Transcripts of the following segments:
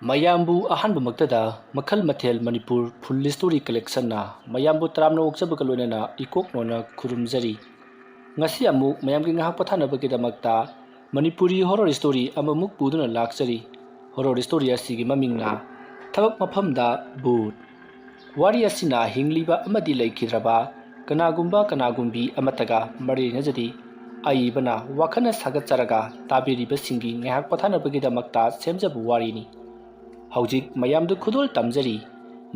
ꯃꯌꯥꯝꯕꯨ ꯑꯍꯥꯟꯕꯃꯛꯇꯗ ꯃꯈꯜ ꯃꯊꯦꯜ ꯃꯅꯤꯄꯨꯔ ꯐꯨꯜ ꯁ꯭ꯇꯣꯔꯤ ꯀꯂꯦꯛꯁꯟꯅ ꯃꯌꯥꯝꯕꯨ ꯇꯔꯥꯝꯅ ꯑꯣꯛꯆꯕꯒ ꯂꯣꯏꯅꯅ ꯏꯀꯣꯛꯅꯣꯅ ꯈꯨꯔꯨꯝꯖꯔꯤ꯫ ꯉꯁꯤ ꯑꯃꯨꯛ ꯃꯌꯥꯝꯒꯤ ꯉꯥꯏꯍꯥꯛ ꯄꯣꯊꯥꯅꯕꯒꯤꯗꯃꯛꯇ ꯃꯅꯤꯄꯨꯔꯤ ꯍꯣꯔꯔ ꯁ꯭ꯇꯣꯔꯤ ꯑꯃꯃꯨꯛ ꯄꯨꯗꯨꯅ ꯂꯥꯛꯆꯔꯤ꯫ ꯍꯣꯔꯔ ꯁ꯭ꯇꯣꯔꯤ ꯑꯁꯤꯒꯤ ꯃꯃꯤꯡꯅ ꯊꯕꯛ ꯃꯐꯝꯗ ꯚꯨꯠ꯫ ꯋꯥꯔꯤ ꯑꯁꯤꯅ ꯍꯤꯡꯂꯤꯕ ꯑꯃꯗꯤ ꯂꯩꯈꯤꯗ꯭ꯔꯕ ꯀꯅꯥꯒꯨꯝꯕꯤ ꯑꯃꯠꯇꯒ ꯃꯔꯤ ꯂꯩꯅꯖꯗꯦ꯫ ꯑꯏꯕꯅ ꯋꯥꯈꯜꯅ ꯁꯥꯒꯠꯆꯔꯒ ꯇꯥꯕꯤꯔꯤꯕꯁꯤꯡꯒꯤ ꯉꯥꯏꯍꯥꯛ ꯄꯣꯊꯥꯅꯕꯒꯤꯗꯃꯛꯇ ꯁꯦꯝꯖꯕ ꯋꯥꯔꯤꯅꯤ꯫ ꯍꯧꯖꯤꯛ ꯃꯌꯥꯝꯗ ꯈꯨꯗꯣꯜ ꯇꯝꯖꯔꯤ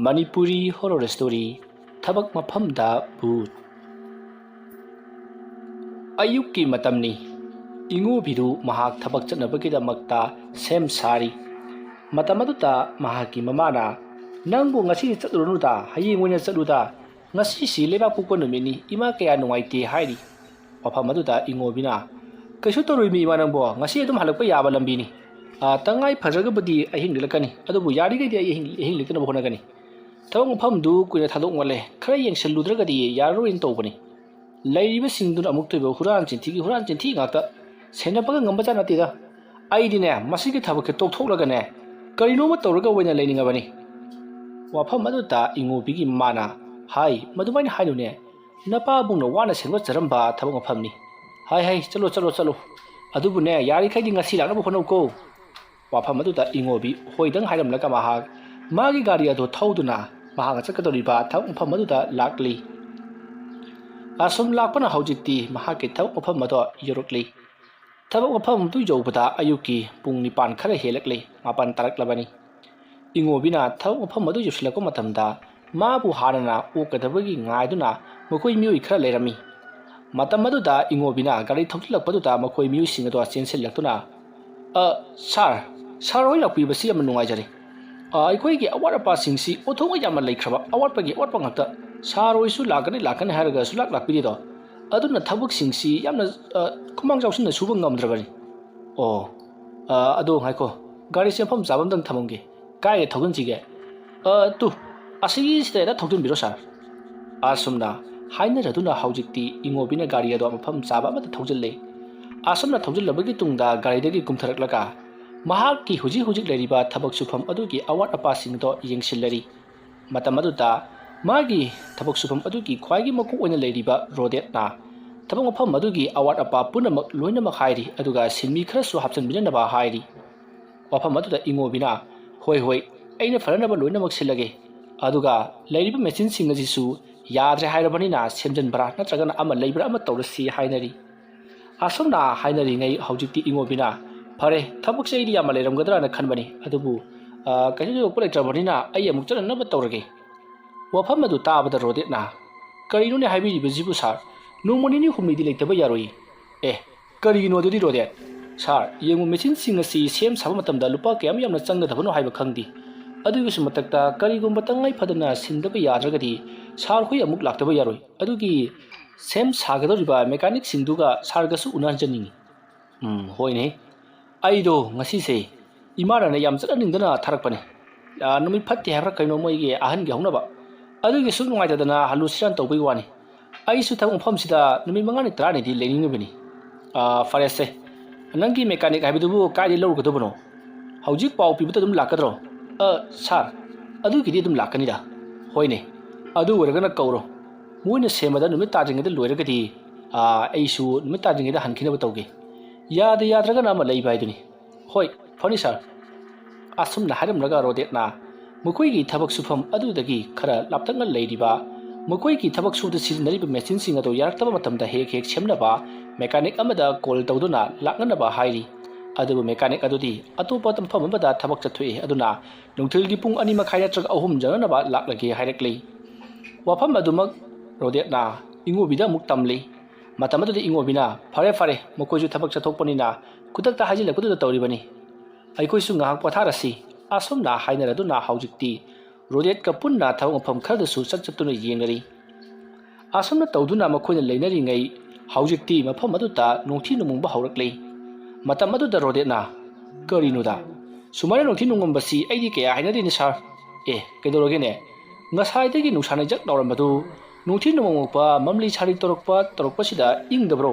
ꯃꯅꯤꯄꯨꯔꯤ ꯍꯣꯔꯔ ꯁ꯭ꯇꯣꯔꯤ ꯊꯕꯛ ꯃꯐꯝꯗ ꯚꯨꯠ꯫ ꯑꯌꯨꯛꯀꯤ ꯃꯇꯝꯅꯤ꯫ ꯏꯉꯣꯕꯤꯗꯨ ꯃꯍꯥꯛ ꯊꯕꯛ ꯆꯠꯅꯕꯒꯤꯗꯃꯛꯇ ꯁꯦꯝ ꯁꯥꯔꯤ꯫ ꯃꯇꯝ ꯑꯗꯨꯗ ꯃꯍꯥꯛꯀꯤ ꯃꯃꯥꯅ "ꯅꯪꯕꯨ ꯉꯁꯤ ꯆꯠꯂꯨꯔꯅꯨꯗ, ꯍꯌꯦꯡ ꯑꯣꯏꯅ ꯆꯠꯂꯨꯗ, ꯉꯁꯤꯁꯤ ꯂꯩꯕꯥꯛꯄꯣꯛꯄ ꯅꯨꯃꯤꯠꯅꯤ, ꯏꯃꯥ ꯀꯌꯥ ꯅꯨꯡꯉꯥꯏꯇꯦ" ꯍꯥꯏꯔꯤ꯫ ꯋꯥꯐꯝ ꯑꯗꯨꯗ ꯏꯉꯣꯕꯤꯅ "ꯀꯩꯁꯨ ꯇꯧꯔꯣꯏꯃꯤ ꯏꯃꯥ, ꯅꯪꯕꯣ ꯉꯁꯤ ꯑꯗꯨꯝ ꯍꯜꯂꯛꯄ ꯌꯥꯕ ꯂꯝꯕꯤꯅꯤ꯫ ꯇꯉꯥꯏ ꯐꯗ꯭ꯔꯒꯕꯨꯗꯤ ꯑꯍꯤꯡ ꯂꯦꯛꯂꯛꯀꯅꯤ, ꯑꯗꯨꯕꯨ ꯌꯥꯔꯤꯈꯩꯗꯤ ꯑꯩ ꯑꯍꯤꯡ ꯂꯦꯛꯇꯅꯕ ꯍꯣꯠꯅꯒꯅꯤ꯫ ꯊꯕꯛ ꯃꯐꯝꯗꯨ ꯀꯨꯏꯅ ꯊꯥꯗꯣꯛꯃꯜꯂꯦ, ꯈꯔ ꯌꯦꯡꯁꯤꯜꯂꯨꯗ꯭ꯔꯒꯗꯤ ꯌꯥꯔꯔꯣꯏꯅ ꯇꯧꯕꯅꯤ꯫ ꯂꯩꯔꯤꯕꯁꯤꯡꯗꯨꯅ ꯑꯃꯨꯛꯇꯣꯏꯕ ꯍꯨꯔꯥꯟ ꯆꯤꯟꯊꯤ ꯉꯥꯛꯇ, ꯁꯦꯟꯅꯕꯒ ꯉꯝꯕꯖꯥꯠ ꯅꯠꯇꯦꯗ꯫ ꯑꯩꯗꯤꯅꯦ ꯃꯁꯤꯒꯤ ꯊꯕꯛꯁꯦ ꯇꯣꯛꯊꯣꯛꯂꯒꯅꯦ ꯀꯔꯤꯅꯣꯃ ꯇꯧꯔꯒ ꯑꯣꯏꯅ ꯂꯩꯅꯤꯡꯉꯕꯅꯤ꯫ ꯋꯥꯐꯝ ꯑꯗꯨꯗ ꯏꯉꯣꯕꯤꯒꯤ ꯃꯃꯥꯅ "ꯍꯥꯏ, ꯃꯗꯨꯃꯥꯏꯅ ꯍꯥꯏꯅꯨꯅꯦ, ꯅꯄꯥꯕꯨꯡꯅ ꯋꯥꯅ ꯁꯦꯝꯒꯠꯆꯔꯝꯕ ꯊꯕꯛ ꯃꯐꯝꯅꯤ꯫ ꯍꯥꯏ ꯆꯠꯂꯣ, ꯑꯗꯨꯕꯨꯅꯦ ꯌꯥꯔꯤꯈꯩꯗꯤ ꯉꯁꯤ ꯂꯥꯛꯅꯕ ꯍꯣꯠꯅꯧꯀꯣ." ꯋꯥꯐꯝ ꯑꯗꯨꯗ ꯏꯉꯣꯕꯤ ꯍꯣꯏꯗꯪ ꯍꯥꯏꯔꯝꯂꯒ ꯃꯍꯥꯛ ꯃꯥꯒꯤ ꯒꯥꯔꯤ ꯑꯗꯨ ꯊꯧꯗꯨꯅ ꯃꯍꯥꯛꯅ ꯆꯠꯀꯗꯧꯔꯤꯕ ꯊꯕꯛ ꯃꯐꯝ ꯑꯗꯨꯗ ꯂꯥꯛꯂꯤ꯫ ꯑꯁꯨꯝ ꯂꯥꯛꯄꯅ ꯍꯧꯖꯤꯛꯇꯤ ꯃꯍꯥꯛꯀꯤ ꯊꯕꯛ ꯃꯐꯝ ꯑꯗꯨ ꯌꯧꯔꯛꯂꯤ꯫ ꯊꯕꯛ ꯃꯐꯝ ꯑꯗꯨ ꯌꯧꯕꯗ ꯑꯌꯨꯛꯀꯤ ꯄꯨꯡ 9 ꯈꯔ ꯍꯦꯜꯂꯛꯂꯤ, 9 ꯇꯥꯔꯛꯂꯕꯅꯤ꯫ ꯏꯉꯣꯕꯤꯅ ꯊꯕꯛ ꯃꯐꯝ ꯑꯗꯨ ꯌꯧꯁꯤꯜꯂꯛꯄ ꯃꯇꯝꯗ ꯃꯥꯕꯨ ꯍꯥꯟꯅꯅ ꯑꯣꯛꯀꯗꯕꯒꯤ ꯉꯥꯏꯗꯨꯅ ꯃꯈꯣꯏ ꯃꯤꯑꯣꯏ ꯈꯔ ꯂꯩꯔꯝꯃꯤ꯫ ꯃꯇꯝ ꯑꯗꯨꯗ ꯏꯉꯣꯕꯤꯅ ꯒꯥꯔꯤ ꯊꯧꯖꯤꯜꯂꯛꯄꯗꯨꯗ ꯃꯈꯣꯏ ꯃꯤꯑꯣꯏꯁꯤꯡ ꯑꯗꯨ ꯆꯦꯟꯁꯤꯜꯂꯛꯇꯨꯅ ꯁꯥꯔ ꯍꯣꯏ ꯂꯥꯛꯄꯤꯕꯁꯤ ꯌꯥꯝꯅ ꯅꯨꯡꯉꯥꯏꯖꯔꯦ꯫ ꯑꯩꯈꯣꯏꯒꯤ ꯑꯋꯥꯠ ꯑꯄꯥꯁꯤꯡꯁꯤ ꯑꯣꯟꯊꯣꯛꯅ ꯌꯥꯝꯅ ꯂꯩꯈ꯭ꯔꯕ, ꯑꯋꯥꯠꯄꯒꯤ ꯑꯋꯥꯠꯄ ꯉꯥꯛꯇ꯫ ꯁꯥꯔ ꯍꯣꯏꯁꯨ ꯂꯥꯛꯀꯅꯤ ꯍꯥꯏꯔꯒ ꯁꯨꯡꯂꯥꯛ ꯂꯥꯛꯄꯤꯗꯦꯗꯣ, ꯑꯗꯨꯅ ꯊꯕꯛꯁꯤꯡꯁꯤ ꯌꯥꯝꯅ ꯈꯨꯃꯥꯡ ꯆꯥꯎꯁꯤꯟꯅ ꯁꯨꯕ ꯉꯝꯗ꯭ꯔꯕꯅꯤ꯫ ꯑꯗꯣ ꯉꯥꯏꯈꯣ, ꯒꯥꯔꯤꯁꯦ ꯃꯐꯝ ꯆꯥꯕ ꯑꯃꯇꯪ ꯊꯝꯃꯝꯒꯦ, ꯀꯥꯏꯗ ꯊꯧꯖꯤꯟꯁꯤꯒꯦ? ꯑꯁꯤꯒꯤꯁꯤꯗ ꯍꯦꯛꯇ ꯊꯧꯖꯤꯟꯕꯤꯔꯣ ꯁꯥꯔ꯫ ꯑꯁꯨꯝꯅ ꯍꯥꯏꯅꯔꯗꯨꯅ ꯍꯧꯖꯤꯛꯇꯤ ꯏꯉꯣꯕꯤꯅ ꯒꯥꯔꯤ ꯑꯗꯨ ꯃꯐꯝ ꯆꯥꯕ ꯑꯃꯗ ꯊꯧꯖꯤꯜꯂꯦ꯫ ꯑꯁꯨꯝꯅ ꯊꯧꯖꯤꯜꯂꯕꯒꯤ ꯇꯨꯡꯗ ꯒꯥꯔꯤꯗꯒꯤ ꯀꯨꯝꯊꯔꯛꯂꯒ ꯃꯍꯥꯛꯀꯤ ꯍꯧꯖꯤꯛ ꯂꯩꯔꯤꯕ ꯊꯕꯛ ꯁꯨꯐꯝ ꯑꯗꯨꯒꯤ ꯑꯋꯥꯠ ꯑꯄꯥꯁꯤꯡꯗꯣ ꯌꯦꯡꯁꯤꯜꯂꯔꯤ꯫ ꯃꯇꯝ ꯑꯗꯨꯗ ꯃꯥꯒꯤ ꯊꯕꯛ ꯁꯨꯐꯝ ꯑꯗꯨꯒꯤ ꯈ꯭ꯋꯥꯏꯒꯤ ꯃꯀꯣꯛ ꯑꯣꯏꯅ ꯂꯩꯔꯤꯕ ꯔꯣꯗꯦꯠꯅ ꯊꯕꯛ ꯃꯐꯝ ꯑꯗꯨꯒꯤ ꯑꯋꯥꯠ ꯑꯄꯥ ꯄꯨꯝꯅꯃꯛ ꯂꯣꯏꯅꯃꯛ ꯍꯥꯏꯔꯤ, ꯑꯗꯨꯒ ꯁꯤꯟꯃꯤ ꯈꯔꯁꯨ ꯍꯥꯞꯆꯤꯟꯕꯤꯅꯅꯕ ꯍꯥꯏꯔꯤ꯫ ꯋꯥꯐꯝ ꯑꯗꯨꯗ ꯏꯉꯣꯕꯤꯅ "ꯍꯣꯏ, ꯑꯩꯅ ꯐꯅꯅꯕ ꯂꯣꯏꯅꯃꯛ ꯁꯤꯜꯂꯒꯦ, ꯑꯗꯨꯒ ꯂꯩꯔꯤꯕ ꯃꯦꯆꯤꯟꯁꯤꯡ ꯑꯁꯤꯁꯨ ꯌꯥꯗ꯭ꯔꯦ ꯍꯥꯏꯔꯕꯅꯤꯅ ꯁꯦꯝꯖꯤꯟꯕ꯭ꯔꯥ ꯅꯠꯇ꯭ꯔꯒꯅ ꯑꯃ ꯂꯩꯕ꯭ꯔꯥ ꯑꯃ ꯇꯧꯔꯁꯤ" ꯍꯥꯏꯅꯔꯤ꯫ ꯑꯁꯨꯝꯅ ꯍꯥꯏꯅꯔꯤꯉꯩ ꯍꯧꯖꯤꯛꯇꯤ ꯏꯉꯣꯕꯤꯅ "ꯐꯔꯦ, ꯊꯕꯛꯁꯦ ꯑꯩꯗꯤ ꯌꯥꯝꯅ ꯂꯩꯔꯝꯒꯗ꯭ꯔꯥꯅ ꯈꯟꯕꯅꯤ, ꯑꯗꯨꯕꯨ ꯀꯩꯁꯨ ꯊꯣꯏꯗꯣꯛꯄ ꯂꯩꯇ꯭ꯔꯕꯅꯤꯅ ꯑꯩ ꯑꯃꯨꯛ ꯆꯠꯅꯅꯕ ꯇꯧꯔꯒꯦ." ꯋꯥꯐꯝ ꯑꯗꯨ ꯇꯥꯕꯗ ꯔꯣꯗꯦꯠꯅ "ꯀꯔꯤꯅꯣꯅꯦ ꯍꯥꯏꯕꯤꯔꯤꯕꯁꯤꯕꯨ ꯁꯥꯔ, ꯅꯣꯡꯃ ꯅꯤꯅꯤ ꯍꯨꯝꯅꯤꯗꯤ ꯂꯩꯇꯕ ꯌꯥꯔꯣꯏ." ꯀꯔꯤꯒꯤꯅꯣ ꯑꯗꯨꯗꯤ ꯔꯣꯗꯦꯠ? "ꯁꯥꯔ, ꯌꯦꯡꯉꯨ, ꯃꯦꯆꯤꯟꯁꯤꯡ ꯑꯁꯤ ꯁꯦꯝ ꯁꯥꯕ ꯃꯇꯝꯗ ꯂꯨꯄꯥ ꯀꯌꯥꯝ ꯌꯥꯝꯅ ꯆꯪꯒꯗꯕꯅꯣ ꯍꯥꯏꯕ ꯈꯪꯗꯦ꯫ ꯑꯗꯨꯒꯤꯁꯨ ꯃꯊꯛꯇ ꯀꯔꯤꯒꯨꯝꯕ ꯇꯉꯥꯏ ꯐꯗꯅ ꯁꯤꯟꯗꯕ ꯌꯥꯗ꯭ꯔꯒꯗꯤ ꯁꯥꯔ ꯍꯣꯏ ꯑꯃꯨꯛ ꯂꯥꯛꯇꯕ ꯌꯥꯔꯣꯏ꯫ ꯑꯗꯨꯒꯤ ꯁꯦꯝ ꯁꯥꯒꯗꯧꯔꯤꯕ ꯃꯦꯀꯥꯅꯤꯛꯁꯤꯡꯗꯨꯒ ꯁꯥꯔꯒꯁꯨ ꯎꯅꯍꯟꯖꯅꯤꯡꯉꯤ." "ꯍꯣꯏꯅꯦ, ꯑꯩꯗꯣ ꯉꯁꯤꯁꯦ ꯏꯃꯥꯅ ꯌꯥꯝ ꯆꯠꯍꯟꯅꯤꯡꯗꯅ ꯊꯥꯔꯛꯄꯅꯦ꯫ ꯅꯨꯃꯤꯠ ꯐꯠꯇꯦ ꯍꯥꯏꯕ꯭ꯔꯥ ꯀꯩꯅꯣ ꯃꯣꯏꯒꯤ ꯑꯍꯟꯒꯤ ꯍꯧꯅꯕ, ꯑꯗꯨꯒꯤ ꯁꯨꯝ ꯅꯨꯡꯉꯥꯏꯇꯗꯅ ꯍꯜꯂꯨ ꯁꯤꯔꯥꯟ ꯇꯧꯕꯒꯤ ꯋꯥꯅꯤ꯫ ꯑꯩꯁꯨ ꯊꯕꯛ ꯃꯐꯝꯁꯤꯗ ꯅꯨꯃꯤꯠ 5ꯅꯤ 10ꯅꯤꯗꯤ ꯂꯩꯅꯤꯡꯉꯤꯕꯅꯤ." "ꯐꯔꯦꯁꯦ, ꯅꯪꯒꯤ ꯃꯦꯀꯥꯅꯤꯛ ꯍꯥꯏꯕꯗꯨꯕꯨ ꯀꯥꯏꯗꯒꯤ ꯂꯧꯔꯨꯒꯗꯕꯅꯣ? ꯍꯧꯖꯤꯛ ꯄꯥꯎ ꯄꯤꯕꯗ ꯑꯗꯨꯝ ꯂꯥꯛꯀꯗ꯭ꯔꯣ?" "ꯁꯥꯔ, ꯑꯗꯨꯒꯤꯗꯤ ꯑꯗꯨꯝ ꯂꯥꯛꯀꯅꯤꯗ." "ꯍꯣꯏꯅꯦ, ꯑꯗꯨ ꯑꯣꯏꯔꯒꯅ ꯀꯧꯔꯣ꯫ ꯃꯣꯏꯅ ꯁꯦꯝꯕꯗ ꯅꯨꯃꯤꯠ ꯇꯥꯗ꯭ꯔꯤꯉꯩꯗ ꯂꯣꯏꯔꯒꯗꯤ ꯑꯩꯁꯨ ꯅꯨꯃꯤꯠ ꯇꯥꯗ꯭ꯔꯤꯉꯩꯗ ꯍꯟꯈꯤꯅꯕ ꯇꯧꯒꯦ꯫ ꯌꯥꯗ꯭ꯔꯒꯅ ꯑꯃ ꯂꯩꯕ ꯍꯥꯏꯗꯨꯅꯤ." "ꯍꯣꯏ, ꯐꯅꯤ ꯁꯥꯔ." ꯑꯁꯨꯝꯅ ꯍꯥꯏꯔꯝꯂꯒ ꯔꯣꯗꯦꯠꯅ ꯃꯈꯣꯏꯒꯤ ꯊꯕꯛ ꯁꯨꯐꯝ ꯑꯗꯨꯗꯒꯤꯈꯔ ꯂꯥꯞꯇꯛꯅ ꯂꯩꯔꯤꯕ ꯃꯈꯣꯏꯒꯤ ꯊꯕꯛ ꯁꯨꯕꯗ ꯁꯤꯖꯤꯟꯅꯔꯤꯕ ꯃꯦꯆꯤꯟꯁꯤꯡ ꯑꯗꯨ ꯌꯥꯔꯛꯇꯕ ꯃꯇꯝꯗ ꯍꯦꯛ ꯁꯦꯝꯅꯕ ꯃꯦꯀꯥꯅꯤꯛ ꯑꯃꯗ ꯀꯣꯜ ꯇꯧꯗꯨꯅ ꯂꯥꯛꯅꯅꯕ ꯍꯥꯏꯔꯤ꯫ ꯑꯗꯨꯕꯨ ꯃꯦꯀꯥꯅꯤꯛ ꯑꯗꯨꯗꯤ ꯑꯇꯣꯞꯄ ꯃꯐꯝ ꯑꯃꯗ ꯊꯕꯛ ꯆꯠꯊꯣꯛꯏ, ꯑꯗꯨꯅ ꯅꯨꯡꯊꯤꯜꯒꯤ ꯄꯨꯡ 2:30 ꯅꯠꯇ꯭ꯔꯒ 3 ꯆꯪꯅꯅꯕ ꯂꯥꯛꯂꯒꯦ ꯍꯥꯏꯔꯛꯂꯤ꯫ ꯋꯥꯐꯝ ꯑꯗꯨꯃꯛ ꯔꯣꯗꯦꯠꯅ ꯏꯉꯣꯕꯤꯗ ꯑꯃꯨꯛ ꯇꯝꯂꯤ꯫ ꯃꯇꯝ ꯑꯗꯨꯗ ꯏꯉꯣꯕꯤꯅ "ꯐꯔꯦ, ꯃꯈꯣꯏꯁꯨ ꯊꯕꯛ ꯆꯠꯊꯣꯛꯄꯅꯤꯅ ꯈꯨꯗꯛꯇ ꯍꯥꯏꯖꯤꯜꯂꯛꯄꯗꯨꯗ ꯇꯧꯔꯤꯕꯅꯤ, ꯑꯩꯈꯣꯏꯁꯨ ꯉꯥꯏꯍꯥꯛ ꯄꯣꯊꯥꯔꯁꯤ." ꯑꯁꯨꯝꯅ ꯍꯥꯏꯅꯔꯗꯨꯅ ꯍꯧꯖꯤꯛꯇꯤ ꯔꯣꯗꯦꯠꯀ ꯄꯨꯟꯅ ꯊꯕꯛꯃꯐꯝ ꯈꯔꯗꯁꯨ ꯆꯠꯇꯨꯅ ꯌꯦꯡꯅꯔꯤ꯫ ꯑꯁꯨꯝꯅ ꯇꯧꯗꯨꯅ ꯃꯈꯣꯏꯅ ꯂꯩꯅꯔꯤꯉꯩ ꯍꯧꯖꯤꯛꯇꯤ ꯃꯐꯝ ꯑꯗꯨꯗ ꯅꯣꯡꯊꯤ ꯅꯣꯡꯃꯪꯕ ꯍꯧꯔꯛꯂꯤ꯫ ꯃꯇꯝ ꯑꯗꯨꯗ ꯔꯣꯗꯦꯠꯅ "ꯀꯔꯤꯅꯣꯗ, ꯁꯨꯃꯥꯏꯅ ꯅꯣꯡꯊꯤ ꯅꯣꯡꯃꯪꯕꯁꯤ ꯑꯩꯗꯤ ꯀꯌꯥ ꯍꯩꯅꯗꯦꯅꯦ ꯁꯥꯔ." "ꯀꯩꯗꯧꯔꯒꯦꯅꯦ? ꯉꯁꯥꯏꯗꯒꯤ ꯅꯨꯡꯁꯥꯅ ꯖꯛ ꯂꯥꯎꯔꯝꯕꯗꯨ ꯅꯣꯡꯊꯤ ꯅꯣꯡꯃꯪꯉꯛꯄ ꯃꯝꯂꯤ ꯁꯥꯔꯤ ꯇꯧꯔꯛꯄꯁꯤꯗ ꯏꯪꯗꯕ꯭ꯔꯣ?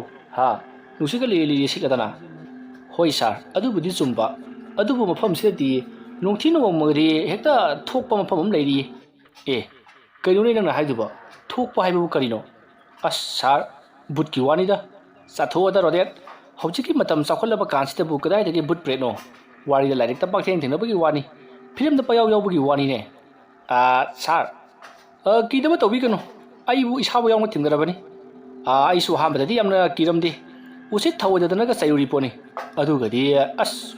ꯅꯨꯡꯁꯤꯠꯀ ꯂꯤꯔꯤ ꯁꯤꯠꯂꯗꯅ." "ꯍꯣꯏ ꯁꯥꯔ, ꯑꯗꯨꯕꯨꯗꯤ ꯆꯨꯝꯕ, ꯑꯗꯨꯕꯨ ꯃꯐꯝꯁꯤꯗꯗꯤ ꯅꯣꯡꯊꯤ ꯅꯣꯡꯃꯒꯗꯤ ꯍꯦꯛꯇ ꯊꯣꯛꯄ ꯃꯐꯝ ꯑꯃ ꯂꯩꯔꯤ ꯑꯦ ꯀꯩꯅꯣꯅꯦ ꯅꯪꯅ ꯍꯥꯏꯗꯨꯕ ꯊꯣꯛꯄ ꯍꯥꯏꯕꯕꯨ ꯀꯔꯤꯅꯣ ꯑꯁ ꯁꯥꯔ ꯕꯨꯠꯀꯤ ꯋꯥꯅꯤꯗ ꯆꯠꯊꯣꯛꯑꯗ ꯔꯣꯗꯦꯠ ꯍꯧꯖꯤꯛꯀꯤ ꯃꯇꯝ ꯆꯥꯎꯈꯠꯂꯕ ꯀꯥꯟꯁꯤꯗꯕꯨ ꯀꯗꯥꯏꯗꯒꯤ ꯕꯨꯠ ꯕ꯭ꯔꯦꯗꯅꯣ ꯋꯥꯔꯤꯗ ꯂꯥꯏꯔꯤꯛꯇ ꯄꯥꯛꯊꯦꯡ ꯊꯦꯡꯅꯕꯒꯤ ꯋꯥꯅꯤ ꯐꯤꯂꯝꯗ ꯄꯌꯥꯎ ꯌꯥꯎꯕꯒꯤ ꯋꯥꯅꯤꯅꯦ ꯁꯥꯔ ꯀꯤꯗꯕ ꯇꯧꯕꯤꯒꯅꯨ ꯑꯩꯕꯨ ꯏꯁꯥꯕꯨ ꯌꯥꯎꯅ ꯊꯦꯡꯅꯔꯕꯅꯤ ꯑꯩꯁꯨ ꯑꯍꯥꯟꯕꯗꯗꯤ ꯌꯥꯝꯅ ꯀꯤꯔꯝꯗꯦ ꯎꯁꯤꯠ ꯊꯑꯣꯏꯗꯗꯅꯒ ꯆꯩꯔꯨꯔꯤ ꯄꯣꯠꯅꯤ ꯑꯗꯨꯒꯗꯤ ꯑꯁ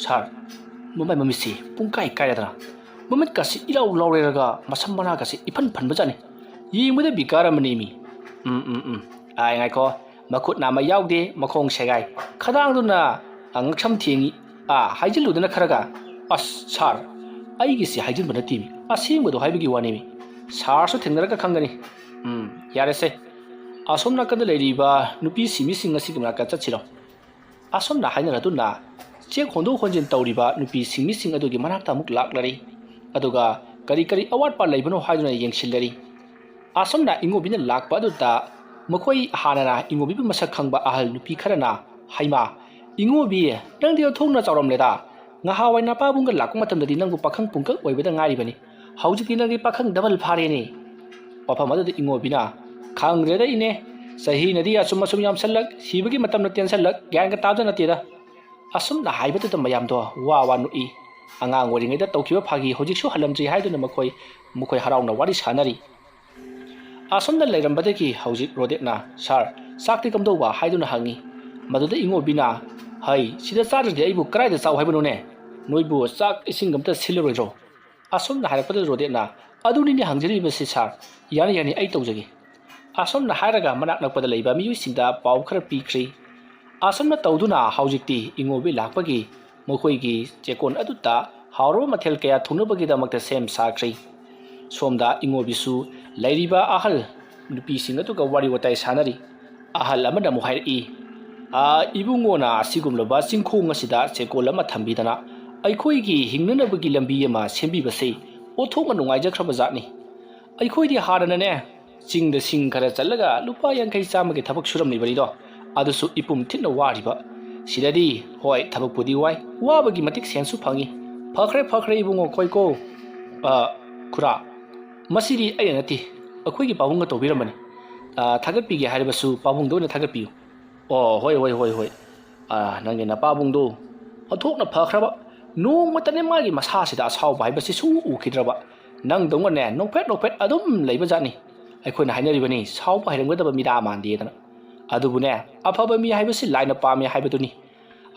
ꯁꯥꯔ ꯃꯃꯥꯏ ꯃꯃꯤꯠꯁꯤ ꯄꯨꯡꯀꯥꯏ ꯀꯥꯏꯔꯗꯅ ꯃꯃꯤꯠꯀasi ꯏꯔꯥꯎ ꯂꯥꯎꯔꯦꯔꯒ ꯃꯁꯝ ꯃꯅꯥꯒasi ꯏꯐꯟ ꯐꯟꯕꯖꯥꯠꯅꯤ ꯌꯦꯡꯕꯗ ꯕꯤꯀꯥꯔ ꯑꯃꯅꯦꯃꯤ ꯉꯥꯏꯈꯣ ꯃꯈꯨꯠ ꯅꯥꯝꯃ ꯌꯥꯎꯗꯦ ꯃꯈꯣꯡ ꯁꯦꯒꯥꯏ ꯈꯗꯥꯡꯗꯨꯅ ꯉꯛꯁꯝ ꯊꯦꯡꯉꯤ ꯍꯥꯏꯖꯤꯜꯂꯨꯗꯅ ꯈꯔꯒ ꯑꯁ ꯁꯥꯔ ꯑꯩꯒꯤꯁꯤ ꯍꯥꯏꯖꯤꯟꯕ ꯅꯠꯇꯦꯃꯤ ꯑꯁꯦꯡꯕꯗꯣ ꯍꯥꯏꯕꯒꯤ ꯋꯥꯅꯦꯃꯤ ꯁꯥꯔꯁꯨ ꯊꯦꯡꯅꯔꯒ ꯈꯪꯒꯅꯤ ꯌꯥꯔꯦꯁꯦ ꯑꯁꯣꯝ ꯅꯥꯀꯟꯗ ꯂꯩꯔꯤꯕ ꯅꯨꯄꯤ ꯁꯤꯃꯤꯁꯤꯡ ꯑꯁꯤꯒꯤ ꯃꯅꯥꯛꯇ ꯆꯠꯁꯤꯔꯣ ꯑꯁꯣꯝꯅ ꯍꯥꯏꯅꯔꯗꯨꯅ ꯆꯦꯛ ꯍꯣꯟꯗꯣꯛ ꯍꯣꯟꯖꯤꯟ ꯇꯧꯔꯤꯕ ꯅꯨꯄꯤ ꯁꯤꯡꯃꯤꯁꯤꯡ ꯑꯗꯨꯒꯤ ꯃꯅꯥꯛꯇ ꯑꯃꯨꯛ ꯂꯥꯛꯂꯔꯤ ꯑꯗꯨꯒ ꯀꯔꯤ ꯀꯔꯤ ꯑꯋꯥꯠꯄ ꯂꯩꯕꯅꯣ ꯍꯥꯏꯗꯨꯅ ꯌꯦꯡꯁꯤꯜꯂꯔꯤ ꯑꯁꯣꯝꯅ ꯏꯉꯣꯕꯤꯅ ꯂꯥꯛꯄ ꯑꯗꯨꯗ ꯃꯈꯣꯏ ꯍꯥꯟꯅꯅ ꯏꯉꯣꯕꯤꯕꯨ ꯃꯁꯛ ꯈꯪꯕ ꯑꯍꯜ ꯅꯨꯄꯤ ꯈꯔꯅ ꯍꯩꯃꯥ ꯏꯉꯣꯕꯤ ꯅꯪꯗꯤ ꯑꯣꯟꯊꯣꯛꯅ ꯆꯥꯎꯔꯝꯂꯦꯗ ꯉꯍꯥꯋꯥꯏ ꯅꯄꯥꯕꯨꯡꯒ ꯂꯥꯛꯄ ꯃꯇꯝꯗꯗꯤ ꯅꯪꯕꯨ ꯄꯥꯈꯪ ꯄꯨꯡꯀꯛ ꯑꯣꯏꯕꯗ ꯉꯥꯏꯔꯤꯕꯅꯤ ꯍꯧꯖꯤꯛꯇꯤ ꯅꯪꯗꯤ ꯄꯥꯈꯪ ꯗꯕꯜ ꯐꯥꯔꯦꯅꯦ ꯋꯥꯐꯝ ꯑꯗꯨꯗ ꯏꯉꯣꯕꯤꯅ ꯈꯪꯗ꯭ꯔꯦꯗ ꯏꯅꯦ ꯆꯍꯤꯅꯗꯤ ꯑꯁꯨꯝ ꯑꯁꯨꯝ ꯌꯥꯝꯁꯜꯂꯛ ꯁꯤꯕꯒꯤ ꯃꯇꯝꯅ ꯇꯦꯟꯁꯜꯂꯛ ꯒ꯭ꯌꯥꯟꯒ ꯇꯥꯕ ꯅꯠꯇꯦꯗ ꯑꯁꯨꯝꯅ ꯍꯥꯏꯕꯗꯨꯗ ꯃꯌꯥꯝꯗꯣ ꯋꯥ ꯅꯣꯛꯏ ꯑꯉꯥꯡ ꯑꯣꯏꯔꯤꯉꯩꯗ ꯇꯧꯈꯤꯕ ꯐꯥꯒꯤ ꯍꯧꯖꯤꯛꯁꯨ ꯍꯜꯂꯝꯗ꯭ꯔꯤ ꯍꯥꯏꯗꯨꯅ ꯃꯈꯣꯏ ꯍꯔꯥꯎꯅ ꯋꯥꯔꯤ ꯁꯥꯅꯔꯤ ꯑꯁꯣꯝꯗ ꯂꯩꯔꯝꯕꯗꯒꯤ ꯍꯧꯖꯤꯛ ꯔꯣꯗꯦꯠꯅ ꯁꯥꯔ ꯆꯥꯛꯇꯤ ꯀꯝꯗꯧꯕ ꯍꯥꯏꯗꯨꯅ ꯍꯪꯉꯤ ꯃꯗꯨꯗ ꯏꯉꯣꯕꯤꯅ ꯍꯩ ꯁꯤꯗ ꯆꯥꯗ꯭ꯔꯗꯤ ꯑꯩꯕꯨ ꯀꯗꯥꯏꯗ ꯆꯥꯎ ꯍꯥꯏꯕꯅꯣꯅꯦ ꯅꯣꯏꯕꯨ ꯆꯥꯛ ꯏꯁꯤꯡ ꯑꯝꯇ ꯁꯤꯜꯂꯔꯣꯏꯗ꯭ꯔꯣ ꯑꯁꯣꯝꯅ ꯍꯥꯏꯔꯛꯄꯗ ꯔꯣꯗꯦꯠꯅ ꯑꯗꯨꯅꯤꯅꯦ ꯍꯪꯖꯔꯤꯕꯁꯤ ꯁꯥꯔ ꯌꯥꯅꯤ ꯑꯩ ꯇꯧꯖꯒꯦ ꯑꯁꯣꯝꯅ ꯍꯥꯏꯔꯒ ꯃꯅꯥꯛ ꯅꯛꯄꯗ ꯂꯩꯕ ꯃꯤꯑꯣꯏꯁꯤꯡꯗ ꯄꯥꯎ ꯈꯔ ꯄꯤꯈ꯭ꯔꯤ ꯑꯁꯣꯝꯅ ꯇꯧꯗꯨꯅ ꯍꯧꯖꯤꯛꯇꯤ ꯏꯉꯣꯕꯤ ꯂꯥꯛꯄꯒꯤ ꯃꯈꯣꯏꯒꯤ ꯆꯦꯛꯀꯣꯟ ꯑꯗꯨꯗ ꯍꯥꯎꯔꯕ ꯃꯊꯦꯜ ꯀꯌꯥ ꯊꯨꯡꯅꯕꯒꯤꯗꯃꯛꯇ ꯁꯦꯝ ꯁꯥꯈ꯭ꯔꯤ ꯁꯣꯝꯗ ꯏꯉꯣꯕꯤꯁꯨ ꯂꯩꯔꯤꯕ ꯑꯍꯜ ꯅꯨꯄꯤꯁꯤꯡ ꯑꯗꯨꯒ ꯋꯥꯔꯤ ꯋꯥꯇꯥꯏ ꯁꯥꯅꯔꯤ ꯑꯍꯜ ꯑꯃꯅ ꯑꯃꯨꯛ ꯍꯥꯏꯔꯛꯏ ꯏꯕꯨꯡꯉꯣꯅ ꯑꯁꯤꯒꯨꯝꯂꯕ ꯆꯤꯡꯈꯣꯡ ꯑꯁꯤꯗ ꯆꯦꯛꯀꯣꯜ ꯑꯃ ꯊꯝꯕꯤꯗꯅ ꯑꯩꯈꯣꯏꯒꯤ ꯍꯤꯡꯅꯅꯕꯒꯤ ꯂꯝꯕꯤ ꯑꯃ ꯁꯦꯝꯕꯤꯕꯁꯤ ꯑꯣꯟꯊꯣꯛꯅ ꯅꯨꯡꯉꯥꯏꯖꯈ꯭ꯔꯕ ꯖꯥꯠꯅꯤ ꯑꯩꯈꯣꯏꯗꯤ ꯍꯥꯟꯅꯅꯅꯦ ꯆꯤꯡꯗ ꯁꯤꯡ ꯈꯔ ꯆꯠꯂꯒ ꯂꯨꯄꯥ 50 ꯆꯥꯝꯃꯒꯤ ꯊꯕꯛ ꯁꯨꯔꯝꯂꯤꯕꯅꯤꯗꯣ ꯑꯗꯨꯁꯨ ꯏꯄꯨꯝ ꯊꯤꯠꯅ ꯋꯥꯔꯤꯕ ꯁꯤꯗꯗꯤ ꯍꯣꯏ ꯊꯕꯛꯄꯨꯗꯤ ꯋꯥꯏ ꯋꯥꯕꯒꯤ ꯃꯇꯤꯛ ꯁꯦꯟꯁꯨ ꯐꯪꯉꯤ ꯐꯈ꯭ꯔꯦ ꯏꯕꯨꯡꯉꯣ ꯈꯣꯏꯀꯣ ꯈꯨꯔꯥ ꯃꯁꯤꯗꯤ ꯑꯩꯅ ꯅꯠꯇꯦ ꯑꯩꯈꯣꯏꯒꯤ ꯄꯥꯕꯨꯡꯒ ꯇꯧꯕꯤꯔꯝꯕꯅꯤ ꯊꯥꯒꯠꯄꯤꯒꯦ ꯍꯥꯏꯔꯕꯁꯨ ꯄꯥꯕꯨꯡꯗ ꯑꯣꯏꯅ ꯊꯥꯒꯠꯄꯤꯌꯨ ꯍꯣꯏ ꯅꯪꯒꯤ ꯅꯄꯥꯕꯨꯡꯗꯣ ꯑꯣꯟꯊꯣꯛꯅ ꯐꯈ꯭ꯔꯕ ꯅꯣꯡꯃꯇꯅꯦ ꯃꯥꯒꯤ ꯃꯁꯥꯁꯤꯗ ꯑꯁꯥꯎꯕ ꯍꯥꯏꯕꯁꯤ ꯁꯨꯡꯎ ꯎꯈꯤꯗ꯭ꯔꯕ ꯅꯪꯗꯧꯅꯅꯦ ꯅꯣꯛꯐꯦꯠ ꯑꯗꯨꯝ ꯂꯩꯕ ꯖꯥꯠꯅꯤ ꯑꯩꯈꯣꯏꯅ ꯍꯥꯏꯅꯔꯤꯕꯅꯤ ꯁꯥꯎꯕ ꯍꯩꯔꯝꯒꯗꯕ ꯃꯤꯗꯥ ꯃꯥꯟꯗꯦꯗꯅ ꯑꯗꯨꯕꯨꯅꯦ ꯑꯐꯕ ꯃꯤ ꯍꯥꯏꯕꯁꯤ ꯂꯥꯏꯅ ꯄꯥꯝꯃꯦ ꯍꯥꯏꯕꯗꯨꯅꯤ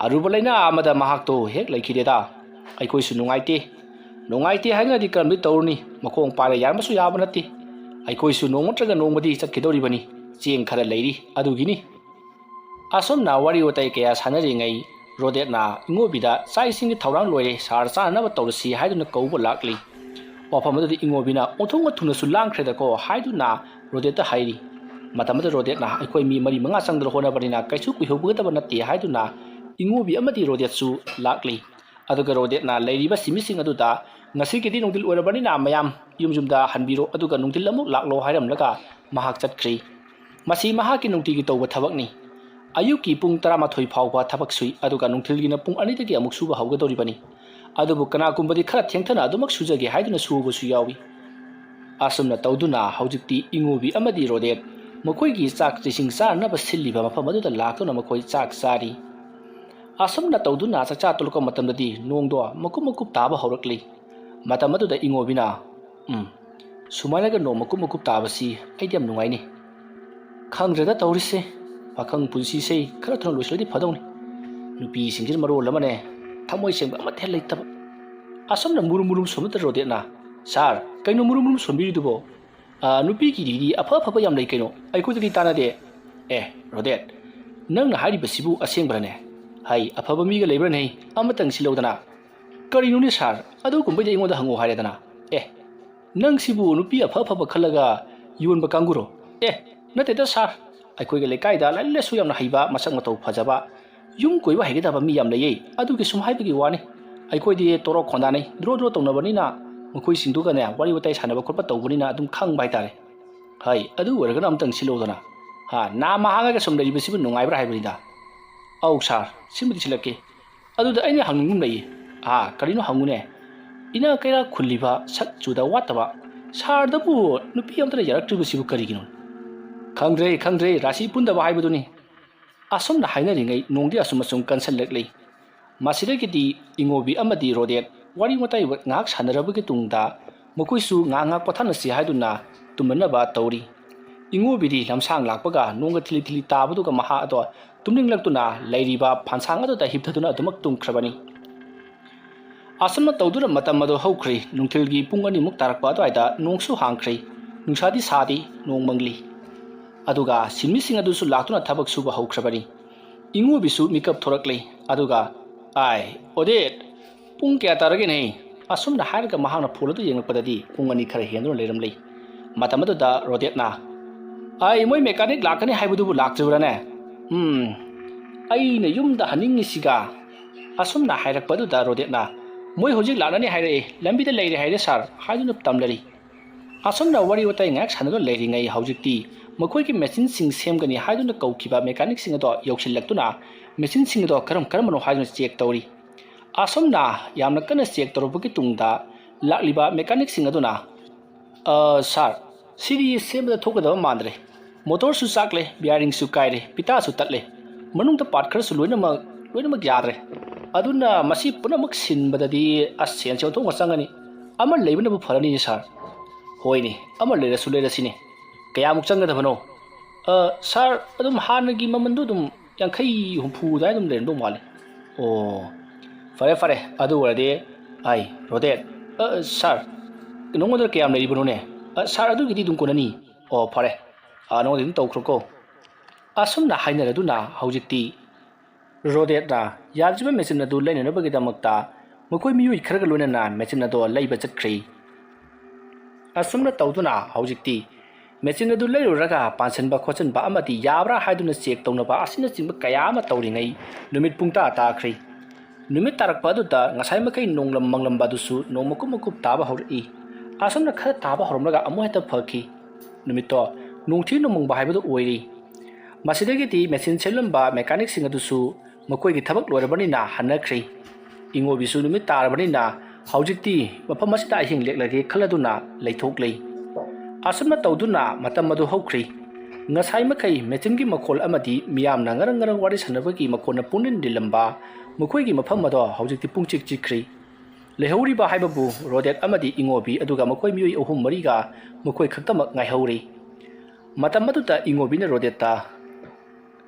ꯑꯔꯨꯕ ꯂꯩꯅꯥ ꯑꯃꯗ ꯃꯍꯥꯛꯇꯣ ꯍꯦꯛ ꯂꯩꯈꯤꯗꯦꯗ ꯑꯩꯈꯣꯏꯁꯨ ꯅꯨꯡꯉꯥꯏꯇꯦ ꯍꯥꯏꯅꯗꯤ ꯀꯔꯝꯗꯤ ꯇꯧꯔꯨꯅꯤ ꯃꯈꯣꯡ ꯄꯥꯏꯔ ꯌꯥꯔꯝꯕꯁꯨ ꯌꯥꯕ ꯅꯠꯇꯦ ꯑꯩꯈꯣꯏꯁꯨ ꯅꯣꯡꯃ ꯅꯠꯇ꯭ꯔꯒ ꯅꯣꯡꯃꯗꯤ ꯆꯠꯈꯤꯗꯧꯔꯤꯕꯅꯤ ꯆꯦꯡ ꯈꯔ ꯂꯩꯔꯤ ꯑꯗꯨꯒꯤꯅꯤ ꯑꯁꯣꯝꯅ ꯋꯥꯔꯤ ꯋꯥꯇꯥꯏ ꯀꯌꯥ ꯁꯥꯟꯅꯔꯤꯉꯩ ꯔꯣꯗꯦꯠꯅ ꯏꯉꯣꯕꯤꯗ ꯆꯥꯛ ꯏꯁꯤꯡꯒꯤ ꯊꯧꯔꯥꯡ ꯂꯣꯏꯔꯦ ꯁꯥꯔ ꯆꯥꯅꯅꯕ ꯇꯧꯔꯁꯤ ꯍꯥꯏꯗꯨꯅ ꯀꯧꯕ ꯂꯥꯛꯂꯤ ꯋꯥꯐꯝ ꯑꯗꯨꯗꯤ ꯏꯉꯣꯕꯤꯅ ꯑꯣꯟꯊꯣꯛꯅ ꯊꯨꯅꯁꯨ ꯂꯥꯡꯈ꯭ꯔꯦꯗꯀꯣ ꯍꯥꯏꯗꯨꯅ ꯔꯣꯗꯦꯠꯇ ꯍꯥꯏꯔꯤ ꯃꯇꯝ ꯑꯗꯨꯗ ꯔꯣꯗꯦꯠꯅ ꯑꯩꯈꯣꯏ ꯃꯤ 4-5 ꯆꯪꯗꯅ ꯍꯣꯠꯅꯕꯅꯤꯅ ꯀꯩꯁꯨ ꯀꯨꯏꯍꯧꯒꯗꯕ ꯅꯠꯇꯦ ꯍꯥꯏꯗꯨꯅ ꯏꯉꯣꯕꯤ ꯑꯃꯗꯤ ꯔꯣꯗꯦꯠꯁꯨ ꯂꯥꯛꯂꯤ ꯑꯗꯨꯒ ꯔꯣꯗꯦꯠꯅ ꯂꯩꯔꯤꯕ ꯁꯤꯃꯤꯁꯤꯡ ꯑꯗꯨꯗ ꯉꯁꯤꯒꯤꯗꯤ ꯅꯨꯡꯊꯤꯜ ꯑꯣꯏꯔꯕꯅꯤꯅ ꯃꯌꯥꯝ ꯌꯨꯝꯗ ꯍꯟꯕꯤꯔꯣ ꯑꯗꯨꯒ ꯅꯨꯡꯊꯤꯜ ꯑꯃꯨꯛ ꯂꯥꯛꯂꯣ ꯍꯥꯏꯔꯝꯂꯒ ꯃꯍꯥꯛ ꯆꯠꯈ꯭ꯔꯤ ꯃꯁꯤ ꯃꯍꯥꯛꯀꯤ ꯅꯨꯡꯇꯤꯒꯤ ꯇꯧꯕ ꯊꯕꯛꯅꯤ ꯑꯌꯨꯛꯀꯤ ꯄꯨꯡ 12 ꯐꯥꯎꯕ ꯊꯕꯛ ꯁꯨꯏ ꯑꯗꯨꯒ ꯅꯨꯡꯊꯤꯜꯒꯤꯅ ꯄꯨꯡ 2ꯗꯒꯤ ꯑꯃꯨꯛ ꯁꯨꯕ ꯍꯧꯒꯗꯧꯔꯤꯕꯅꯤ ꯑꯗꯨꯕꯨ ꯀꯅꯥꯒꯨꯝꯕꯗꯤ ꯈꯔ ꯊꯦꯡꯊꯅ ꯑꯗꯨꯃꯛ ꯁꯨꯖꯒꯦ ꯍꯥꯏꯗꯨꯅ ꯁꯨꯕꯁꯨ ꯌꯥꯎꯏ ꯑꯁꯨꯝꯅ ꯇꯧꯗꯨꯅ ꯍꯧꯖꯤꯛꯇꯤ ꯏꯉꯣꯕꯤ ꯑꯃꯗꯤ ꯔꯣꯗꯦꯠ ꯃꯈꯣꯏꯒꯤ ꯆꯥꯛ ꯏꯁꯤꯡ ꯆꯥꯅꯅꯕ ꯁꯤꯜꯂꯤꯕ ꯃꯐꯝ ꯑꯗꯨꯗ ꯂꯥꯛꯇꯨꯅ ꯃꯈꯣꯏ ꯆꯥꯛ ꯆꯥꯔꯤ ꯑꯁꯨꯝꯅ ꯇꯧꯗꯨꯅ ꯆꯥꯛꯆꯥ ꯇꯣꯛꯂꯛꯄ ꯃꯇꯝꯗꯗꯤ ꯅꯣꯡꯗꯣ ꯃꯀꯨꯞ ꯇꯥꯕ ꯍꯧꯔꯛꯂꯤ ꯃꯇꯝ ꯑꯗꯨꯗ ꯏꯉꯣꯕꯤꯅ ꯁꯨꯃꯥꯏꯅꯒ ꯅꯣꯡ ꯃꯀꯨꯞ ꯇꯥꯕꯁꯤ ꯑꯩꯗꯤ ꯌꯥꯝ ꯅꯨꯡꯉꯥꯏꯅꯤ ꯈꯪꯗ꯭ꯔꯦꯗ ꯇꯧꯔꯤꯁꯦ ꯄꯥꯈꯪ ꯄꯨꯟꯁꯤꯁꯦ ꯈꯔ ꯊꯨꯅ ꯂꯣꯏꯁꯤꯜꯂꯗꯤ ꯐꯗꯧꯅꯤ ꯅꯨꯄꯤꯁꯤꯡꯁꯤꯅ ꯃꯔꯣꯜ ꯑꯃꯅꯦ ꯊꯃꯣꯏ ꯁꯦꯡꯕ ꯑꯃꯠꯇ ꯂꯩꯇꯕ ꯑꯁꯨꯝꯅ ꯃꯨꯔꯨꯝ ꯁꯣꯟꯕꯗ ꯔꯣꯗꯦꯠꯅ ꯁꯥꯔ ꯀꯩꯅꯣ ꯃꯨꯔꯨꯝ ꯁꯣꯟꯕꯤꯔꯤꯗꯨꯕꯣ ꯅꯨꯄꯤꯒꯤꯗꯤ ꯑꯐꯕ ꯌꯥꯝ ꯂꯩ ꯀꯩꯅꯣ ꯑꯩꯈꯣꯏꯗꯗꯤ ꯇꯥꯟꯅꯗꯦ ꯔꯣꯗꯦꯠ ꯅꯪꯅ ꯍꯥꯏꯔꯤꯕꯁꯤꯕꯨ ꯑꯁꯦꯡꯕ꯭ꯔꯅꯦ ꯍꯥꯏ ꯑꯐꯕ ꯃꯤꯒ ꯂꯩꯕ꯭ꯔꯅꯦ ꯑꯃꯇꯪ ꯁꯤꯜꯂꯧꯗꯅ ꯀꯔꯤꯅꯣꯅꯦ ꯁꯥꯔ ꯑꯗꯨꯒꯨꯝꯕꯩꯗꯤ ꯑꯩꯉꯣꯟꯗ ꯍꯪꯉꯣ ꯍꯥꯏꯔꯦꯗꯅ ꯅꯪꯁꯤꯕꯨ ꯅꯨꯄꯤ ꯑꯐꯕ ꯈꯜꯂꯒ ꯌꯣꯟꯕ ꯀꯥꯡꯒꯨꯔꯣ ꯅꯠꯇꯦꯗ ꯁꯥꯔ ꯑꯩꯈꯣꯏꯒꯤ ꯂꯩꯀꯥꯏꯗ ꯂꯥꯏꯔꯤꯛ ꯂꯥꯏꯁꯨ ꯌꯥꯝꯅ ꯍꯩꯕ ꯃꯁꯛ ꯃꯇꯧ ꯐꯖꯕ ꯌꯨꯝ ꯀꯣꯏꯕ ꯍꯩꯒꯗꯕ ꯃꯤ ꯌꯥꯝ ꯂꯩꯌꯦ ꯑꯗꯨꯒꯤ ꯁꯨꯝ ꯍꯥꯏꯕꯒꯤ ꯋꯥꯅꯤ ꯑꯩꯈꯣꯏꯗꯤ ꯇꯣꯔꯣꯛ ꯈꯣꯟꯗꯥꯅꯩ ꯗ꯭ꯔꯣ ꯇꯧꯅꯕꯅꯤꯅ ꯃꯈꯣꯏꯁꯤꯡꯗꯨꯒꯅꯦ ꯋꯥꯔꯤ ꯋꯥꯇꯥꯏ ꯁꯥꯟꯅꯕ ꯈꯣꯠꯄ ꯇꯧꯕꯅꯤꯅ ꯑꯗꯨꯝ ꯈꯪꯕ ꯍꯥꯏꯇꯥꯔꯦ ꯍꯥꯏ ꯑꯗꯨ ꯑꯣꯏꯔꯒꯅ ꯑꯝꯇꯪ ꯁꯤꯜꯂꯧꯗꯅ ꯅꯥꯝꯃ ꯍꯥꯡꯉꯒ ꯁꯨꯝ ꯂꯩꯔꯤꯕꯁꯤꯕꯨ ꯅꯨꯡꯉꯥꯏꯕ꯭ꯔꯥ ꯍꯥꯏꯕꯅꯤꯗ ꯑꯧ ꯁꯥꯔ ꯁꯤꯃꯗꯤ ꯁꯤꯜꯂꯛꯀꯦ ꯑꯗꯨꯗ ꯑꯩꯅ ꯍꯪꯅꯤꯡꯕ ꯂꯩꯌꯦ ꯀꯔꯤꯅꯣ ꯍꯪꯉꯨꯅꯦ ꯏꯅ ꯀꯩꯔꯥ ꯈꯨꯜꯂꯤꯕ ꯁꯛ ꯆꯨꯗ ꯋꯥꯠꯇꯕ ꯁꯥꯔꯗꯕꯨ ꯅꯨꯄꯤ ꯑꯃꯇ ꯌꯥꯔꯛꯇ꯭ꯔꯤꯕꯁꯤꯕꯨ ꯀꯔꯤꯒꯤꯅꯣ ꯈꯪꯗ꯭ꯔꯦ ꯔꯥꯁꯤ ꯄꯨꯟꯗꯕ ꯍꯥꯏꯕꯗꯨꯅꯤ ꯑꯁꯨꯝꯅ ꯍꯥꯏꯅꯔꯤꯉꯩ ꯅꯣꯡꯗꯤ ꯑꯁꯨꯝ ꯀꯟꯁꯤꯜꯂꯛꯂꯤ ꯃꯁꯤꯗꯒꯤꯗꯤ ꯏꯉꯣꯕꯤ ꯑꯃꯗꯤ ꯔꯣꯗꯦꯠ ꯋꯥꯔꯤ ꯋꯥꯇꯥꯏ ꯉꯥꯏꯍꯥꯛ ꯁꯥꯟꯅꯔꯕꯒꯤ ꯇꯨꯡꯗ ꯃꯈꯣꯏꯁꯨ ꯉꯥꯏꯍꯥꯛ ꯄꯣꯊꯥꯅꯁꯤ ꯍꯥꯏꯗꯨꯅ ꯇꯨꯝꯅꯅꯕ ꯇꯧꯔꯤ ꯏꯉꯣꯕꯤꯗꯤ ꯂꯝꯁꯥꯡ ꯂꯥꯛꯄꯒ ꯅꯣꯡꯒ ꯊꯤꯂꯤ ꯇꯥꯕꯗꯨꯒ ꯃꯍꯥꯛ ꯑꯗꯣ ꯇꯨꯝꯅꯤꯡꯂꯛꯇꯨꯅ ꯂꯩꯔꯤꯕ ꯐꯥꯟꯁꯥꯡ ꯑꯗꯨꯗ ꯍꯤꯞꯊꯗꯨꯅ ꯑꯗꯨꯃꯛ ꯇꯨꯝꯈ꯭ꯔꯕꯅꯤ ꯑꯁꯨꯝꯅ ꯇꯧꯗꯨꯅ ꯃꯇꯝ ꯑꯗꯨ ꯍꯧꯈ꯭ꯔꯤ ꯅꯨꯡꯊꯤꯜꯒꯤ ꯄꯨꯡ 2 ꯇꯥꯔꯛꯄ ꯑꯗꯨꯋꯥꯏꯗ ꯅꯣꯡꯁꯨ ꯍꯥꯡꯈ꯭ꯔꯤ ꯅꯨꯡꯁꯥꯗꯤ ꯁꯥꯗꯦ ꯅꯣꯡ ꯃꯪꯂꯤ ꯑꯗꯨꯒ ꯁꯤꯟꯃꯤꯁꯤꯡ ꯑꯗꯨꯁꯨ ꯂꯥꯛꯇꯨꯅ ꯊꯕꯛ ꯁꯨꯕ ꯍꯧꯈ꯭ꯔꯕꯅꯤ ꯏꯉꯣꯕꯤꯁꯨ ꯃꯤꯀꯞ ꯊꯣꯔꯛꯂꯤ ꯑꯗꯨꯒ ꯑꯣꯗꯦꯠ ꯄꯨꯡ ꯀꯌꯥ ꯇꯥꯔꯒꯦꯅꯦ ꯑꯁꯨꯝꯅ ꯍꯥꯏꯔꯒ ꯃꯍꯥꯛꯅ ꯐꯣꯟ ꯑꯗꯨ ꯌꯦꯡꯂꯛꯄꯗꯗꯤ ꯄꯨꯡ 2 ꯈꯔ ꯍꯦꯟꯗꯨꯅ ꯂꯩꯔꯝꯂꯤ ꯃꯇꯝ ꯑꯗꯨꯗ ꯔꯣꯗꯦꯠꯅ ꯃꯣꯏ ꯃꯦꯀꯥꯅꯤꯛ ꯂꯥꯛꯀꯅꯤ ꯍꯥꯏꯕꯗꯨꯕꯨ ꯂꯥꯛꯇ꯭ꯔꯤꯕ꯭ꯔꯥꯅꯦ ꯑꯩꯅ ꯌꯨꯝꯗ ꯍꯟꯅꯤꯡꯉꯤꯁꯤꯒ ꯑꯁꯨꯝꯅ ꯍꯥꯏꯔꯛꯄ ꯑꯗꯨꯗ ꯔꯣꯗꯦꯠꯅ ꯃꯣꯏ ꯍꯧꯖꯤꯛ ꯂꯥꯛꯅꯅꯤ ꯍꯥꯏꯔꯛꯏ ꯂꯝꯕꯤꯗ ꯂꯩꯔꯦ ꯍꯥꯏꯔꯦ ꯁꯥꯔ ꯍꯥꯏꯗꯨꯅ ꯇꯝꯂꯔꯤ ꯑꯁꯨꯝꯅ ꯋꯥꯔꯤ ꯋꯥꯇꯥꯏ ꯉꯥꯏꯍꯥꯛ ꯁꯥꯟꯅꯗꯨꯅ ꯂꯩꯔꯤꯉꯩ ꯍꯧꯖꯤꯛꯇꯤ ꯃꯈꯣꯏꯒꯤ ꯃꯦꯆꯤꯟꯁꯤꯡ ꯁꯦꯝꯒꯅꯤ ꯍꯥꯏꯗꯨꯅ ꯀꯧꯈꯤꯕ ꯃꯦꯀꯥꯅꯤꯛꯁꯤꯡ ꯑꯗꯣ ꯌꯧꯁꯤꯜꯂꯛꯇꯨꯅ ꯃꯦꯆꯤꯟꯁꯤꯡ ꯑꯗꯣ ꯀꯔꯝꯕꯅꯣ ꯍꯥꯏꯗꯨꯅ ꯆꯦꯛ ꯇꯧꯔꯤ ꯑꯁꯨꯝꯅ ꯌꯥꯝꯅ ꯀꯟꯅ ꯆꯦꯛ ꯇꯧꯔꯕꯒꯤ ꯇꯨꯡꯗ ꯂꯥꯛꯂꯤꯕ ꯃꯦꯀꯥꯅꯤꯛꯁꯤꯡ ꯑꯗꯨꯅ ꯁꯥꯔ ꯁꯤꯗꯤ ꯁꯦꯝꯕꯗ ꯊꯣꯛꯀꯗꯕ ꯃꯥꯟꯗ꯭ꯔꯦ ꯃꯣꯇꯣꯔꯁꯨ ꯆꯥꯛꯂꯦ ꯕꯤꯌꯥꯔꯤꯡꯁꯨ ꯀꯥꯏꯔꯦ ꯄꯤꯇꯥꯁꯨ ꯇꯠꯂꯦ ꯃꯅꯨꯡꯗ ꯄꯥꯔꯠ ꯈꯔꯁꯨ ꯂꯣꯏꯅꯃꯛ ꯌꯥꯗ꯭ꯔꯦ ꯑꯗꯨꯅ ꯃꯁꯤ ꯄꯨꯝꯅꯃꯛ ꯁꯤꯟꯕꯗꯗꯤ ꯁꯦꯟ ꯊꯣꯛꯅ ꯆꯪꯒꯅꯤ ꯑꯃ ꯂꯩꯕꯅꯕꯨ ꯐꯔꯅꯤꯅꯦ ꯁꯥꯔ ꯍꯣꯏꯅꯦ ꯑꯃ ꯂꯩꯔꯁꯤꯅꯦ ꯀꯌꯥꯃꯨꯛ ꯆꯪꯒꯗꯕꯅꯣ ꯁꯥꯔ ꯑꯗꯨꯝ ꯍꯥꯟꯅꯒꯤ ꯃꯃꯟꯗꯨ ꯑꯗꯨꯝ 50-60 ꯑꯗꯨꯋꯥꯏ ꯑꯗꯨꯝ ꯂꯩꯔꯝꯗꯧ ꯃꯥꯜꯂꯤ ꯐꯔꯦ ꯑꯗꯨ ꯑꯣꯏꯔꯗꯤ ꯔꯣꯗꯦꯠ ꯁꯥꯔ ꯅꯉꯣꯟꯗ ꯀꯌꯥꯝ ꯂꯩꯔꯤꯕꯅꯣꯅꯦ ꯁꯥꯔ ꯑꯗꯨꯒꯤꯗꯤ ꯑꯗꯨꯝ ꯀꯣꯟꯅꯅꯤ ꯐꯔꯦ ꯅꯉꯣꯟꯗ ꯑꯗꯨꯝ ꯇꯧꯈ꯭ꯔꯣꯀꯣ ꯑꯁꯨꯝꯅ ꯍꯥꯏꯅꯔꯗꯨꯅ ꯍꯧꯖꯤꯛꯇꯤ ꯔꯣꯗꯦꯠꯅ ꯌꯥꯗ꯭ꯔꯤꯕ ꯃꯦꯆꯤꯟ ꯑꯗꯨ ꯂꯩꯅꯅꯕꯒꯤꯗꯃꯛꯇ ꯃꯈꯣꯏ ꯃꯤꯑꯣꯏ ꯈꯔꯒ ꯂꯣꯏꯅꯅ ꯃꯦꯆꯤꯟ ꯑꯗꯨ ꯂꯩꯕ ꯆꯠꯈ꯭ꯔꯤ ꯑꯁꯨꯝꯅ ꯇꯧꯗꯨꯅ ꯍꯧꯖꯤꯛꯇꯤ ꯃꯦꯆꯤꯟ ꯑꯗꯨ ꯂꯩꯔꯨꯔꯒ ꯄꯥꯟꯁꯤꯟꯕ ꯈꯣꯠꯆꯤꯟꯕ ꯑꯃꯗꯤ ꯌꯥꯕ꯭ꯔꯥ ꯍꯥꯏꯗꯨꯅ ꯆꯦꯛ ꯇꯧꯅꯕ ꯑꯁꯤꯅꯆꯤꯡꯕ ꯀꯌꯥ ꯑꯃ ꯇꯧꯔꯤꯉꯩ ꯅꯨꯃꯤꯠ ꯄꯨꯡꯇꯥ ꯇꯥꯈ꯭ꯔꯤ ꯅꯨꯃꯤꯠ ꯇꯥꯔꯛꯄ ꯑꯗꯨꯗ ꯉꯁꯥꯏ ꯃꯈꯩ ꯅꯣꯡꯂꯝ ꯃꯪꯂꯝꯕ ꯑꯗꯨꯁꯨ ꯅꯣꯡ ꯃꯀꯨꯞ ꯇꯥꯕ ꯍꯧꯔꯛꯏ ꯑꯁꯨꯝꯅ ꯈꯔ ꯇꯥꯕ ꯍꯧꯔꯝꯂꯒ ꯑꯃꯨꯛ ꯍꯦꯛꯇ ꯐꯈꯤ ꯅꯨꯃꯤꯠꯇꯣ ꯅꯣꯡꯊꯤ ꯅꯣꯡꯃꯪꯕ ꯍꯥꯏꯕꯗꯨ ꯑꯣꯏꯔꯤ ꯃꯁꯤꯗꯒꯤꯗꯤ ꯃꯦꯆꯤꯟ ꯁꯦꯝꯂꯝꯕ ꯃꯦꯀꯥꯅꯤꯛꯁꯤꯡ ꯑꯗꯨꯁꯨ ꯃꯈꯣꯏꯒꯤ ꯊꯕꯛ ꯂꯣꯏꯔꯕꯅꯤꯅ ꯍꯟꯅꯈ꯭ꯔꯤ ꯏꯉꯣꯕꯤꯁꯨ ꯅꯨꯃꯤꯠ ꯇꯥꯔꯕꯅꯤꯅ ꯍꯧꯖꯤꯛꯇꯤ ꯃꯐꯝ ꯑꯁꯤꯗ ꯑꯍꯤꯡ ꯂꯦꯛꯂꯒꯦ ꯈꯜꯂꯗꯨꯅ ꯂꯩꯊꯣꯛꯂꯤ ꯑꯁꯨꯝꯅ ꯇꯧꯗꯨꯅ ꯃꯇꯝ ꯑꯗꯨ ꯍꯧꯈ꯭ರಿ ꯉꯁꯥꯏ ꯃꯈꯩ ꯃꯦꯆꯤꯟꯒꯤ ꯃꯈꯣꯜ ꯑꯃꯗꯤ ꯃꯤꯌꯥꯝꯅ ꯉꯔꯪ ꯋꯥꯔꯤ ꯁꯥꯟꯅꯕꯒꯤ ꯃꯈꯣꯟꯅ ꯄꯨꯡꯅꯤꯟ ꯅꯤꯜꯂꯝꯕ ꯃꯈꯣꯏꯒꯤ ꯃꯐꯝ ꯑꯗꯣ ꯍꯧꯖꯤꯛꯇꯤ ꯄꯨꯡꯆꯤꯛ ꯆꯤꯛꯈ꯭ꯔꯤ ꯂꯩꯍꯧꯔꯤꯕ ꯍꯥꯏꯕꯕꯨ ꯔꯣꯗꯦꯠ ꯑꯃꯗꯤ ꯏꯉꯣꯕꯤ ꯑꯗꯨꯒ ꯃꯈꯣꯏ ꯃꯤꯑꯣꯏ 3-4ꯒ ꯃꯈꯣꯏ ꯈꯛꯇꯃꯛ ꯉꯥꯏꯍꯧꯔꯤ ꯃꯇꯝ ꯑꯗꯨꯗ ꯏꯉꯣꯕꯤꯅ ꯔꯣꯗꯦꯠꯇ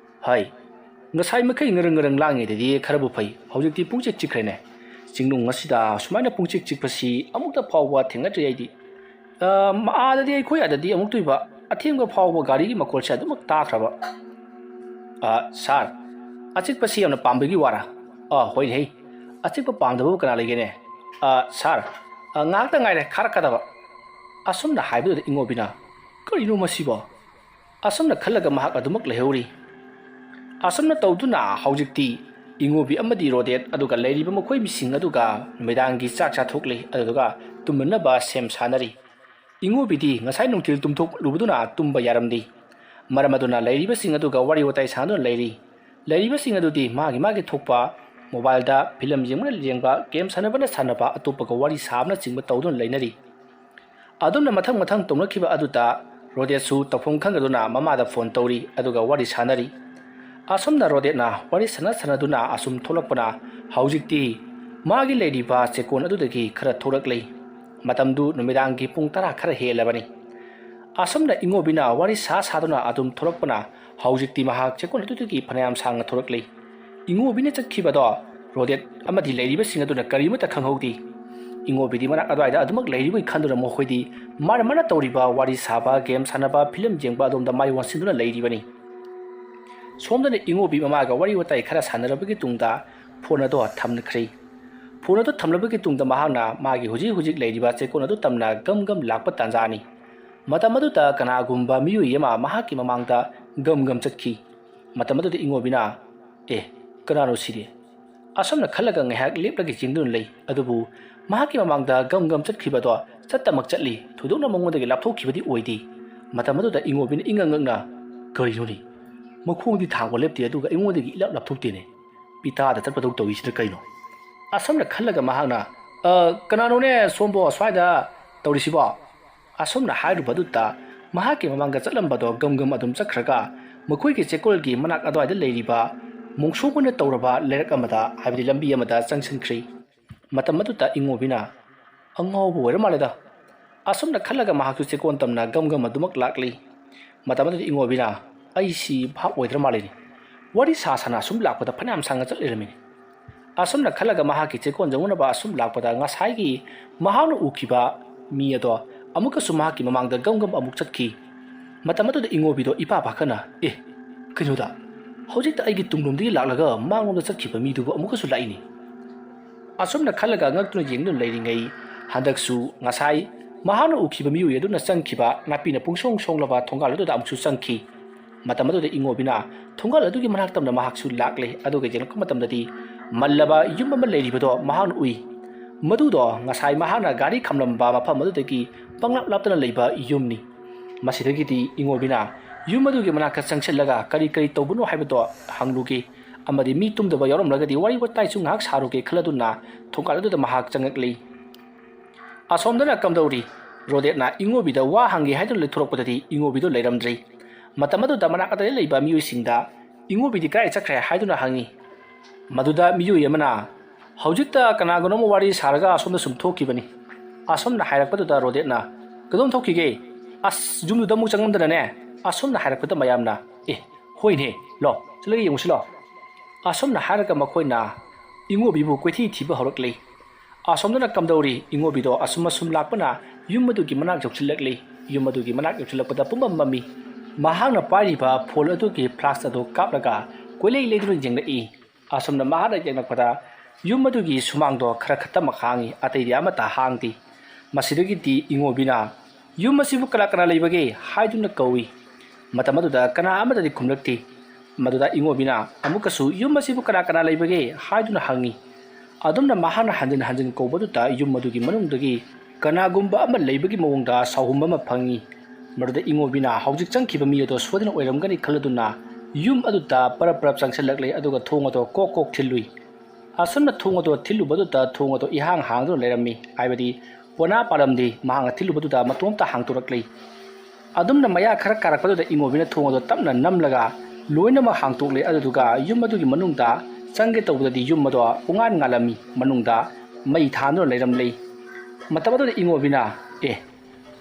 ꯉꯁꯥꯏ ꯃꯈꯩ ꯉꯔꯪ ꯂꯥꯡꯉꯩꯗꯗꯤ ꯈꯔꯕꯨ ꯐꯩ ꯍꯧꯖꯤꯛꯇꯤ ꯄꯨꯡꯆꯤꯛ ꯆꯤꯛꯈ꯭ꯔꯦꯅꯦ ꯆꯤꯡꯅꯨꯡ ꯑꯁꯤꯗ ꯁꯨꯃꯥꯏꯅ ꯄꯨꯡꯆꯤꯛ ꯆꯤꯛꯄꯁꯤ ꯑꯃꯨꯛꯇ ꯐꯥꯎꯕ ꯊꯦꯡꯅꯗ꯭ꯔꯤ ꯑꯩꯗꯤ ꯑꯥꯗꯗꯤ ꯑꯩꯈꯣꯏ ꯑꯗꯗꯤ ꯑꯃꯨꯛꯇꯣꯏꯕ ꯑꯊꯦꯡꯕ ꯐꯥꯎꯕ ꯒꯥꯔꯤꯒꯤ ꯃꯈꯣꯜꯁꯦ ꯑꯗꯨꯃꯛ ꯇꯥꯈ꯭ꯔꯕ ꯁꯥꯔ ꯑꯆꯤꯛꯄꯁꯤ ꯌꯥꯝꯅ ꯄꯥꯝꯕꯒꯤ ꯋꯥꯔꯥ ꯍꯣꯏꯅꯦ ꯑꯆꯤꯛꯄ ꯄꯥꯝꯗꯕꯕꯨ ꯀꯅꯥ ꯂꯩꯒꯦꯅꯦ ꯁꯥꯔ ꯉꯥꯏꯍꯥꯛꯇ ꯉꯥꯏꯔꯦ ꯈꯥꯔꯛꯀꯗꯕ ꯑꯁꯨꯝꯅ ꯍꯥꯏꯕꯗꯨꯗ ꯏꯉꯣꯕꯤꯅ ꯀꯔꯤꯅꯣ ꯃꯁꯤꯕꯣ ꯑꯁꯨꯝꯅ ꯈꯜꯂꯒ ꯃꯍꯥꯛ ꯑꯗꯨꯃꯛ ꯂꯩꯍꯧꯔꯤ ꯑꯁꯨꯝꯅ ꯇꯧꯗꯨꯅ ꯍꯧꯖꯤꯛꯇꯤ ꯏꯉꯣꯕꯤ ꯑꯃꯗꯤ ꯔꯣꯗꯦꯠ ꯑꯗꯨꯒ ꯂꯩꯔꯤꯕ ꯃꯈꯣꯏ ꯃꯤꯁꯤꯡ ꯑꯗꯨꯒ ꯅꯨꯃꯤꯗꯥꯡꯒꯤ ꯆꯥꯛ ꯆꯥꯊꯣꯛꯂꯤ ꯑꯗꯨꯒ ꯇꯨꯝꯅꯅꯕ ꯁꯦꯝ ꯁꯥꯟꯅꯔꯤ ꯏꯉꯣꯕꯤꯗꯤ ꯉꯁꯥꯏ ꯅꯨꯡꯊꯤꯜ ꯇꯨꯝꯊꯣꯛꯂꯨꯕꯗꯨꯅ ꯇꯨꯝꯕ ꯌꯥꯔꯝꯗꯦ ꯃꯔꯝ ꯑꯗꯨꯅ ꯂꯩꯔꯤꯕꯁꯤꯡ ꯑꯗꯨꯒ ꯋꯥꯔꯤ ꯋꯥꯇꯥꯏ ꯁꯥꯟꯅꯗꯨꯅ ꯂꯩꯔꯤꯕꯁꯤꯡ ꯑꯗꯨꯗꯤ ꯃꯥꯒꯤ ꯊꯣꯛꯄ ꯃꯣꯕꯥꯏꯜꯗ ꯐꯤꯂꯝ ꯌꯦꯡꯕ ꯒꯦꯝ ꯁꯥꯟꯅꯕ ꯑꯇꯣꯞꯄꯒ ꯋꯥꯔꯤ ꯁꯥꯕꯅꯆꯤꯡꯕ ꯇꯧꯗꯨꯅ ꯂꯩꯅꯔꯤ ꯑꯗꯨꯝꯅ ꯃꯊꯪ ꯇꯧꯅꯈꯤꯕ ꯑꯗꯨꯗ ꯔꯣꯗꯦꯠꯁꯨ ꯇꯧꯐꯝ ꯈꯪꯗꯗꯨꯅ ꯃꯃꯥꯗ ꯐꯣꯟ ꯇꯧꯔꯤ ꯑꯗꯨꯒ ꯋꯥꯔꯤ ꯁꯥꯟꯅꯔꯤ ꯑꯁꯨꯝꯅ ꯔꯣꯗꯦꯠꯅ ꯋꯥꯔꯤ ꯁꯥꯟꯅꯗꯨꯅ ꯑꯁꯨꯝ ꯊꯣꯛꯂꯛꯄꯅ ꯍꯧꯖꯤꯛꯇꯤ ꯃꯥꯒꯤ ꯂꯩꯔꯤꯕ ꯆꯦꯛꯀꯣꯟ ꯑꯗꯨꯗꯒꯤ ꯈꯔ ꯊꯣꯛꯂꯛꯂꯤ ꯃꯇꯝꯗꯨ ꯅꯨꯃꯤꯗꯥꯡꯒꯤ ꯄꯨꯡ 10 ꯈꯔ ꯍꯦꯜꯂꯕꯅꯤ ꯑꯁꯨꯝꯅ ꯏꯉꯣꯕꯤꯅ ꯋꯥꯔꯤ ꯁꯥꯗꯨꯅ ꯑꯗꯨꯝ ꯊꯣꯛꯂꯛꯄꯅ ꯍꯧꯖꯤꯛꯇꯤ ꯃꯍꯥꯛ ꯆꯦꯛꯀꯣꯟ ꯑꯗꯨꯗꯒꯤ ꯐꯅꯌꯥꯝ ꯁꯥꯡꯅ ꯊꯣꯛꯂꯛꯂꯤ ꯏꯉꯣꯕꯤꯅ ꯆꯠꯈꯤꯕꯗꯣ ꯔꯣꯗꯦꯠ ꯑꯃꯗꯤ ꯂꯩꯔꯤꯕꯁꯤꯡ ꯑꯗꯨꯅ ꯀꯔꯤꯃꯠꯇ ꯈꯪꯍꯧꯗꯦ ꯏꯉꯣꯕꯤꯗꯤ ꯃꯅꯥꯛ ꯑꯗꯨꯋꯥꯏꯗ ꯑꯗꯨꯃꯛ ꯂꯩꯔꯤꯕꯩ ꯈꯟꯗꯨꯅ ꯃꯈꯣꯏꯗꯤ ꯃꯥꯅ ꯇꯧꯔꯤꯕ ꯋꯥꯔꯤ ꯁꯥꯕ ꯒꯦꯝ ꯁꯥꯟꯅꯕ ꯐꯤꯂꯝ ꯌꯦꯡꯕ ꯑꯗꯣꯝꯗ ꯃꯥꯏ ꯑꯣꯟꯁꯤꯟꯗꯨꯅ ꯂꯩꯔꯤꯕꯅꯤ ꯁꯣꯝꯗꯅ ꯏꯉꯣꯕꯤ ꯃꯃꯥꯒ ꯋꯥꯔꯤ ꯋꯥꯇꯥꯏ ꯈꯔ ꯁꯥꯟꯅꯔꯕꯒꯤ ꯇꯨꯡꯗ ꯐꯣꯟ ꯑꯗꯨ ꯊꯝꯈ꯭ꯔꯤ ꯐꯣꯟ ꯑꯗꯨ ꯊꯝꯂꯕꯒꯤ ꯇꯨꯡꯗ ꯃꯍꯥꯛꯅ ꯃꯥꯒꯤ ꯍꯧꯖꯤꯛ ꯂꯩꯔꯤꯕ ꯆꯦꯛꯀꯣꯟ ꯑꯗꯨ ꯇꯝꯅ ꯒꯝ ꯂꯥꯛꯄ ꯇꯥꯟꯖꯥꯅꯤ ꯃꯇꯝ ꯑꯗꯨꯗ ꯀꯅꯥꯒꯨꯝꯕ ꯃꯤꯑꯣꯏ ꯑꯃ ꯃꯍꯥꯛꯀꯤ ꯃꯃꯥꯡꯗ ꯒꯝ ꯆꯠꯈꯤ ꯃꯇꯝ ꯑꯗꯨꯗ ꯏꯉꯣꯕꯤꯅ ꯀꯅꯥꯅꯣ ꯁꯤꯗꯤ ꯑꯁꯨꯝꯅ ꯈꯜꯂꯒ ꯉꯥꯏꯍꯥꯛ ꯂꯦꯞꯂꯒ ꯌꯦꯡꯗꯨꯅ ꯂꯩ ꯑꯗꯨꯕꯨ ꯃꯍꯥꯛꯀꯤ ꯃꯃꯥꯡꯗ ꯒꯝ ꯆꯠꯈꯤꯕꯗꯣ ꯆꯠꯇꯃꯛ ꯆꯠꯂꯤ ꯊꯣꯏꯗꯣꯛꯅ ꯃꯉꯣꯟꯗꯒꯤ ꯂꯥꯞꯊꯣꯛꯈꯤꯕꯗꯤ ꯑꯣꯏꯗꯦ ꯃꯇꯝ ꯑꯗꯨꯗ ꯏꯉꯣꯕꯤꯅ ꯏꯉꯛꯅ ꯀꯔꯤꯅꯣꯅꯤ ꯃꯈꯣꯡꯗꯤ ꯊꯥꯡꯕ ꯂꯦꯞꯇꯦ ꯑꯗꯨꯒ ꯑꯩꯉꯣꯟꯗꯒꯤ ꯏꯂꯥꯞ ꯂꯥꯞꯊꯣꯛꯇꯦꯅꯦ ꯄꯤꯇꯥꯗ ꯆꯠꯄꯗꯧ ꯇꯧꯏꯁꯤꯅ ꯀꯩꯅꯣ ꯑꯁꯣꯝꯅ ꯈꯜꯂꯒ ꯃꯍꯥꯛꯅ ꯀꯅꯥꯅꯣꯅꯦ ꯁꯣꯝꯕꯣ ꯁ꯭ꯋꯥꯏꯗ ꯇꯧꯔꯤꯁꯤꯕꯣ ꯑꯁꯣꯝꯅ ꯍꯥꯏꯔꯨꯕꯗꯨꯗ ꯃꯍꯥꯛꯀꯤ ꯃꯃꯥꯡꯗ ꯆꯠꯂꯝꯕꯗꯣ ꯒꯝ ꯑꯗꯨꯝ ꯆꯠꯈ꯭ꯔꯒ ꯃꯈꯣꯏꯒꯤ ꯆꯦꯀꯣꯜꯒꯤ ꯃꯅꯥꯛ ꯑꯗꯨꯋꯥꯏꯗ ꯂꯩꯔꯤꯕ ꯃꯣꯡꯁꯣꯡ ꯑꯣꯏꯅ ꯇꯧꯔꯕ ꯂꯩꯔꯛ ꯑꯃꯗ ꯍꯥꯏꯕꯗꯤ ꯂꯝꯕꯤ ꯑꯃꯗ ꯆꯪꯁꯤꯟꯈ꯭ꯔꯤ ꯃꯇꯝ ꯑꯗꯨꯗ ꯏꯉꯣꯕꯤꯅ ꯑꯉꯥꯎꯕ ꯑꯣꯏꯔ ꯃꯥꯜꯂꯦꯗ ꯑꯁꯣꯝꯅ ꯈꯜꯂꯒ ꯃꯍꯥꯛꯁꯨ ꯆꯦꯀꯣꯟ ꯇꯝꯅ ꯒꯝ ꯑꯗꯨꯃꯛ ꯂꯥꯛꯂꯤ ꯃꯇꯝ ꯑꯗꯨꯗ ꯏꯉꯣꯕꯤꯅ ꯑꯩꯁꯤ ꯚꯥꯞ ꯑꯣꯏꯗ꯭ꯔ ꯃꯥꯜꯂꯤꯅꯤ wari sa sana sum lakpada phanam sanga chal lerami asum na khalaga mahaki chekon jamuna ba asum lakpada ngasai gi mahanu ukhiba mi ado amuka sumahaki mamangda gam amuk chatki matamatu da ingobi do ipa bakana kinoda hojik ta aigi tunglumdi laklaga mangom da chatkiba mi du amuka su laini asum na khalaga ngaktuna jingnu leiringai handaksu ngasai mahanu ukhiba mi yedu na changkiba napi na pungsong songlaba thongal do da amchu changki matam adu ingobina thongal adu gi manak tamna mahaksu lakle adu ge jeng matam dadi mallaba yum ma leiri bado mahan ui madu do ngasai mahana gari khamlam ba mafam adu dagi panglap laptana leiba yumni masidagi di ingobina yum adu gi manak changchel laga kari tobuno haibado hanglugi amadi mi tum da yarom laga di wari watai chung hak saruge khladuna thongal adu da mahak changakli asomdana kamdauri rodet na ingobida wa hangi haidun le thurok padadi ingobido leiramdri matamadu da manak atale leiba miyu singda ingobidi kai chakre haiduna hangi maduda miyu yamana haujikta kanagono mo wari sarga asomda sumthoki bani asomna hairakpadu da rodetna kadom thokige as jumdu da mu changamdana ne asomna hairakpadu mayamna hoine lo chlagi yungsilo asomna haraka makoina ingobi bu koithi thiba horakle asomna kamdauri ingobido asum lakpana yumadu gi manak jokchilakle yumadu gi manak jokchilakpada pumam mami mahang na pari ba phol adu ki flask adu kaplaga koilei leidru jengna asomna mahana jengna pada yum adu gi sumang do khara khata makhangi atei dia mata hangti masidagi ti ingobina yum masibu kala kala leibage haiduna kawi matamadu da kana amada di khumlakti maduda ingobina amukasu yum masibu kala leibage haiduna hangi adumna mahana hanjin kobadu ta yum madu gi manungdagi kana gumba ama leibagi mawongda sahumba ma phangi maruda ingobina haujik changkiba mi ado swadina oiramgani khaladuna yum aduta parap changselakle aduga thongodo kok thilui asana thongodo thilubadu ta thongodo ihang hangdo lerami aibadi pona paramdi mahanga thilubadu da matomta hangturakle adumna maya khara karakpadu da ingobina thongodo tapna namlaga loina ma hangtokle aduga yum adugi manungda changge tawdadi yum ado ungan ngalami manungda mai thano leramle matabadu da ingobina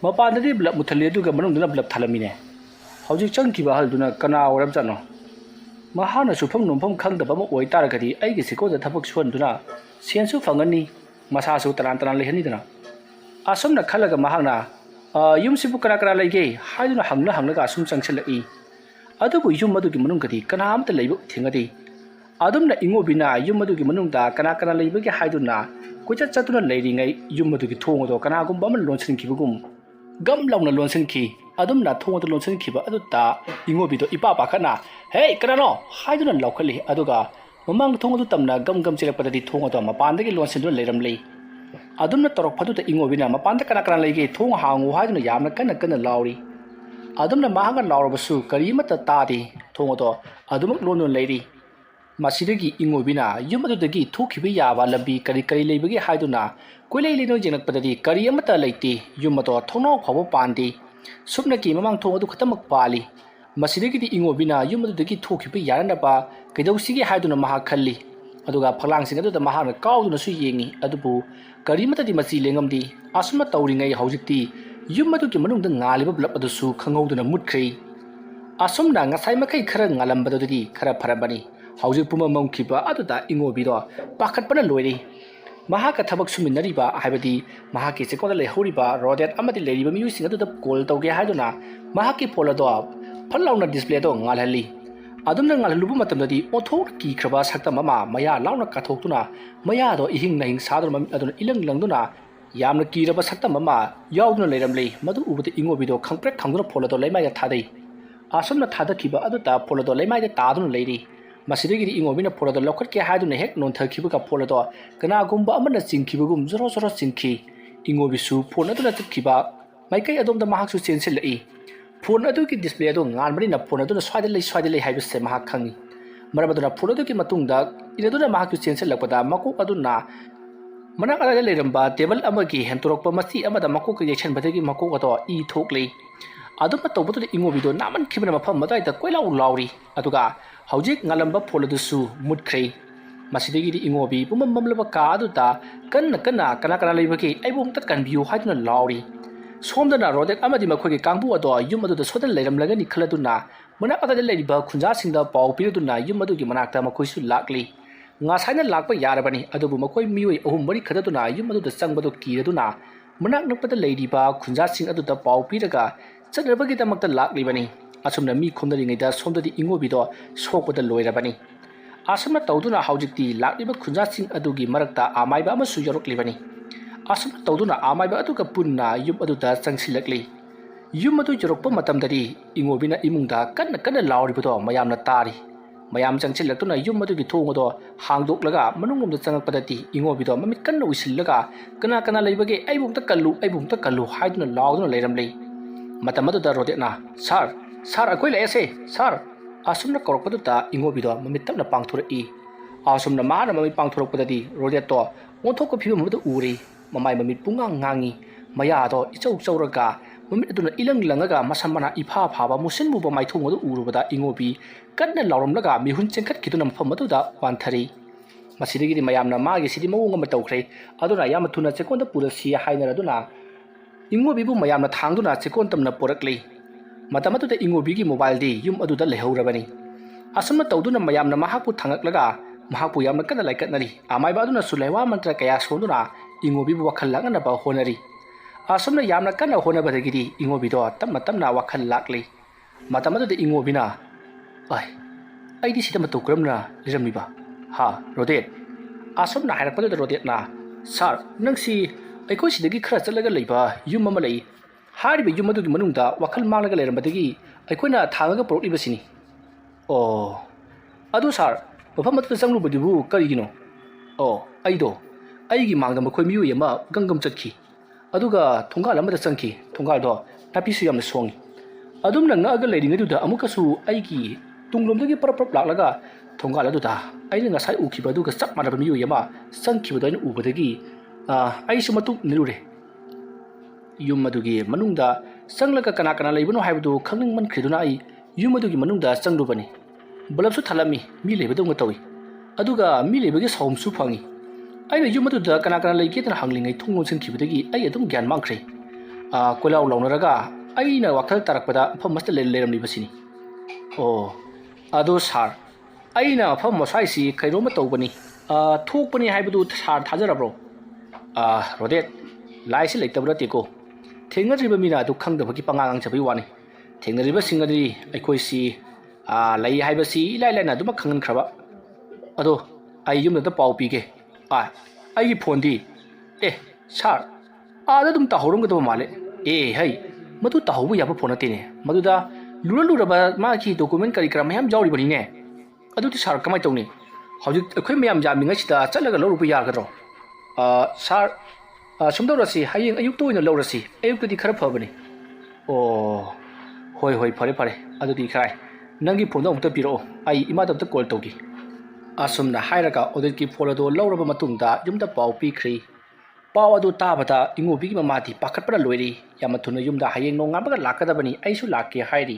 mapandadi blab muthali aduga manungduna blab thalamine hojik changkiba halduna kana oram chano mahana sufam nompham khangdaba ma oi taragadi aigi siko da thabak suanduna sensu phangani masa su taran lehani dana asomna khalaga mahangna yumsibu kara leige haiduna hangna ga sum changchelai adubu yum adugi manungadi kana amta leibu thingadi adumna ingobina yum adugi manungda kana leibagi haiduna kocha chatuna leiringai yum adugi thongodo kana gumba man lonsin kibugum gam launa lonsin ki adumna thongodo lonsin kiba aduta ingobido ipa pakana hey kanano haiduna laukhali aduga mamang thongodo tamna gam chilakpadadi thongodo mapandagi lonsin do leiramlei adumna torok phaduta ingobina mapanda kana leige thong hangu haiduna yamna kana lauri adumna mahanga laurabasu karimata tadi thongodo adumak lonon leiri masidagi ingobina yumadudagi thukibi yaba lambi kari leibagi haiduna koilei lino jenakpadadi kari amata leiti yumato thonau phabo pandi subnaki mamang thongodu khatamak pali masidagi di ingobina yumadudagi thukibi yaranaba kedausigi haiduna maha khalli aduga phalang singa da mahana kauduna su yengi adubu kari mata di machi lengamdi asuma tauringai haujikti yumaduki manungda ngaliba blab adusu khangauduna mutkhri asumna ngasai makai khara ngalambadodi khara pharabani haujik puma mongkiba aduda ingobido pakhatpana loiri mahaka thabak suminariba haibadi mahaki sekoda lehoriba rodet amadi leriba music aduda call tawge haiduna mahaki polado phalauna display do ngalhali adumna ngalhalubu matamdadi othok ki khraba sakta mama maya launa kathoktuna maya do ihing nahing sadur mami aduna ilang langduna yamna kiraba sakta mama yauduna leiramlei madu ubudi ingobido khangprek khangduna polado leimaya thadai asumna thadakiba aduta polado leimaya taduna leiri masidagi ingobina polado lokhat ke haiduna hek non thakhiba ka polado kana gumba amana chingkhibagum zoro chingkhi ingobisu phone aduna tukhiba maikai adomda mahaksu chenselai phone adu ki display adu ngalmari na phone adu swaide lei haibe se mahak khangi ꯃꯔꯝ ꯑꯗꯨꯅ phone ꯑꯗꯨꯒꯤ ꯃꯇꯨꯡꯗ ꯏꯔꯗꯨꯅ ꯃꯍꯥꯛꯀꯤ ꯆꯦꯟꯁꯤꯜꯂꯛꯄꯗ ꯃꯀꯣꯛ ꯑꯗꯨꯅ ꯃꯅꯥꯛ ꯑꯗꯥꯏꯗ ꯂꯩꯔꯝꯕ ꯇꯦꯕꯜ ꯑꯃꯒꯤ ꯍꯦꯟꯇꯣꯔꯛꯄ ꯃꯆꯤ ꯑꯃꯗ ꯃꯀꯣꯛꯀ ꯌꯩꯁꯟꯕꯗꯒꯤ ꯃꯀꯣꯛ ꯑꯗꯣ ꯏ ꯊꯣꯛꯂꯤ ꯑꯗꯨꯝꯅ ꯇꯧꯕꯗꯨꯗ ꯏꯉꯣꯕꯤꯗꯣ ꯅꯥꯃꯟꯈꯤꯕꯅ ꯃꯐꯝ ꯑꯗꯨꯋꯥꯏꯗ ꯀꯣꯏꯂꯥꯎ ꯂꯥꯎꯔꯤ ꯑꯗꯨꯒ ꯍꯧꯖꯤꯛ ꯉꯥꯜꯂꯝꯕ ꯐꯣꯟ ꯑꯗꯨꯁꯨ ꯃꯨꯠꯈ꯭ꯔꯦ ꯃꯁꯤꯗꯒꯤꯗꯤ ꯏꯉꯣꯕꯤ ꯄꯨꯝꯃꯝ ꯃꯝꯂꯕ ꯀꯥ ꯑꯗꯨꯗ ꯀꯟꯅ ꯀꯅꯥ ꯀꯅꯥ ꯂꯩꯕꯒꯦ ꯑꯩꯕꯨ ꯑꯃꯨꯛꯇ ꯀꯟꯕꯤꯌꯨ ꯍꯥꯏꯗꯨꯅ ꯂꯥꯎꯔꯤ ꯁꯣꯝꯗꯅ ꯔꯣꯗꯦꯠ ꯑꯃꯗꯤ ꯃꯈꯣꯏꯒꯤ ꯀꯥꯡꯕꯨ ꯑꯗꯣ ꯌꯨꯝ ꯑꯗꯨꯗ ꯁꯣꯏꯗꯅ ꯂꯩꯔꯝꯂꯒꯅꯤ ꯈꯜꯂꯗꯨꯅ ꯃꯅꯥꯛ ꯑꯗꯨꯗ ꯂꯩꯔꯤꯕ ꯈꯨꯟꯖꯥꯁꯤꯡꯗ ꯄꯥꯎ ꯄꯤꯔꯗꯨꯅ ꯌꯨꯝ ꯑꯗꯨꯒꯤ ꯃꯅꯥꯛꯇ ꯃꯈꯣꯏꯁꯨ ꯂꯥꯛꯂꯤ ꯉꯁꯥꯏꯅ ꯂꯥꯛꯄ ꯌꯥꯔꯕꯅꯤ ꯑꯗꯨꯕꯨ ꯃꯈꯣꯏ ꯃꯤꯑꯣꯏ ꯑꯍꯨꯝ ꯃꯔꯤ ꯈꯛꯇꯗꯨꯅ ꯌꯨꯝ ꯑꯗꯨꯗ ꯆꯪꯕꯗꯨ ꯀꯤꯔꯗꯨꯅ ꯃꯅꯥꯛ ꯅꯛꯄꯗ ꯂꯩꯔꯤꯕ ꯈꯨꯟꯖꯥꯁꯤꯡ ꯑꯗꯨꯗ ꯄꯥꯎ ꯄꯤꯔꯒ ꯆꯠꯅꯕꯒꯤꯗꯃꯛꯇ ꯂꯥꯛꯂꯤꯕꯅꯤ ꯑꯁꯨꯝꯅ ꯃꯤ ꯈꯨꯝꯅꯔꯤꯉꯩꯗ ꯁꯣꯝꯗꯗꯤ ꯏꯉꯣꯕꯤꯗꯣ ꯁꯣꯛꯄꯗ ꯂꯣꯏꯔꯕꯅꯤ ꯑꯁꯨꯝꯅ ꯇꯧꯗꯨꯅ ꯍꯧꯖꯤꯛꯇꯤ ꯂꯥꯛꯂꯤꯕ ꯈꯨꯟꯖꯥꯁꯤꯡ ꯑꯗꯨꯒꯤ ꯃꯔꯛꯇ ꯑꯃꯥꯏꯕ ꯑꯃꯁꯨ ꯌꯥꯎꯔꯛꯂꯤꯕꯅꯤ ꯑꯁꯨꯝꯅ ꯇꯧꯗꯨꯅ ꯑꯃꯥꯏꯕ ꯑꯗꯨꯒ ꯄꯨꯟꯅ ꯌꯨꯝ ꯑꯗꯨꯗ ꯆꯪꯁꯤꯜꯂꯛꯂꯤ ꯌꯨꯝ ꯑꯗꯨ ꯌꯧꯔꯛꯄ ꯃꯇꯝꯗꯗꯤ ꯏꯉꯣꯕꯤꯅ ꯏꯃꯨꯡꯗ ꯀꯟꯅ ꯂꯥꯎꯔꯤꯕꯗꯣ ꯃꯌꯥꯝꯅ ꯇꯥꯔꯤ ꯃꯌꯥꯝ ꯆꯪꯁꯤꯜꯂꯛꯇꯨꯅ ꯌꯨꯝ ꯑꯗꯨꯒꯤ ꯊꯣꯡ ꯑꯗꯣ ꯍꯥꯡꯗꯣꯛꯂꯒ ꯃꯅꯨꯡꯂꯣꯝꯗ ꯆꯪꯉꯛꯄꯗꯗꯤ ꯏꯉꯣꯕꯤꯗꯣ ꯃꯃꯤꯠ ꯀꯟꯅ ꯎꯏꯁꯤꯜꯂꯒ ꯀꯅꯥ ꯂꯩꯕꯒꯦ ꯑꯩꯕꯨ ꯑꯃꯨꯛꯇ ꯀꯜꯂꯨ ꯍꯥꯏꯗꯨꯅ ꯂꯥꯎꯗꯨꯅ ꯂꯩꯔꯝꯂꯤ ꯃꯇꯝ ꯑꯗꯨꯗ ꯔꯣꯗꯦꯠꯅ ꯁꯥꯔ ꯑꯩꯈꯣꯏ ꯂꯥꯛꯑꯦꯁꯦ ꯁꯥꯔ ꯑꯁꯨꯝꯅ ꯀꯧꯔꯛꯄꯗꯨꯗ ꯏꯉꯣꯕꯤꯗꯣ ꯃꯃꯤꯠ ꯇꯞꯅ ꯄꯥꯡꯊꯣꯔꯛꯏ ꯑꯁꯨꯝꯅ ꯃꯍꯥꯛꯅ ꯃꯃꯤꯠ ꯄꯥꯡꯊꯣꯔꯛꯄꯗꯗꯤ ꯔꯣꯗꯦꯠꯇꯣ ꯑꯣꯟꯊꯣꯛꯄ ꯐꯤꯕꯝ ꯑꯃꯗ ꯎꯔꯤ ꯃꯃꯥꯏ ꯃꯃꯤꯠ ꯄꯨꯡꯉꯥꯡ ꯉꯥꯡꯉꯤ ꯃꯌꯥꯗꯣ ꯏꯆꯧ ꯆꯧꯔꯒ ꯃꯃꯤꯠ ꯑꯗꯨꯅ ꯏꯂꯪ ꯂꯪꯉꯒ ꯃꯁꯝ ꯃꯅꯥ ꯏꯐꯥ ꯐꯥꯕ ꯃꯨꯁꯤꯟ ꯃꯨꯕ ꯃꯥꯏꯊꯣꯡ ꯑꯗꯨ ꯎꯔꯨꯕꯗ ꯏꯉꯣꯕꯤ ꯀꯟꯅ ꯂꯥꯎꯔꯝꯂꯒ ꯃꯤꯍꯨꯟ ꯆꯦꯟꯈꯠꯈꯤꯗꯨꯅ ꯃꯐꯝ ꯑꯗꯨꯗ ꯋꯥꯟꯊꯔꯤ ꯃꯁꯤꯗꯒꯤꯗꯤ ꯃꯌꯥꯝꯅ ꯃꯥꯒꯤꯁꯤꯗꯤ ꯃꯑꯣꯡ ꯑꯃ ꯇꯧꯈ꯭ꯔꯦ ꯑꯗꯨꯅ ꯌꯥꯝꯅ ꯊꯨꯅ ꯆꯦꯛꯀꯣꯟꯗ ꯄꯨꯔꯁꯤ ꯍꯥꯏꯅꯔꯗꯨꯅ ꯏꯉꯣꯕꯤꯕꯨ ꯃꯌꯥꯝꯅ ꯊꯥꯡꯗꯨꯅ ꯆꯦꯛꯀꯣꯟ ꯇꯝꯅ ꯄꯨꯔꯛꯂꯤ ꯃꯇꯝ ꯑꯗꯨꯗ ꯏꯉꯣꯕꯤꯒꯤ ꯃꯣꯕꯥꯏꯜꯗꯤ ꯌꯨꯝ ꯑꯗꯨꯗ ꯂꯩꯍꯧꯔꯕꯅꯤ ꯑꯁꯨꯝꯅ ꯇꯧꯗꯨꯅ ꯃꯌꯥꯝꯅ ꯃꯍꯥꯛꯄꯨ ꯊꯥꯡꯒꯠꯂꯒ ꯃꯍꯥꯛꯄꯨ ꯌꯥꯝꯅ ꯀꯟꯅ ꯂꯥꯏꯀꯠꯅꯔꯤ ꯑꯃꯥꯏꯕ ꯑꯗꯨꯅꯁꯨ ꯂꯩꯋꯥ ꯃꯟꯇ꯭ꯔ ꯀꯌꯥ ꯁꯣꯟꯗꯨꯅ ꯏꯉꯣꯕꯤꯕꯨ ꯋꯥꯈꯜ ꯂꯥꯛꯅꯅꯕ ꯍꯣꯠꯅꯔꯤ ꯑꯁꯨꯝꯅ ꯌꯥꯝꯅ ꯀꯟꯅ ꯍꯣꯠꯅꯕꯗꯒꯤꯗꯤ ꯏꯉꯣꯕꯤꯗꯣ ꯇꯞꯅ ꯋꯥꯈꯜ ꯂꯥꯛꯂꯤ ꯃꯇꯝ ꯑꯗꯨꯗ ꯏꯉꯣꯕꯤꯅ ꯑꯩꯗꯤ ꯁꯤꯗ ꯃꯇꯧ ꯀꯔꯝꯅ ꯂꯩꯔꯝꯃꯤꯕ ꯔꯣꯗꯦꯠ ꯑꯁꯨꯝꯅ ꯍꯥꯏꯔꯛꯄꯗꯨꯗ ꯔꯣꯗꯦꯠꯅ ꯁꯥꯔ ꯅꯪꯁꯤ ꯑꯩꯈꯣꯏ ꯁꯤꯗꯒꯤ ꯈꯔ ꯆꯠꯂꯒ ꯂꯩꯕ ꯌꯨꯝ ꯑꯃ ꯂꯩ ꯍꯥꯏꯔꯤꯕ ꯌꯨꯝ ꯑꯗꯨꯒꯤ ꯃꯅꯨꯡꯗ ꯋꯥꯈꯜ ꯃꯥꯡꯂꯒ ꯂꯩꯔꯝꯕꯗꯒꯤ ꯑꯩꯈꯣꯏꯅ ꯊꯥꯡꯉꯒ ꯄꯨꯔꯛꯂꯤꯕꯁꯤꯅꯤ ꯑꯣ ꯑꯗꯨ ꯁꯥꯔ ꯃꯐꯝ ꯑꯗꯨꯗ ꯆꯪꯂꯨꯕꯗꯨꯕꯨ ꯀꯔꯤꯒꯤꯅꯣ ꯑꯩꯒꯤ ꯃꯥꯡꯗ ꯃꯈꯣꯏ ꯃꯤꯑꯣꯏ ꯑꯃ ꯒꯝ ꯆꯠꯈꯤ ꯑꯗꯨꯒ ꯊꯣꯡꯒꯥꯜ ꯑꯃꯗ ꯆꯪꯈꯤ ꯊꯣꯡꯒꯥꯜꯗꯣ ꯅꯥꯄꯤꯁꯨ ꯌꯥꯝꯅ ꯁꯣꯡꯉꯤ ꯑꯗꯨꯝꯅ ꯉꯛꯑꯒ ꯂꯩꯔꯤꯉꯩꯗꯨꯗ ꯑꯃꯨꯛꯀꯁꯨ ꯑꯩꯒꯤ ꯇꯨꯡꯂꯣꯝꯗꯒꯤ ꯄꯔꯞ ꯂꯥꯛꯂꯒ ꯊꯣꯡꯒꯥꯜ ꯑꯗꯨꯗ ꯑꯩꯅ ꯉꯁꯥꯏ ꯎꯈꯤꯕ ꯑꯗꯨꯒ ꯆꯞ ꯃꯥꯟꯅꯕ ꯃꯤꯑꯣꯏ ꯑꯃ ꯆꯪꯈꯤꯕꯗꯣ ꯑꯩꯅ ꯎꯕꯗꯒꯤ ꯑꯩꯁꯨ ꯃꯇꯨꯡ ꯏꯟꯅꯔꯨꯔꯦ ꯌꯨꯝ ꯑꯗꯨꯒꯤ ꯃꯅꯨꯡꯗ ꯆꯪꯂꯒ ꯀꯅꯥ ꯂꯩꯕꯅꯣ ꯍꯥꯏꯕꯗꯨ ꯈꯪꯅꯤꯡꯃꯟꯈ꯭ꯔꯤꯗꯨꯅ ꯑꯩ ꯌꯨꯝ ꯑꯗꯨꯒꯤ ꯃꯅꯨꯡꯗ ꯆꯪꯂꯨꯕꯅꯤ ꯕꯂꯞꯁꯨ ꯊꯥꯜꯂꯝꯃꯤ ꯃꯤ ꯂꯩꯕꯗꯧꯅ ꯇꯧꯏ ꯑꯗꯨꯒ ꯃꯤ ꯂꯩꯕꯒꯤ ꯁꯥꯎꯝꯁꯨ ꯐꯪꯉꯤ ꯑꯩꯅ ꯌꯨꯝ ꯑꯗꯨꯗ ꯀꯅꯥ ꯂꯩꯒꯦꯗꯅ ꯍꯪꯂꯤꯉꯩ ꯊꯣꯡ ꯂꯣꯟꯁꯤꯟꯈꯤꯕꯗꯒꯤ ꯑꯩ ꯑꯗꯨꯝ ꯒ꯭ꯌꯥꯟ ꯃꯥꯡꯈ꯭ꯔꯦ ꯀꯣꯏꯂꯥꯎ ꯂꯥꯎꯅꯔꯒ ꯑꯩꯅ ꯋꯥꯈꯜ ꯇꯥꯔꯛꯄꯗ ꯃꯐꯝ ꯑꯁꯤꯗ ꯂꯩꯔꯝꯂꯤꯕꯁꯤꯅꯤ ꯑꯗꯣ ꯁꯥꯔ ꯑꯩꯅ ꯃꯐꯝ ꯑꯁ꯭ꯋꯥꯏꯁꯤ ꯀꯩꯅꯣꯝꯃ ꯇꯧꯕꯅꯤ ꯊꯣꯛꯄꯅꯤ ꯍꯥꯏꯕꯗꯨ ꯁꯥꯔ ꯊꯥꯖꯔꯕ꯭ꯔꯣ ꯔꯣꯗꯦꯠ ꯂꯥꯏꯁꯤ ꯂꯩꯇꯕ ꯅꯠꯇꯦꯀꯣ ꯊꯦꯡꯅꯔꯤꯕ ꯃꯤꯅ ꯑꯗꯨ ꯈꯪꯗꯕꯒꯤ ꯄꯉꯥꯡ ꯉꯥꯡꯖꯕꯒꯤ ꯋꯥꯅꯤ ꯊꯦꯡꯅꯔꯤꯕꯁꯤꯡ ꯑꯗꯨꯗꯤ ꯑꯩꯈꯣꯏꯁꯤ ꯂꯩ ꯍꯥꯏꯕꯁꯤ ꯏꯂꯥꯏ ꯂꯥꯏꯅ ꯑꯗꯨꯃꯛ ꯈꯪꯍꯟꯈ꯭ꯔꯕ ꯑꯗꯣ ꯑꯩ ꯌꯨꯝꯗ ꯄꯥꯎ ꯄꯤꯒꯦ ꯑꯩꯒꯤ ꯐꯣꯟꯗꯤ ꯁꯥꯔ ꯑꯥꯗ ꯑꯗꯨꯝ ꯇꯥꯍꯧꯔꯝꯒꯗꯕ ꯃꯥꯜꯂꯦ ꯃꯗꯨ ꯇꯥꯍꯧꯕ ꯌꯥꯕ ꯐꯣꯟ ꯅꯠꯇꯦꯅꯦ ꯃꯗꯨꯗ ꯂꯨꯔꯕ ꯃꯥꯒꯤ ꯗꯣꯀꯨꯃꯦꯟ ꯀꯔꯤ ꯀꯔꯥ ꯃꯌꯥꯝ ꯌꯥꯎꯔꯤꯕꯅꯤꯅꯦ ꯑꯗꯨꯗꯤ ꯁꯥꯔ ꯀꯃꯥꯏꯅ ꯇꯧꯅꯤ ꯍꯧꯖꯤꯛ ꯑꯩꯈꯣꯏ ꯃꯌꯥꯝ ꯌꯥꯝꯃꯤꯉꯩꯁꯤꯗ ꯆꯠꯂꯒ ꯂꯧꯔꯨꯕ ꯌꯥꯒꯗ꯭ꯔꯣ ꯁꯥꯔ ꯁꯨꯝꯗꯧꯔꯁꯤ ꯍꯌꯦꯡ ꯑꯌꯨꯛꯇ ꯑꯣꯏꯅ ꯂꯧꯔꯁꯤ ꯑꯌꯨꯛꯇꯗꯤ ꯈꯔ ꯐꯕꯅꯤ ꯍꯣꯏ ꯐꯔꯦ ꯑꯗꯨꯗꯤ ꯈꯔꯥꯏ ꯅꯪꯒꯤ ꯐꯣꯟꯗꯣ ꯑꯃꯨꯛꯇ ꯄꯤꯔꯛꯑꯣ ꯑꯩ ꯏꯃꯥꯗ ꯑꯝꯇ ꯀꯣꯜ ꯇꯧꯒꯦ ꯑꯁꯨꯝꯅ ꯍꯥꯏꯔꯒ ꯑꯣꯗꯤꯠꯀꯤ ꯐꯣꯟ ꯑꯗꯨ ꯂꯧꯔꯕ ꯃꯇꯨꯡꯗ ꯌꯨꯝꯗ ꯄꯥꯎ ꯄꯤꯈ꯭ꯔꯤ ꯄꯥꯎ ꯑꯗꯨ ꯇꯥꯕꯗ ꯏꯉꯣꯕꯤꯒꯤ ꯃꯃꯥꯗꯤ ꯄꯥꯈꯠꯄꯅ ꯂꯣꯏꯔꯤ ꯌꯥꯝꯅ ꯊꯨꯅ ꯌꯨꯝꯗ ꯍꯌꯦꯡ ꯅꯣꯡꯉꯥꯟꯕꯒ ꯂꯥꯛꯀꯗꯕꯅꯤ ꯑꯩꯁꯨ ꯂꯥꯛꯀꯦ ꯍꯥꯏꯔꯤ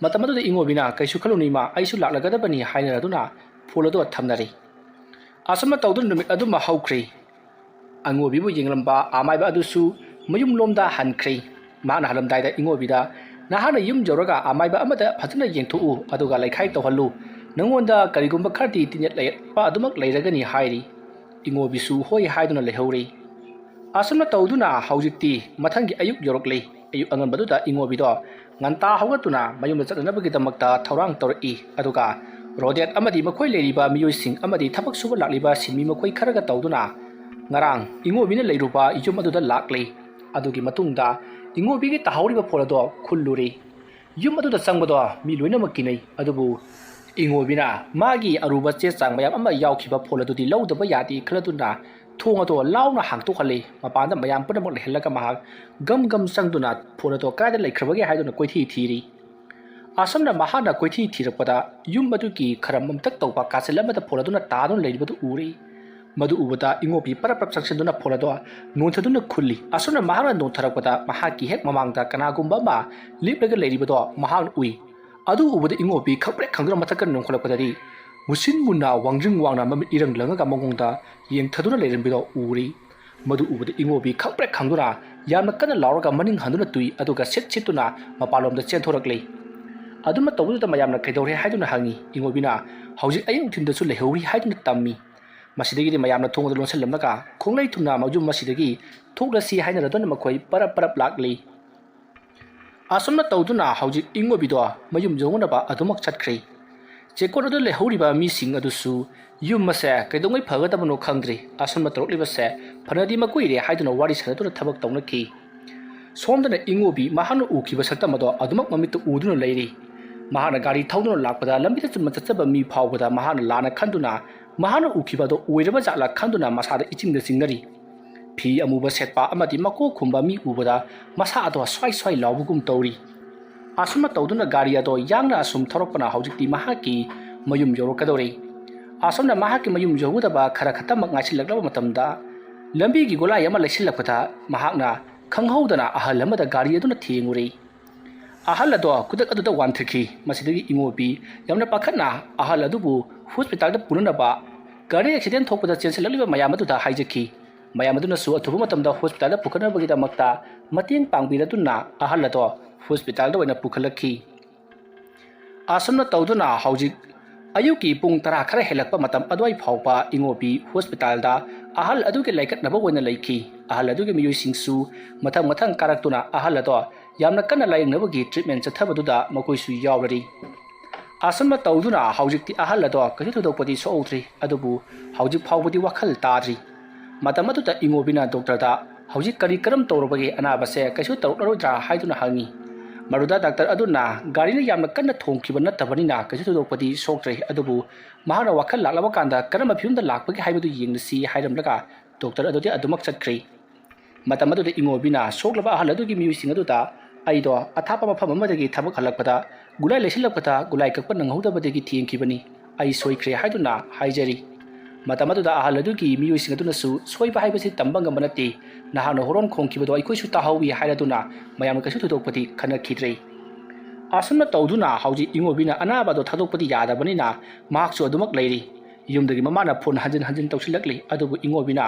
ꯃꯇꯝ ꯑꯗꯨꯗ ꯏꯉꯣꯕꯤꯅ ꯀꯩꯁꯨ ꯈꯜꯂꯨꯅꯨ ꯏꯃꯥ ꯑꯩꯁꯨ ꯂꯥꯛꯂꯒꯗꯕꯅꯤ ꯍꯥꯏꯅꯔꯗꯨꯅ ꯐꯣꯟ ꯑꯗꯨ ꯊꯝꯅꯔꯤ ꯑꯁꯨꯝꯅ ꯇꯧꯗꯨꯅ ꯅꯨꯃꯤꯠ ꯑꯗꯨꯃ ꯍꯧꯈ꯭ꯔꯤ ꯑꯉꯣꯕꯤꯕꯨ ꯌꯦꯡꯂꯝꯕ ꯑꯃꯥꯏꯕ ꯑꯗꯨꯁꯨ ꯃꯌꯨꯝꯂꯣꯝꯗ ꯍꯟꯈ꯭ꯔꯤ ꯃꯍꯥꯛꯅ ꯍꯜꯂꯝꯗꯥꯏꯗ ꯏꯉꯣꯕꯤꯗ ꯅꯍꯥꯛꯅ ꯌꯨꯝ ꯌꯧꯔꯒ ꯑꯃꯥꯏꯕ ꯑꯃꯗ ꯐꯖꯅ ꯌꯦꯡꯊꯣꯛꯎ ꯑꯗꯨꯒ ꯂꯩꯈꯥꯏ ꯇꯧꯍꯜꯂꯨ ꯅꯉꯣꯟꯗ ꯀꯔꯤꯒꯨꯝꯕ ꯈꯔꯗꯤ ꯇꯤꯟꯌꯦꯠ ꯂꯩꯄ ꯑꯗꯨꯃꯛ ꯂꯩꯔꯒꯅꯤ ꯍꯥꯏꯔꯤ ꯏꯉꯣꯕꯤꯁꯨ ꯍꯣꯏ ꯍꯥꯏꯗꯨꯅ ꯂꯩꯍꯧꯔꯤ ꯑꯁꯨꯝꯅ ꯇꯧꯗꯨꯅ ꯍꯧꯖꯤꯛꯇꯤ ꯃꯊꯪꯒꯤ ꯑꯌꯨꯛ ꯌꯧꯔꯛꯂꯤ ꯑꯌꯨꯛ ꯑꯉꯟꯕꯗꯨꯗ ꯏꯉꯣꯕꯤꯗꯣ ꯉꯟꯇꯥ ꯍꯧꯒꯠꯇꯨꯅ ꯃꯌꯨꯝꯗ ꯆꯠꯅꯅꯕꯒꯤꯗꯃꯛꯇ ꯊꯧꯔꯥꯡ ꯇꯧꯔꯛꯏ ꯑꯗꯨꯒ ꯔꯣꯗꯦꯠ ꯑꯃꯗꯤ ꯃꯈꯣꯏ ꯂꯩꯔꯤꯕ ꯃꯤꯑꯣꯏꯁꯤꯡ ꯑꯃꯗꯤ ꯊꯕꯛ ꯁꯨꯕ ꯂꯥꯛꯂꯤꯕ ꯁꯤꯟꯃꯤ ꯃꯈꯣꯏ ꯈꯔꯒ ꯇꯧꯗꯨꯅ ꯉꯔꯥꯡ ꯏꯉꯣꯕꯤꯅ ꯂꯩꯔꯨꯕ ꯌꯨꯝ ꯑꯗꯨꯗ ꯂꯥꯛꯂꯤ ꯑꯗꯨꯒꯤ ꯃꯇꯨꯡꯗ ꯏꯉꯣꯕꯤꯒꯤ ꯇꯥꯍꯧꯔꯤꯕ ꯐꯣꯟ ꯑꯗꯣ ꯈꯨꯜꯂꯨꯔꯤ ꯌꯨꯝ ꯑꯗꯨꯗ ꯆꯪꯕꯗꯣ ꯃꯤ ꯂꯣꯏꯅꯃꯛ ꯀꯤꯅꯩ ꯑꯗꯨꯕꯨ ꯏꯉꯣꯕꯤꯅ ꯃꯥꯒꯤ ꯑꯔꯨꯕ ꯆꯦ ꯆꯥꯡ ꯃꯌꯥꯝ ꯑꯃ ꯌꯥꯎꯈꯤꯕ ꯐꯣꯟ ꯑꯗꯨꯗꯤ ꯂꯧꯗꯕ ꯌꯥꯗꯦ ꯈꯜꯂꯗꯨꯅ ꯊꯣꯡ ꯑꯗꯣ ꯂꯥꯎꯅ ꯍꯥꯡꯇꯣꯛꯍꯜꯂꯤ ꯃꯄꯥꯟꯗ ꯃꯌꯥꯝ ꯄꯨꯝꯅꯃꯛ ꯂꯩꯍꯜꯂꯒ ꯃꯍꯥꯛ ꯒꯝ ꯆꯪꯗꯨꯅ ꯐꯣꯟ ꯑꯗꯣ ꯀꯗꯥꯏꯗ ꯂꯩꯈ꯭ꯔꯕꯒꯦ ꯍꯥꯏꯗꯨꯅ ꯀꯣꯏꯊꯤ ꯊꯤꯔꯤ ꯑꯁꯨꯝꯅ ꯃꯍꯥꯛꯅ ꯀꯣꯏꯊꯤ ꯊꯤꯔꯛꯄꯗ ꯌꯨꯝ ꯑꯗꯨꯒꯤ ꯈꯔ ꯃꯝꯇꯛ ꯇꯧꯕ ꯀꯥꯆꯤꯜ ꯑꯃꯗ ꯐꯣꯟ ꯑꯗꯨꯅ ꯇꯥꯗꯨꯅ ꯂꯩꯔꯤꯕꯗꯨ ꯎꯔꯤ ꯃꯗꯨ ꯎꯕꯗ ꯏꯉꯣꯕꯤ ꯄꯔꯞ ꯆꯪꯁꯤꯟꯗꯨꯅ ꯐꯣꯟ ꯑꯗꯨ ꯅꯣꯟꯊꯗꯨꯅ ꯈꯨꯜꯂꯤ ꯑꯁꯨꯝꯅ ꯃꯍꯥꯛꯅ ꯅꯣꯟꯊꯔꯛꯄꯗ ꯃꯍꯥꯛꯀꯤ ꯍꯦꯛ ꯃꯃꯥꯡꯗ ꯀꯅꯥꯒꯨꯝꯕ ꯑꯃ ꯂꯦꯞꯂꯒ ꯂꯩꯔꯤꯕꯗꯣ ꯃꯍꯥꯛꯅ ꯎꯏ ꯑꯗꯨ ꯎꯕꯗ ꯏꯉꯣꯕꯤ ꯈꯪꯄ꯭ꯔꯦꯛ ꯈꯪꯗꯨꯅ ꯃꯊꯛꯇ ꯅꯣꯡꯈꯠꯂꯛꯄꯗꯗꯤ ꯃꯨꯁꯤꯟ ꯃꯨꯟꯅ ꯋꯥꯡꯖꯤꯡ ꯋꯥꯡꯅ ꯃꯃꯤꯠ ꯏꯔꯪ ꯂꯪꯉꯒ ꯃꯉꯣꯟꯗ ꯌꯦꯡꯊꯗꯨꯅ ꯂꯩꯔꯝꯕꯗꯣ ꯎꯔꯤ ꯃꯗꯨ ꯎꯕꯗ ꯏꯉꯣꯕꯤ ꯈꯪꯄ꯭ꯔꯦꯛ ꯈꯪꯗꯨꯅ ꯌꯥꯝꯅ ꯀꯟꯅ ꯂꯥꯎꯔꯒ ꯃꯅꯤꯡ ꯍꯟꯗꯨꯅ ꯇꯨꯏ ꯑꯗꯨꯒ ꯁꯤꯠꯇꯨꯅ ꯃꯄꯥꯟꯂꯣꯝꯗ ꯆꯦꯟꯊꯣꯔꯛꯂꯤ ꯑꯗꯨꯝꯅ ꯇꯧꯕꯗꯨꯗ ꯃꯌꯥꯝꯅ ꯀꯩꯗꯧꯔꯦ ꯍꯥꯏꯗꯨꯅ ꯍꯪꯉꯤ ꯏꯉꯣꯕꯤꯅ ꯍꯧꯖꯤꯛ ꯑꯌꯨꯛ ꯅꯨꯡꯊꯤꯟꯗꯁꯨ ꯂꯩꯍꯧꯔꯤ ꯍꯥꯏꯗꯨꯅ ꯇꯝꯃꯤ ꯃꯁꯤꯗꯒꯤꯗꯤ ꯃꯌꯥꯝꯅ ꯊꯣꯡ ꯑꯗꯨ ꯂꯣꯟꯁꯤꯜꯂꯝꯂꯒ ꯈꯣꯡꯂꯩ ꯊꯨꯝꯅ ꯃꯌꯨꯝ ꯃꯁꯤꯗꯒꯤ ꯊꯣꯛꯂꯁꯤ ꯍꯥꯏꯅꯔꯗꯨꯅ ꯃꯈꯣꯏ ꯄꯔꯞ ꯂꯥꯛꯂꯤ ꯑꯁꯨꯝꯅ ꯇꯧꯗꯨꯅ ꯍꯧꯖꯤꯛ ꯏꯉꯣꯕꯤꯗꯣ ꯃꯌꯨꯝ ꯌꯧꯅꯕ ꯑꯗꯨꯃꯛ ꯆꯠꯈ꯭ꯔꯦ ꯆꯦꯛꯀꯣꯟ ꯑꯗꯨ ꯂꯩꯍꯧꯔꯤꯕ ꯃꯤꯁꯤꯡ ꯑꯗꯨꯁꯨ ꯌꯨꯝ ꯑꯁꯦ ꯀꯩꯗꯧꯉꯩ ꯐꯒꯗꯕꯅꯣ ꯈꯪꯗ꯭ꯔꯤ ꯑꯁꯨꯝꯅ ꯇꯧꯔꯛꯂꯤꯕꯁꯦ ꯐꯅꯗꯤ ꯃꯀꯨꯏꯔꯦ ꯍꯥꯏꯗꯨꯅ ꯋꯥꯔꯤ ꯁꯥꯟꯅꯗꯨꯅ ꯊꯕꯛ ꯇꯧꯅꯈꯤ ꯁꯣꯝꯗꯅ ꯏꯉꯣꯕꯤ ꯃꯍꯥꯛꯅ ꯎꯈꯤꯕ ꯁꯛꯇꯝ ꯑꯗꯣ ꯑꯗꯨꯃꯛ ꯃꯃꯤꯠꯇ ꯎꯗꯨꯅ ꯂꯩꯔꯤ ꯃꯍꯥꯛꯅ ꯒꯥꯔꯤ ꯊꯧꯗꯨꯅ ꯂꯥꯛꯄꯗ ꯂꯝꯕꯤꯗ ꯆꯨꯝꯅ ꯆꯠꯆꯕ ꯃꯤ ꯐꯥꯎꯕꯗ ꯃꯍꯥꯛꯅ ꯂꯥꯟꯅ ꯈꯟꯗꯨꯅ ꯃꯍꯥꯛꯅ ꯎꯈꯤꯕ ꯑꯗꯣ ꯑꯣꯏꯔꯕ ꯖꯥꯠꯂ ꯈꯟꯗꯨꯅ ꯃꯁꯥꯗ ꯏꯆꯤꯡꯗ ꯆꯤꯡꯅꯔꯤ ꯐꯤ ꯑꯃꯨꯕ ꯁꯦꯠꯄ ꯑꯃꯗꯤ ꯃꯀꯣꯛ ꯈꯨꯝꯕ ꯃꯤ ꯎꯕꯗ ꯃꯁꯥ ꯑꯗꯣ ꯁ꯭ꯋꯥꯏ ꯂꯥꯎꯕꯒꯨꯝ ꯇꯧꯔꯤ ꯑꯁꯨꯝꯅ ꯇꯧꯗꯨꯅ ꯒꯥꯔꯤ ꯑꯗꯣ ꯌꯥꯡꯅ ꯑꯁꯨꯝ ꯊꯧꯔꯛꯄꯅ ꯍꯧꯖꯤꯛꯇꯤ ꯃꯍꯥꯛꯀꯤ ꯃꯌꯨꯝ ꯌꯧꯔꯛꯀꯗꯧꯔꯤ ꯑꯁꯨꯝꯅ ꯃꯍꯥꯛꯀꯤ ꯃꯌꯨꯝ ꯌꯧꯒꯗꯕ ꯈꯔ ꯈꯛꯇꯃꯛ ꯉꯥꯏꯁꯤꯜꯂꯛꯂꯕ ꯃꯇꯝꯗ ꯂꯝꯕꯤꯒꯤ ꯒꯣꯂꯥꯏ ꯑꯃ ꯂꯩꯁꯤꯜꯂꯛꯄꯗ ꯃꯍꯥꯛꯅ ꯈꯪꯍꯧꯗꯅ ꯑꯍꯜ ꯑꯃꯗ ꯒꯥꯔꯤ ꯑꯗꯨꯅ ꯊꯦꯡꯉꯨꯔꯤ ꯑꯍꯜ ꯑꯗꯣ ꯈꯨꯗꯛ ꯑꯗꯨꯗ ꯋꯥꯟꯊꯈꯤ ꯃꯁꯤꯗꯒꯤ ꯏꯉꯣꯕꯤ ꯌꯥꯝꯅ ꯄꯥꯈꯠꯅ ꯑꯍꯜ ꯑꯗꯨꯕꯨ ꯍꯣꯁꯄꯤꯇꯥꯜꯗ ꯄꯨꯅꯅꯕ ꯒꯥꯔꯤ ꯑꯦꯛꯁꯤꯗꯦꯟ ꯊꯣꯛꯄꯗ ꯆꯦꯟꯁꯤꯜꯂꯛꯂꯤꯕ ꯃꯌꯥꯝ ꯑꯗꯨꯗ ꯍꯥꯏꯖꯈꯤ ꯃꯌꯥꯝ ꯑꯗꯨꯅꯁꯨ ꯑꯊꯨꯕ ꯃꯇꯝꯗ ꯍꯣꯁꯄꯤꯇꯥꯜꯗ ꯄꯨꯈꯠꯅꯕꯒꯤꯗꯃꯛꯇ ꯃꯇꯦꯡ ꯄꯥꯡꯕꯤꯔꯗꯨꯅ ꯑꯍꯜ ꯑꯗꯣ ꯍꯣꯁꯄꯤꯇꯥꯜꯗ ꯑꯣꯏꯅ ꯄꯨꯈꯠꯂꯛꯈꯤ ꯑꯁꯨꯝꯅ ꯇꯧꯗꯨꯅ ꯍꯧꯖꯤꯛ ꯑꯌꯨꯛꯀꯤ ꯄꯨꯡ 10 ꯈꯔ ꯍꯦꯜꯂꯛꯄ ꯃꯇꯝ ꯑꯗꯨꯋꯥꯏ ꯐꯥꯎꯕ ꯏꯉꯣꯕꯤ ꯍꯣꯁꯄꯤꯇꯥꯜꯗ ꯑꯍꯜ ꯑꯗꯨꯒꯤ ꯂꯩꯀꯠꯅꯕ ꯑꯣꯏꯅ ꯂꯩꯈꯤ ꯑꯍꯜ ꯑꯗꯨꯒꯤ ꯃꯤꯑꯣꯏꯁꯤꯡꯁꯨ ꯃꯊꯪ ꯀꯥꯔꯛꯇꯨꯅ ꯑꯍꯜ ꯑꯗꯣ ꯌꯥꯝꯅ ꯀꯟꯅ ꯂꯥꯌꯦꯡꯅꯕꯒꯤ ꯇ꯭ꯔꯤꯠꯃꯦꯟ ꯆꯠꯊꯕꯗꯨꯗ ꯃꯈꯣꯏꯁꯨ ꯌꯥꯎꯔꯤ ꯑꯁꯨꯝꯅ ꯇꯧꯗꯨꯅ ꯍꯧꯖꯤꯛꯇꯤ ꯑꯍꯜ ꯑꯗꯣ ꯀꯩꯁꯨ ꯊꯣꯏꯗꯣꯛꯄꯗꯤ ꯁꯣꯛꯍꯧꯗ꯭ꯔꯤ ꯑꯗꯨꯕꯨ ꯍꯧꯖꯤꯛ ꯐꯥꯎꯕꯗꯤ ꯋꯥꯈꯜ ꯇꯥꯗ꯭ꯔꯤ ꯃꯇꯝ ꯑꯗꯨꯗ ꯏꯉꯣꯕꯤꯅ ꯗꯣꯛꯇꯔꯗ ꯍꯧꯖꯤꯛ ꯀꯔꯝ ꯇꯧꯔꯕꯒꯦ ꯑꯅꯥꯕꯁꯦ ꯀꯩꯁꯨ ꯇꯧꯔꯛꯂꯔꯣꯏꯗ꯭ꯔꯥ ꯍꯥꯏꯗꯨꯅ ꯍꯪꯉꯤ ꯃꯗꯨꯗ ꯗꯥꯛꯇꯔ ꯑꯗꯨꯅ ꯒꯥꯔꯤꯅ ꯌꯥꯝꯅ ꯀꯟꯅ ꯊꯣꯝꯈꯤꯕ ꯅꯠꯇꯕꯅꯤꯅ ꯀꯩꯁꯨ ꯊꯣꯏꯗꯣꯛꯄꯗꯤ ꯁꯣꯛꯇ꯭ꯔꯦ ꯑꯗꯨꯕꯨ ꯃꯍꯥꯛꯅ ꯋꯥꯈꯜ ꯂꯥꯛꯂꯕ ꯀꯥꯟꯗ ꯀꯔꯝꯕ ꯐꯤꯕꯝꯗ ꯂꯥꯛꯄꯒꯦ ꯍꯥꯏꯕꯗꯨ ꯌꯦꯡꯂꯁꯤ ꯍꯥꯏꯔꯝꯂꯒ ꯗꯣꯛꯇꯔ ꯑꯗꯨꯗꯤ ꯑꯗꯨꯃꯛ ꯆꯠꯈ꯭ꯔꯦ ꯃꯇꯝ ꯑꯗꯨꯗ ꯏꯉꯣꯕꯤꯅ ꯁꯣꯛꯂꯕ ꯑꯍꯜ ꯑꯗꯨꯒꯤ ꯃꯤꯑꯣꯏꯁꯤꯡ ꯑꯗꯨꯗ ꯑꯩꯗꯣ ꯑꯊꯥꯞꯄ ꯃꯐꯝ ꯑꯃꯗꯒꯤ ꯊꯕꯛ ꯍꯜꯂꯛꯄꯗ ꯒꯨꯂꯥꯏ ꯂꯩꯁꯤꯜꯂꯛꯄꯗ ꯒꯨꯂꯥꯏ ꯀꯛꯄ ꯅꯪꯍꯧꯗꯕꯗꯒꯤ ꯊꯦꯡꯈꯤꯕꯅꯤ ꯑꯩ ꯁꯣꯏꯈ꯭ꯔꯦ ꯍꯥꯏꯗꯨꯅ ꯍꯥꯏꯖꯔꯤ ꯃꯇꯝ ꯑꯗꯨꯗ ꯑꯍꯜ ꯑꯗꯨꯒꯤ ꯃꯤꯑꯣꯏꯁꯤꯡ ꯑꯗꯨꯅꯁꯨ ꯁꯣꯏꯕ ꯍꯥꯏꯕꯁꯤ ꯇꯝꯕ ꯉꯝꯕ ꯅꯠꯇꯦ ꯅꯍꯥꯛꯅ ꯍꯣꯔꯣꯟ ꯈꯣꯡꯈꯤꯕꯗꯣ ꯑꯩꯈꯣꯏꯁꯨ ꯇꯥꯍꯧꯏ ꯍꯥꯏꯔꯗꯨꯅ ꯃꯌꯥꯝꯅ ꯀꯩꯁꯨ ꯊꯣꯏꯗꯣꯛꯄꯗꯤ ꯈꯟꯅꯈꯤꯗ꯭ꯔꯦ ꯑꯁꯨꯝꯅ ꯇꯧꯗꯨꯅ ꯍꯧꯖꯤꯛ ꯏꯉꯣꯕꯤꯅ ꯑꯅꯥꯕꯗꯣ ꯊꯥꯗꯣꯛꯄꯗꯤ ꯌꯥꯗꯕꯅꯤꯅ ꯃꯍꯥꯛꯁꯨ ꯑꯗꯨꯃꯛ ꯂꯩꯔꯤ ꯌꯨꯝꯗꯒꯤ ꯃꯃꯥꯅ ꯐꯣꯟ ꯍꯟꯖꯤꯟ ꯇꯧꯁꯤꯜꯂꯛꯂꯤ ꯑꯗꯨꯕꯨ ꯏꯉꯣꯕꯤꯅ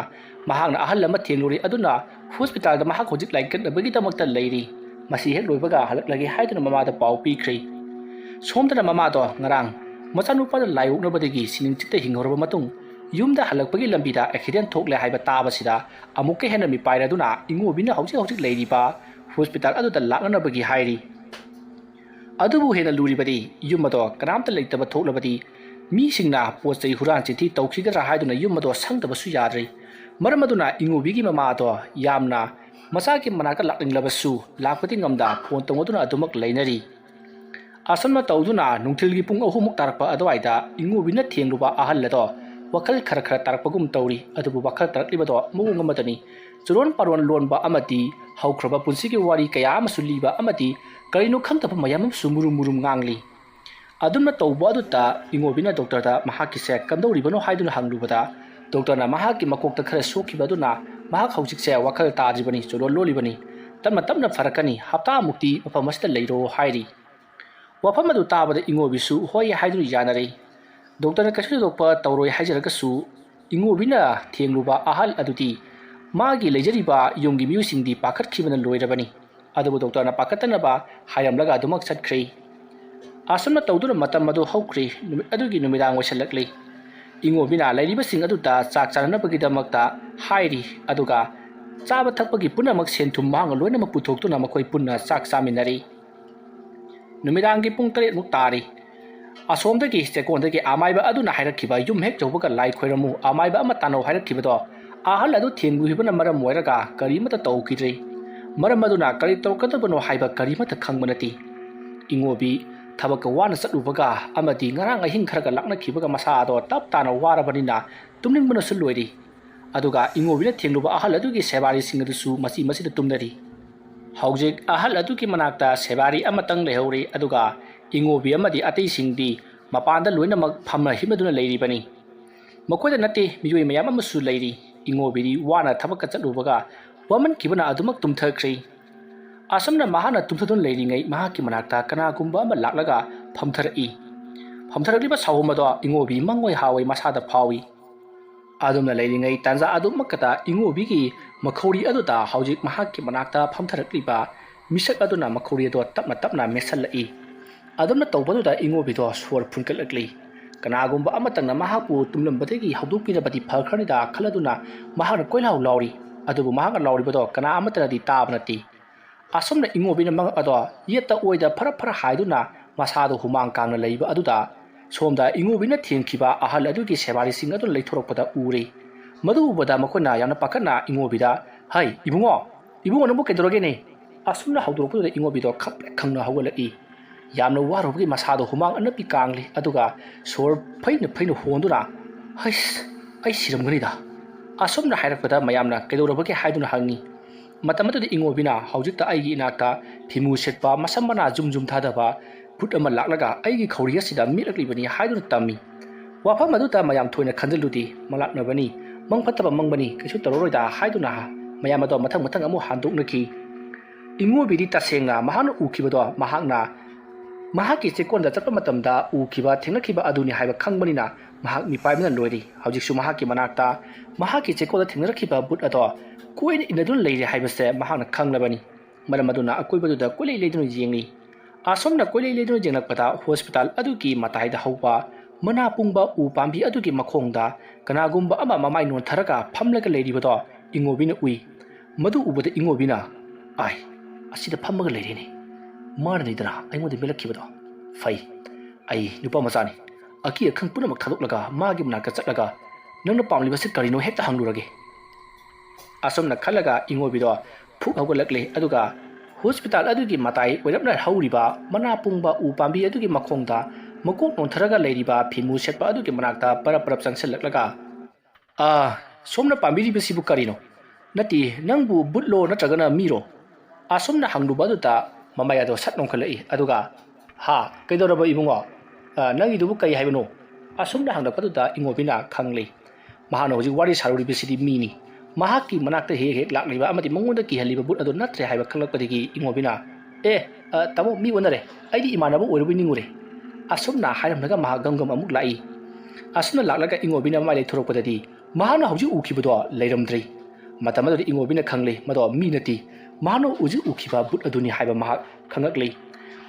ꯃꯍꯥꯛꯅ ꯑꯍꯜ ꯑꯃ ꯊꯦꯡꯂꯨꯔꯤ ꯑꯗꯨꯅ ꯍꯣꯁꯄꯤꯇꯥꯜꯗ ꯃꯍꯥꯛ ꯍꯧꯖꯤꯛ ꯂꯥꯌꯦꯡꯈꯠꯅꯕꯒꯤꯗꯃꯛꯇ ꯂꯩꯔꯤ ꯃꯁꯤ ꯍꯦꯛ ꯂꯣꯏꯕꯒ ꯍꯜꯂꯛꯂꯒꯦ ꯍꯥꯏꯗꯨꯅ ꯃꯃꯥꯗ ꯄꯥꯎ ꯄꯤꯈ꯭ꯔꯦ ꯁꯣꯝꯗꯅ ꯃꯃꯥꯗꯣ ꯉꯔꯥꯡ ꯃꯆꯥꯅꯨꯄꯥꯗ ꯂꯥꯏꯌꯣꯛꯅꯕꯗꯒꯤ ꯁꯤꯅꯤꯡ ꯆꯤꯠꯇ ꯍꯤꯡꯍꯧꯔꯕ ꯃꯇꯨꯡ ꯌꯨꯝꯗ ꯍꯜꯂꯛꯄꯒꯤ ꯂꯝꯕꯤꯗ ꯑꯦꯛꯁꯤꯗꯦꯟ ꯊꯣꯛꯂꯦ ꯍꯥꯏꯕ ꯇꯥꯕꯁꯤꯗ ꯑꯃꯨꯛꯀ ꯍꯦꯟꯅ ꯃꯤꯄꯥꯏꯔꯗꯨꯅ ꯏꯉꯣꯕꯤꯅ ꯍꯧꯖꯤꯛ ꯂꯩꯔꯤꯕ ꯍꯣꯁꯄꯤꯇꯥꯜ ꯑꯗꯨꯗ ꯂꯥꯛꯅꯅꯕꯒꯤ ꯍꯥꯏꯔꯤ ꯑꯗꯨꯕꯨ ꯍꯦꯟꯅ ꯂꯨꯔꯤꯕꯗꯤ ꯌꯨꯝ ꯑꯗꯣ ꯀꯅꯥꯝꯇ ꯂꯩꯇꯕ ꯊꯣꯛꯂꯕꯗꯤ ꯃꯤꯁꯤꯡꯅ ꯄꯣꯠ ꯆꯩ ꯍꯨꯔꯥꯟ ꯆꯤꯟꯊꯤ ꯇꯧꯈꯤꯒꯗ꯭ꯔꯥ ꯍꯥꯏꯗꯨꯅ ꯌꯨꯝ ꯑꯗꯣ ꯁꯪꯗꯕꯁꯨ ꯌꯥꯗ꯭ꯔꯤ ꯃꯔꯝ ꯑꯗꯨꯅ ꯏꯉꯣꯕꯤꯒꯤ ꯃꯃꯥ ꯑꯗꯣ ꯌꯥꯝꯅ ꯃꯆꯥꯒꯤ ꯃꯅꯥꯛꯇ ꯂꯥꯛꯅꯤꯡꯂꯕꯁꯨ ꯂꯥꯛꯄꯗꯤ ꯉꯝꯗ ꯐꯣꯟ ꯇꯧꯅꯗꯨꯅ ꯑꯗꯨꯃꯛ ꯂꯩꯅꯔꯤ ꯑꯁꯨꯝꯅ ꯇꯧꯗꯨꯅ ꯅꯨꯡꯊꯤꯜꯒꯤ ꯄꯨꯡ 3 ꯇꯥꯔꯛꯄ ꯑꯗꯨꯋꯥꯏꯗ ꯏꯉꯣꯕꯤꯅ ꯊꯦꯡꯂꯨꯕ ꯑꯍꯜ ꯑꯗꯣ ꯋꯥꯈꯜ ꯈꯔ ꯇꯥꯔꯛꯄꯒꯨꯝ ꯇꯧꯔꯤ ꯑꯗꯨꯕꯨ ꯋꯥꯈꯜ ꯇꯥꯔꯛꯂꯤꯕꯗꯣ ꯃꯑꯣꯡ ꯑꯃꯗꯅꯤ ꯆꯨꯔꯣꯟ ꯄꯥꯔꯣꯟ ꯂꯣꯟꯕ ꯑꯃꯗꯤ ꯍꯧꯈ꯭ꯔꯕ ꯄꯨꯟꯁꯤꯒꯤ ꯋꯥꯔꯤ ꯀꯌꯥ ꯑꯃꯁꯨ ꯂꯤꯕ ꯑꯃꯗꯤ ꯀꯔꯤꯅꯣ ꯈꯪꯗꯕ ꯃꯌꯥꯝ ꯑꯃꯁꯨ ꯃꯨꯔꯨꯝ ꯉꯥꯡꯂꯤ ꯑꯗꯨꯝꯅ ꯇꯧꯕ ꯑꯗꯨꯗ ꯏꯉꯣꯕꯤꯅ ꯗꯣꯛꯇꯔꯗ ꯃꯍꯥꯛꯀꯤꯁꯦ ꯀꯝꯗꯧꯔꯤꯕꯅꯣ ꯍꯥꯏꯗꯨꯅ ꯍꯪꯂꯨꯕꯗ ꯗꯣꯛꯇꯔꯅ ꯃꯍꯥꯛꯀꯤ ꯃꯀꯣꯛꯇ ꯈꯔ ꯁꯣꯛꯈꯤꯕ ꯑꯗꯨꯅ ꯃꯍꯥꯛ ꯍꯧꯖꯤꯛꯁꯦ ꯋꯥꯈꯜ ꯇꯥꯗ꯭ꯔꯤꯕꯅꯤ ꯆꯨꯔꯣꯟ ꯂꯣꯜꯂꯤꯕꯅꯤ ꯇꯞꯅ ꯐꯔꯛꯀꯅꯤ ꯍꯞꯇꯥꯃꯨꯛꯇꯤ ꯃꯐꯝ ꯑꯁꯤꯗ ꯂꯩꯔꯣ ꯍꯥꯏꯔꯤ ꯋꯥꯐꯝ ꯑꯗꯨ ꯇꯥꯕꯗ ꯏꯉꯣꯕꯤꯁꯨ ꯍꯣꯏ ꯍꯥꯏꯗꯨꯅ ꯌꯥꯅꯔꯦ ꯗꯣꯛꯇꯔꯅ ꯀꯩꯁꯨ ꯊꯣꯏꯗꯣꯛꯄ ꯇꯧꯔꯣꯏ ꯍꯥꯏꯖꯔꯒꯁꯨ ꯏꯉꯣꯕꯤꯅ ꯊꯦꯡꯂꯨꯕ ꯑꯍꯜ ꯑꯗꯨꯗꯤ ꯃꯥꯒꯤ ꯂꯩꯖꯔꯤꯕ ꯌꯨꯝꯒꯤ ꯃꯤꯑꯣꯏꯁꯤꯡꯗꯤ ꯄꯥꯈꯠꯈꯤꯕꯅ ꯂꯣꯏꯔꯕꯅꯤ ꯑꯗꯨꯕꯨ ꯗꯣꯛꯇꯔꯅ ꯄꯥꯈꯠꯇꯅꯕ ꯍꯥꯏꯔꯝꯂꯒ ꯑꯗꯨꯃꯛ ꯆꯠꯈ꯭ꯔꯦ ꯑꯁꯨꯝꯅ ꯇꯧꯗꯨꯅ ꯃꯇꯝ ꯑꯗꯨ ꯍꯧꯈ꯭ꯔꯦ ꯅꯨꯃꯤꯠ ꯑꯗꯨꯒꯤ ꯅꯨꯃꯤꯗꯥꯡ ꯑꯣꯏꯁꯜꯂꯛꯂꯤ ꯏꯉꯣꯕꯤꯅ ꯂꯩꯔꯤꯕꯁꯤꯡ ꯑꯗꯨꯗ ꯆꯥꯛ ꯆꯥꯅꯅꯕꯒꯤꯗꯃꯛꯇ ꯍꯥꯏꯔꯤ ꯑꯗꯨꯒ ꯆꯥꯕ ꯊꯛꯄꯒꯤ ꯄꯨꯝꯅꯃꯛ ꯁꯦꯟ ꯊꯨꯝ ꯃꯍꯥꯛꯅ ꯂꯣꯏꯅꯃꯛ ꯄꯨꯊꯣꯛꯇꯨꯅ ꯃꯈꯣꯏ ꯄꯨꯟꯅ ꯆꯥꯛ ꯆꯥꯃꯤꯟꯅꯔꯤ नुमिदांगी पुंग 3 मुक तारी असोमदगी चेकोंदगी आमाइबा अदुना हाइरखिबा युम हेक जौबगा लाई खोइरमु आमाइबा अमा तानो हाइरखिबदो आहल अदु थेंगुहिबना मरम मोइरगा करीमता तौकिद्रे मरम अदुना करी तौकदबनो हाइबा करीमता खंगमनति इंगोबी थबक वाना चलुबगा अमदि ngarang ahin kharaga laknaखिबगा मसा अदो तप ताना वारबनिना तुमनिंगबनसु लोइरि अदुगा इंगोबिना थेंगलुबा आहल अदुगी सेबारी सिंगदुसु मसी मसीदा तुमनरि हौजिक आहल अदुगी मनाक्ता सेबारी अमतंग लेहौरी अदुगा ꯏꯉꯣꯕꯤ ꯑꯃꯗꯤ ꯑꯇꯩꯁꯤꯡꯗꯤ ꯃꯄꯥꯟꯗ ꯂꯣꯏꯅꯃꯛ ꯐꯝꯅ ꯍꯤꯞꯅꯗꯨꯅ ꯂꯩꯔꯤꯕꯅꯤ꯫ ꯃꯈꯣꯏꯗ ꯅꯠꯇꯦ ꯃꯤꯑꯣꯏ ꯃꯌꯥꯝ ꯑꯃꯁꯨ ꯂꯩꯔꯤ꯫ ꯏꯉꯣꯕꯤꯗꯤ ꯋꯥꯅ ꯊꯕꯛꯀ ꯆꯠꯂꯨꯕꯒ ꯋꯥꯃꯟꯈꯤꯕꯅ ꯑꯗꯨꯃꯛ ꯇꯨꯝꯊꯈ꯭ꯔꯦ꯫ ꯑꯁꯨꯝꯅ ꯃꯍꯥꯛꯅ ꯇꯨꯝꯊꯗꯨꯅ ꯂꯩꯔꯤꯉꯩ ꯃꯍꯥꯛꯀꯤ ꯃꯅꯥꯛꯇ ꯀꯅꯥꯒꯨꯝꯕ ꯑꯃ ꯂꯥꯛꯂꯒ ꯐꯝꯊꯔꯛꯏ꯫ ꯐꯝꯊꯔꯛꯂꯤꯕ ꯁꯥꯎꯍꯨꯝ ꯑꯗꯣ ꯏꯉꯣꯕꯤ ꯃꯪꯑꯣꯏ ꯍꯥꯑꯣꯏ ꯃꯁꯥꯗ ꯐꯥꯎꯏ꯫ ꯑꯗꯨꯝꯅ ꯂꯩꯔꯤꯉꯩ ꯇꯥꯟꯖꯥ ꯑꯗꯨꯃꯛꯇ ꯏꯉꯣꯕꯤꯒꯤ ꯃꯈꯧꯔꯤ ꯑꯗꯨꯗ ꯍꯧꯖꯤꯛ ꯃꯍꯥꯛꯀꯤ ꯃꯅꯥꯛꯇ ꯐꯝꯊꯔꯛꯂꯤꯕ ꯃꯤꯁꯛ ꯑꯗꯨꯅ ꯃꯈꯧꯔꯤ ꯑꯗꯨ ꯇꯞꯅ ꯇꯞꯅ ꯃꯦꯠꯁꯤꯜꯂꯛꯏ꯫ ꯑꯗꯨꯝꯅ ꯇꯧꯕꯗꯨꯗ ꯏꯉꯣꯕꯤꯗꯣ ꯁꯣꯔ ꯐꯨꯟꯒꯠꯂꯛꯂꯤ꯫ ꯀꯅꯥꯒꯨꯝꯕ ꯑꯃꯇꯪꯅ ꯃꯍꯥꯛꯄꯨ ꯇꯨꯝꯂꯝꯕꯗꯒꯤ ꯍꯧꯗꯣꯛꯄꯤꯔꯕꯗꯤ ꯐꯈ꯭ꯔꯅꯤꯗ ꯈꯜꯂꯗꯨꯅ ꯃꯍꯥꯛꯅ ꯀꯣꯏꯂꯥꯎ ꯂꯥꯎꯔꯤ꯫ ꯑꯗꯨꯕꯨ ꯃꯍꯥꯛꯅ ꯂꯥꯎꯔꯤꯕꯗꯣ ꯀꯅꯥ ꯑꯃꯠꯇꯅꯗꯤ ꯇꯥꯕ ꯅꯠꯇꯦ꯫ ꯑꯁꯨꯝꯅ ꯏꯉꯣꯕꯤꯅ ꯃꯉꯛ ꯑꯗꯣ ꯌꯦꯠꯇ ꯑꯣꯏꯗ ꯐꯔ ꯐꯔ ꯍꯥꯏꯗꯨꯅ ꯃꯁꯥꯗꯣ ꯍꯨꯃꯥꯡ ꯀꯥꯡꯅ ꯂꯩꯕ ꯑꯗꯨꯗ ꯁꯣꯝꯗ ꯏꯉꯣꯕꯤꯅ ꯊꯦꯡꯈꯤꯕ ꯑꯍꯜ ꯑꯗꯨꯒꯤ ꯁꯦꯕꯥꯔꯤꯁꯤꯡ ꯑꯗꯨꯅ ꯂꯩꯊꯣꯔꯛꯄꯗ ꯎꯔꯦ꯫ ꯃꯗꯨ ꯎꯕꯗ ꯃꯈꯣꯏꯅ ꯌꯥꯝꯅ ꯄꯥꯈꯠꯅ ꯏꯉꯣꯕꯤꯗ "ꯍꯩ ꯏꯕꯨꯡꯉꯣ, ꯏꯕꯨꯡꯉꯣ ꯅꯪꯕꯨ ꯀꯩꯗꯧꯔꯒꯦꯅꯦ?" ꯑꯁꯨꯝꯅ ꯍꯧꯗꯣꯔꯛꯄꯗꯨꯗ ꯏꯉꯣꯕꯤꯗꯣ ꯈꯪꯄ꯭ꯔꯦꯛ ꯈꯪꯅ ꯍꯧꯒꯠꯂꯛꯏ꯫ ꯌꯥꯝꯅ ꯋꯥꯔꯨꯕꯒꯤ ꯃꯁꯥꯗꯣ ꯍꯨꯃꯥꯡ ꯑꯅꯞꯄꯤ ꯀꯥꯡꯂꯤ꯫ ꯑꯗꯨꯒ ꯁꯣꯔ ꯐꯩꯅ ꯐꯩꯅ ꯍꯣꯟꯗꯨꯅ "ꯍꯩꯁ, ꯑꯩ ꯁꯤꯔꯝꯒꯅꯤꯗ." ꯑꯁꯨꯝꯅ ꯍꯥꯏꯔꯛꯄꯗ ꯃꯌꯥꯝꯅ ꯀꯩꯗꯧꯔꯕꯒꯦ ꯍꯥꯏꯗꯨꯅ ꯍꯪꯉꯤ꯫ ꯃꯇꯝ ꯑꯗꯨꯗ ꯏꯉꯣꯕꯤꯅ ꯍꯧꯖꯤꯛꯇ ꯑꯩꯒꯤ ꯏꯅꯥꯛꯇ ꯐꯤꯃꯨ ꯁꯦꯠꯄ ꯃꯁꯝ ꯃꯅꯥ ꯖꯨꯝ ꯖꯨꯝ ꯊꯥꯗꯕ ꯚꯨꯠ ꯑꯃ ꯂꯥꯛꯂꯒ ꯑꯩꯒꯤ ꯈꯧꯔꯤ ꯑꯁꯤꯗ ꯃꯦꯠꯂꯛꯂꯤꯕꯅꯤ ꯍꯥꯏꯗꯨꯅ ꯇꯝꯃꯤ꯫ ꯋꯥꯐꯝ ꯑꯗꯨꯗ ꯃꯌꯥꯝ ꯊꯣꯏꯅ ꯈꯟꯖꯤꯜꯂꯨꯗꯦ꯫ ꯃꯪꯂꯥꯛꯅꯕꯅꯤ, ꯃꯪ ꯐꯠꯇꯕ ꯃꯪꯕꯅꯤ, ꯀꯩꯁꯨ ꯇꯧꯔꯔꯣꯏꯗ ꯍꯥꯏꯗꯨꯅ ꯃꯌꯥꯝ ꯑꯗꯣ ꯃꯊꯪ ꯃꯊꯪ ꯑꯃꯨꯛ ꯍꯟꯗꯣꯛꯅꯈꯤ꯫ ꯏꯉꯣꯕꯤꯗꯤ ꯇꯁꯦꯡꯅ ꯃꯍꯥꯛꯅ ꯎꯈꯤꯕꯗꯣ ꯃꯍꯥꯛꯅ ꯃꯍꯥꯛꯀꯤ ꯆꯦꯛꯀꯣꯟꯗ ꯆꯠꯄ ꯃꯇꯝꯗ ꯎꯈꯤꯕ ꯊꯦꯡꯅꯈꯤꯕ ꯑꯗꯨꯅꯤ ꯍꯥꯏꯕ ꯈꯪꯕꯅꯤꯅ ꯃꯍꯥꯛ ꯃꯤꯄꯥꯏꯕꯅ ꯂꯣꯏꯔꯤ꯫ ꯍꯧꯖꯤꯛꯁꯨ ꯃꯍꯥꯛꯀꯤ ꯃꯅꯥꯛꯇ ꯃꯍꯥꯛꯀꯤ ꯆꯦꯛꯀꯣꯟꯗ ꯊꯦꯡꯅꯔꯛꯈꯤꯕ ꯚꯨꯠ ꯑꯗꯣ ꯀꯣꯏꯅ ꯏꯟꯅꯗꯨꯅ ꯂꯩꯔꯦ ꯍꯥꯏꯕꯁꯦ ꯃꯍꯥꯛꯅ ꯈꯪꯂꯕꯅꯤ꯫ ꯃꯔꯝ ꯑꯗꯨꯅ ꯑꯀꯣꯏꯕꯗꯨꯗ ꯀꯣꯏꯂꯩ ꯂꯩꯗꯨꯅ ꯌꯦꯡꯂꯤ꯫ ꯑꯁꯣꯝꯅ ꯀꯣꯏꯂꯩ ꯂꯩꯗꯨꯅ ꯌꯦꯡꯂꯛꯄꯗ ꯍꯣꯁꯄꯤꯇꯥꯜ ꯑꯗꯨꯒꯤ ꯃꯇꯥꯏꯗ ꯍꯧꯕ ꯃꯅꯥ ꯄꯨꯡꯕ ꯎ ꯄꯥꯝꯕꯤ ꯑꯗꯨꯒꯤ ꯃꯈꯣꯡꯗ ꯀꯅꯥꯒꯨꯝꯕ ꯑꯃ ꯃꯃꯥꯏ ꯅꯣꯟꯊꯔꯒ ꯐꯝꯂꯒ ꯂꯩꯔꯤꯕꯗꯣ ꯏꯉꯣꯕꯤꯅ ꯎꯏ꯫ ꯃꯗꯨ ꯎꯕꯗ ꯏꯉꯣꯕꯤꯅ "ꯑꯥꯏ, ꯑꯁꯤꯗ ꯐꯝꯃꯒ ꯂꯩꯔꯦꯅꯦ꯫ ꯃꯥꯅꯅꯤꯗꯅ ꯑꯩꯉꯣꯟꯗ ꯃꯦꯠꯂꯛꯈꯤꯕꯗꯣ꯫ ꯐꯩ, ꯑꯩ ꯅꯨꯄꯥ ꯃꯆꯥꯅꯤ꯫ ꯑꯀꯤ ꯑꯈꯪ ꯄꯨꯝꯅꯃꯛ ꯊꯥꯗꯣꯛꯂꯒ ꯃꯥꯒꯤ ꯃꯅꯥꯛꯇ ꯆꯠꯂꯒ ꯅꯪꯅ ꯄꯥꯝꯂꯤꯕꯁꯤ ꯀꯔꯤꯅꯣ ꯍꯦꯛꯇ ꯍꯪꯂꯨꯔꯒꯦ." ꯑꯁꯨꯝꯅ ꯈꯜꯂꯒ ꯏꯉꯣꯕꯤꯗꯣ ꯐꯨꯛ ꯍꯧꯒꯠꯂꯛꯂꯦ꯫ ꯑꯗꯨꯒ ꯍꯣꯁꯄꯤꯇꯥꯜ ꯑꯗꯨꯒꯤ ꯃꯇꯥꯏ ꯑꯣꯏꯔꯞꯅ ꯍꯧꯔꯤꯕ ꯃꯅꯥ ꯄꯨꯡꯕ ꯎ ꯄꯥꯝꯕꯤ ꯑꯗꯨꯒꯤ ꯃꯈꯣꯡꯗ ꯃꯀꯣꯛ ꯅꯣꯟꯊꯔꯒ ꯂꯩꯔꯤꯕ ꯐꯤꯃꯨ ꯁꯦꯠꯄ ꯑꯗꯨꯒꯤ ꯃꯅꯥꯛꯇ ꯄꯔꯞ ꯄꯔꯞ ꯆꯪꯁꯤꯜꯂꯛꯂꯒ "ꯁꯣꯝꯅ ꯄꯥꯝꯕꯤꯔꯤꯕꯁꯤꯕꯨ ꯀꯔꯤꯅꯣ? ꯅꯠꯇꯦ, ꯅꯪꯕꯨ ꯕꯨꯠꯂꯣ ꯅꯠꯇ꯭ꯔꯒꯅ ꯃꯤꯔꯣ?" ꯑꯁꯨꯝꯅ ꯍꯪꯂꯨꯕ ꯑꯗꯨꯗ ꯃꯃꯥꯏ ꯑꯗꯣ ꯁꯠ ꯅꯣꯡꯈꯠꯂꯛꯏ꯫ ꯑꯗꯨꯒ "ꯍꯥ, ꯀꯩꯗꯧꯔꯕ ꯏꯕꯨꯡꯉꯣ? ꯅꯪꯒꯤꯗꯨꯕꯨ ꯀꯔꯤ ꯍꯥꯏꯕꯅꯣ?" ꯑꯁꯨꯝꯅ ꯍꯪꯂꯛꯄꯗꯨꯗ ꯏꯉꯣꯕꯤꯅ ꯈꯪꯂꯦ꯫ ꯃꯍꯥꯛꯅ ꯍꯧꯖꯤꯛ ꯋꯥꯔꯤ ꯁꯥꯔꯨꯔꯤꯕꯁꯤꯗꯤ ꯃꯤꯅꯤ꯫ ꯃꯍꯥꯛꯀꯤ ꯃꯅꯥꯛꯇ ꯍꯦꯛ ꯍꯦꯛ ꯂꯥꯛꯂꯤꯕ ꯑꯃꯗꯤ ꯃꯉꯣꯟꯗ ꯀꯤꯍꯜꯂꯤꯕ ꯚꯨꯠ ꯑꯗꯨ ꯅꯠꯇ꯭ꯔꯦ ꯍꯥꯏꯕ ꯈꯪꯂꯛꯄꯗꯒꯤ ꯏꯉꯣꯕꯤꯅ "ꯇꯥꯃꯣ, ꯃꯤ ꯑꯣꯟꯅꯔꯦ. ꯑꯩꯗꯤ ꯏꯃꯥꯟꯅꯕ ꯑꯣꯏꯔꯨꯕꯩ ꯅꯤꯡꯉꯨꯔꯦ." ꯑꯁꯨꯝꯅ ꯍꯥꯏꯔꯝꯂꯒ ꯃꯍꯥꯛ ꯒꯝꯒꯝ ꯑꯃꯨꯛ ꯂꯥꯛꯏ꯫ ꯑꯁꯨꯝꯅ ꯂꯥꯛꯂꯒ ꯏꯉꯣꯕꯤꯅ ꯃꯃꯥꯏ ꯂꯩꯊꯣꯔꯛꯄꯗꯗꯤ ꯃꯍꯥꯛꯅ ꯍꯧꯖꯤꯛ ꯎꯈꯤꯕꯗꯣ ꯂꯩꯔꯝꯗ꯭ꯔꯦ꯫ ꯃꯇꯝ ꯑꯗꯨꯗ ꯏꯉꯣꯕꯤꯅ ꯈꯪꯂꯦ ꯃꯗꯣ ꯃꯤ ꯅꯠꯇꯦ, ꯃꯍꯥꯛꯅ ꯍꯧꯖꯤꯛ ꯎꯈꯤꯕ ꯚꯨꯠ ꯑꯗꯨꯅꯤ ꯍꯥꯏꯕ ꯃꯍꯥꯛ ꯈꯪꯂꯛꯂꯦ꯫